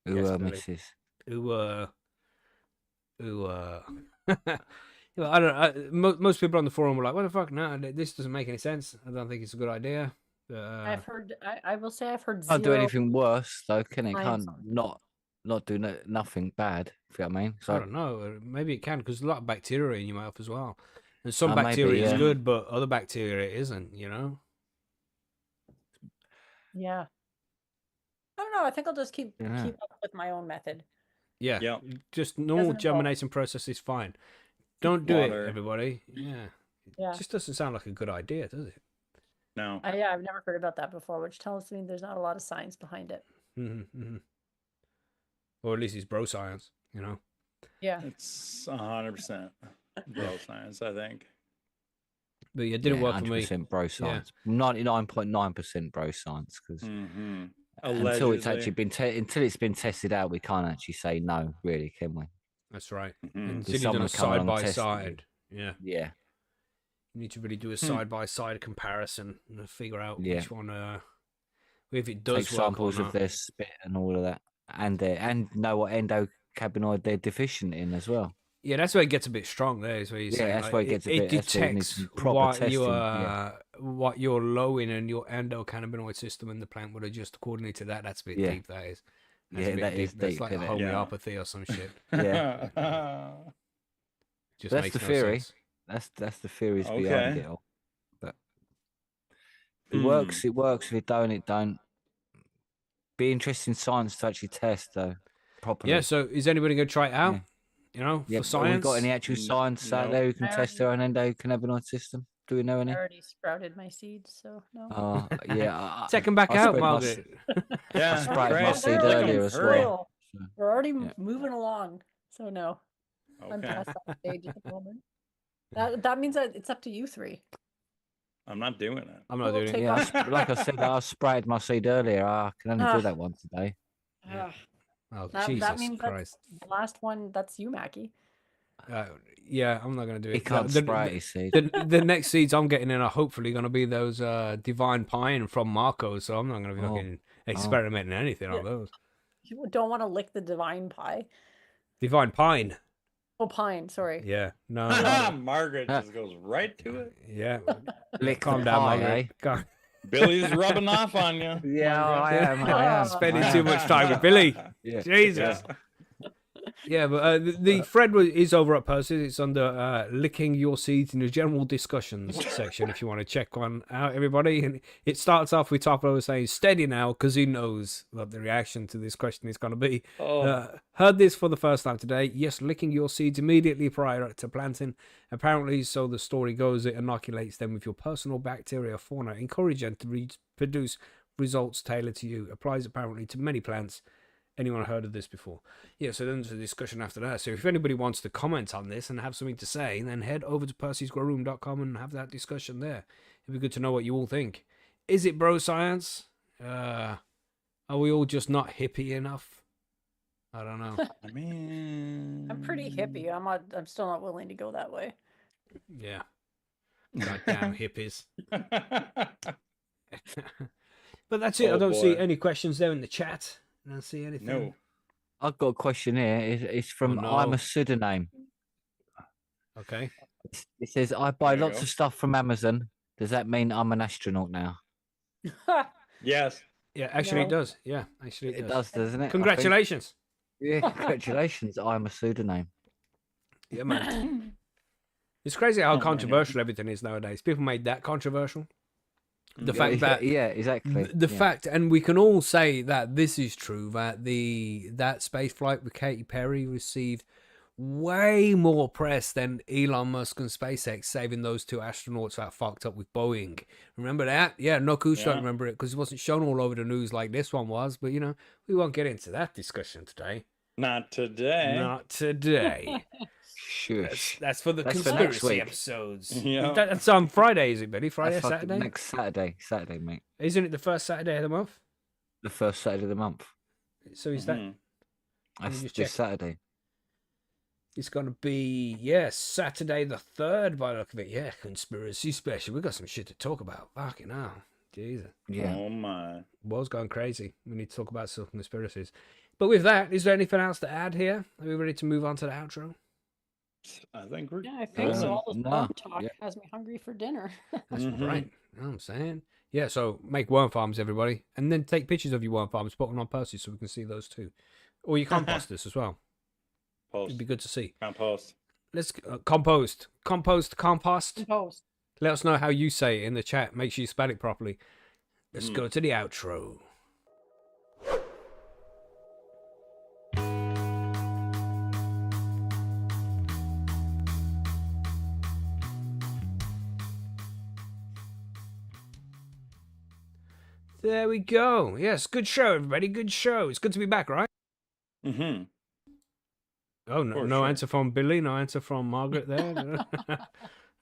Ooh, Yes, Billy. missus. I don't. Most people on the forum were like, "What the fuck? No, this doesn't make any sense. I don't think it's a good idea." I've heard. I will say I've heard. Can't do anything worse, though, can it? science Can't on not do nothing bad. If you know what I mean. I So don't know. Maybe it can because there's a lot of bacteria in your mouth as well, and some maybe, bacteria is yeah. good, but other bacteria it isn't. You know. Yeah. I don't know. I think I'll just keep Yeah. up with my own method. Yeah. Yeah. Just normal Doesn't involve- germination process is fine. Don't do Water. it, everybody. Yeah. Yeah. It just doesn't sound like a good idea, does it? No. Yeah, I've never heard about that before, which tells me there's not a lot of science behind it. Mm-hmm. Or at least it's bro science, you know. Yeah. It's 100% bro science, I think. But yeah, it didn't work for me. 100% bro science. 99.9% bro science. Because Mm-hmm. until it's actually been until it's been tested out, we can't actually say no, really, can we? That's right. Mhm. Until you've done a someone come along side and by test it. side. Yeah. Yeah. You need to really do a side by side comparison and figure out Yeah. which one if it Take does work or samples not. of their spit and all of that, and know what cannabinoid they're deficient in as well. Yeah, that's where it gets a bit strong. There is where you're saying, that's like, where it gets a it bit. That's where you need detects some proper what testing. what you're low in, and your endocannabinoid system in the plant would adjust accordingly to that. That's a bit Yeah. deep. That is. That's Yeah, a bit that is That's deep, like isn't it? homeopathy or some shit. Yeah. Just That's makes the no theory. sense. That's the theories behind Okay. it all. But if it works, Hmm. it works. If it don't, it don't. Be interesting science to actually test though properly. Yeah. So, is anybody going to try it out? Yeah. You know, Yeah, for but have we got science. any actual science out No. there who can I test their own endocannabinoid system? Do we know I any? already sprouted my seeds, so no. Yeah. Take them back I out, spread my Margaret. Yeah, I sprayed great. my Oh, seed they're already earlier in as Hurry. well. soil. So, We're already Yeah. moving along, so no, I'm Okay. past that stage at the moment. That means that it's up to you three. I'm not doing it. I'm not We'll doing it. take yeah, off. like I said, I sprayed my seed earlier. I can only Ah. do that once a day. Yeah. Ugh. Oh, That Jesus means Christ. that's the last one. That's you, Mackie. Yeah, I'm not going to do He it. can't The- spray his seed. the next seeds I'm getting in are hopefully going to be those divine pine from Marco, so I'm not going to be Oh. fucking experimenting anything on those. You don't want to lick the divine pie. Divine pine. Oh, pine. Sorry. Yeah, no. Margaret just goes right to it. Yeah. Lick Calm the down, pie, Margaret. Calm- Billy's rubbing off on you. Yeah, I Margaret. am. I am. Spending I too am. much time with Billy. Yeah. Jesus. Yeah, but the thread is over at Percy. It's under licking your seeds in the general discussions section if you want to check one out, everybody. And it starts off with Topo saying, steady now, because he knows what the reaction to this question is going to be. Heard this for the first time today. Yes, licking your seeds immediately prior to planting. Apparently, so the story goes, it inoculates them with your personal bacteria fauna, encourage them to produce results tailored to you. Applies apparently to many plants. Anyone heard of this before? Yeah, so then there's a discussion after that. So if anybody wants to comment on this and have something to say, then head over to percysgrowroom.com and have that discussion there. It'd be good to know what you all think. Is it bro science? Are we all just not hippie enough? I don't know. I mean, I'm pretty hippie. I'm still not willing to go that way. Yeah. Goddamn hippies. But that's it. Oh, I don't see boy. any questions there in the chat. I don't see anything. No. I've got a question here. It's from no. I'm a pseudonym. Okay. It says, I buy There you lots go. of stuff from Amazon. Does that mean I'm an astronaut now? Yes. Yeah, actually it No. does. Yeah, actually it It does. does, doesn't it? I think- Congratulations. Yeah, congratulations. I'm a pseudonym. Yeah, man. It's crazy how Oh my God. controversial everything is nowadays. People made that controversial. The Yeah, fact that Yeah, exactly. the Yeah. fact, and we can all say that this is true, that that space flight with Katy Perry received way more press than Elon Musk and SpaceX saving those two astronauts that fucked up with Boeing. Remember that? Yeah, no Kush don't Yeah. remember it because it wasn't shown all over the news like this one was. But we won't get into that discussion today. Not today. Not today. Shush. That's for the That's for next conspiracy week. episodes. Yeah. That's on Friday, is it, Billy? Friday, That's fucking Saturday? next Saturday, mate. Isn't it the first Saturday of the month? The first Saturday of the month. So is that? Mhm. That's just this check. Saturday. It's going to be, Saturday the 3rd by the look of it. Yeah, conspiracy special. We got some shit to talk about. Fucking hell. Jesus. Yeah. Oh my. World's going crazy. We need to talk about some conspiracies. But with that, is there anything else to add here? Are we ready to move on to the outro? I think we're Yeah, I think so. good. All this No, worm talk yeah. has me hungry for dinner. That's Mhm. right. You know what I'm saying? Yeah, so make worm farms, everybody. And then take pictures of your worm farms, put them on Percy so we can see those too. Or you compost this as well. Post. It'd be good to see. Compost. Let's compost. Compost. Compost. Let us know how you say it in the chat. Make sure you spell it properly. Let's Mm. go to the outro. There we go. Yes, good show, everybody. Good show. It's good to be back, right? Mm-hmm. Oh, no, For no sure. answer from Billy. No answer from Margaret there.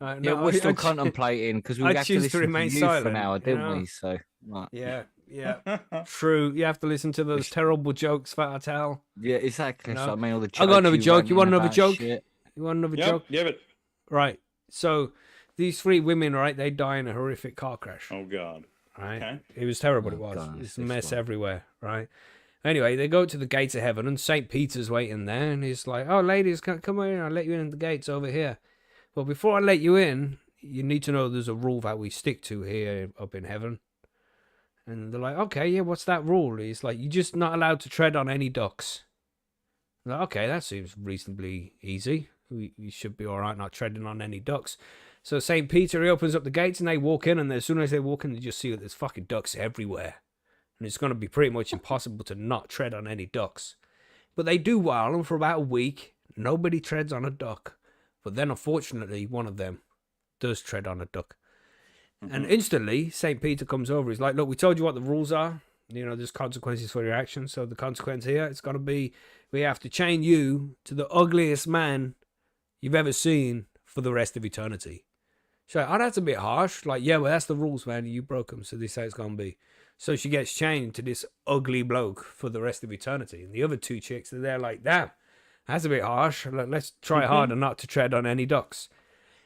Yeah, no, we're still I- contemplating because we I have to choose to listen to remain you silent, for an hour, you didn't know? we? So, right. Yeah, true. You have to listen to those terrible jokes that I tell. Yeah, exactly. No. So I mean, all the I got another jokes joke. You want ranting another about joke? shit. You want another Yep. joke? Give it. Right. So these 3 women, right? They die in a horrific car crash. Oh God. Right. Okay. It was terrible. Oh, it was. God, It's a this mess one. everywhere. Right. Anyway, they go to the gates of heaven, and St. Peter's waiting there, and he's like, "Oh, ladies, come in, I'll let you in the gates over here. Well, before I let you in, you need to know there's a rule that we stick to here up in heaven." And they're like, "Okay, yeah, what's that rule?" He's like, "You're just not allowed to tread on any ducks." I'm like, okay, that seems reasonably easy. We should be all right not treading on any ducks. So St. Peter, he opens up the gates, and they walk in, and as soon as they walk in, they just see that there's fucking ducks everywhere. And it's going to be pretty much impossible to not tread on any ducks. But they do while, and for about a week, nobody treads on a duck. But then, unfortunately, one of them does tread on a duck. And instantly, St. Peter comes over. He's like, "Look, we told you what the rules are. You know, there's consequences for your actions. So the consequence here, it's going to be, we have to chain you to the ugliest man you've ever seen for the rest of eternity." She's like, "Oh, that's a bit harsh." Like, "Yeah, well, that's the rules, man. You broke them, so this is how it's going to be." So she gets chained to this ugly bloke for the rest of eternity. And the other two chicks are there like, "Damn, that's a bit harsh. Let's try harder not to tread on any ducks."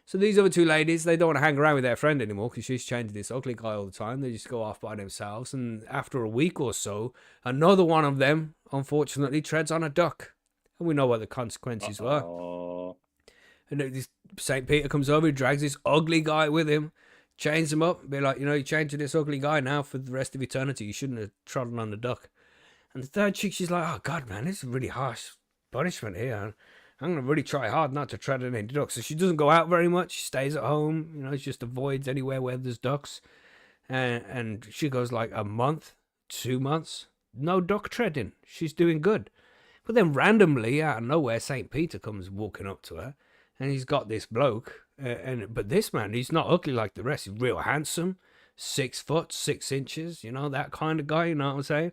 So these other two ladies, they don't want to hang around with their friend anymore because she's chained to this ugly guy all the time. They just go off by themselves. And after a week or so, another one of them, unfortunately, treads on a duck. And we know what the consequences were. And St. Peter comes over, he drags this ugly guy with him, chains him up, be like, "You know, you chained to this ugly guy now for the rest of eternity. You shouldn't have trodden on the duck." And the third chick, she's like, "Oh, God, man, this is really harsh punishment here. I'm going to really try hard not to tread on any ducks." So she doesn't go out very much. She stays at home. You know, she just avoids anywhere where there's ducks. And she goes like a month, 2 months, no duck treading. She's doing good. But then randomly, out of nowhere, St. Peter comes walking up to her. And he's got this bloke. But this man, he's not ugly like the rest. He's real handsome. 6 foot, 6 inches. You know, that kind of guy. You know what I'm saying?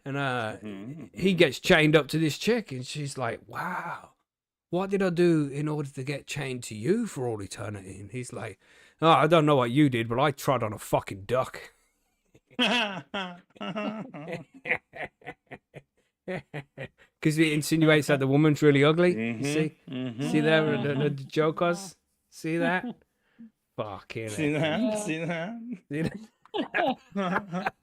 And he gets chained up to this chick. And she's like, "Wow. What did I do in order to get chained to you for all eternity?" And he's like, "Oh, I don't know what you did, but I trod on a fucking duck." Because he insinuates that the woman's really ugly. You see? See there the joke was? See that? Fucking See that? Yeah. See that? See that?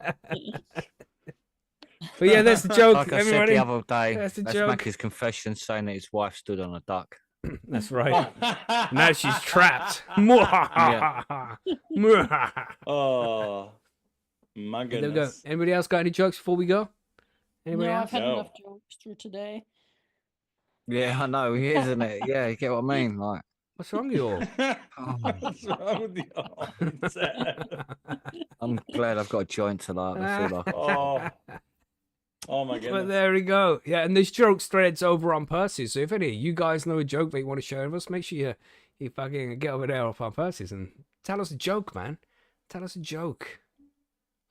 But yeah, that's the joke, Like I everybody. said the other day, That's that's the joke. Macky's confession saying that his wife stood on a duck. That's right. Now she's trapped. Oh, my There we go. goodness. Anybody else got any jokes before we go? Anybody No, else? I've had No. enough jokes through today. Yeah, I know, isn't it? Yeah, you get what I mean? Like, What's wrong with you all? What's wrong with you? Oh, it's sad. I'm glad I've got a joint to like. That's all I can Oh, oh my But goodness. there we go. Yeah, and there's jokes threads over on Percy. So if any of you guys know a joke that you want to share with us, make sure you fucking get over there up on Percy's and tell us a joke, man. Tell us a joke.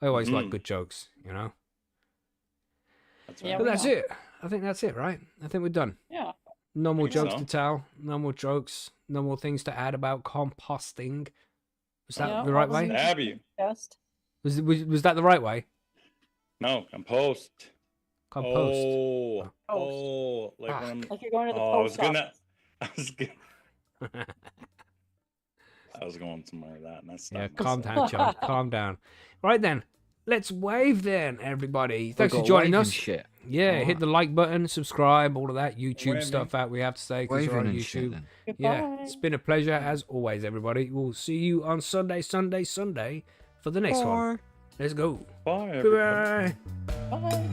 I always like good jokes, you know. That's Yeah, right. But we that's know. it. I think that's it, right? I think we're done. Yeah. No more Think jokes so. to tell. No more jokes. No more things to add about composting. Was that Yeah, the right all the way? Stab you. Best. Was that the right way? No, compost. Compost. Oh, like Fuck. when I'm. Like you're going to the Oh, I was post gonna. office. I was going somewhere with that, and that's Yeah, calm down, John. Calm down. Right then, let's wave then, everybody. Thanks for joining us. Shit. Yeah, All hit the like button, subscribe, all of that YouTube Waving. stuff that we have to say because we're Waving on and shit. YouTube. Then. Yeah, Goodbye. it's been a pleasure as always, everybody. We'll see you on Sunday for the next one. Let's go. Bye, everybody. Goodbye. Bye.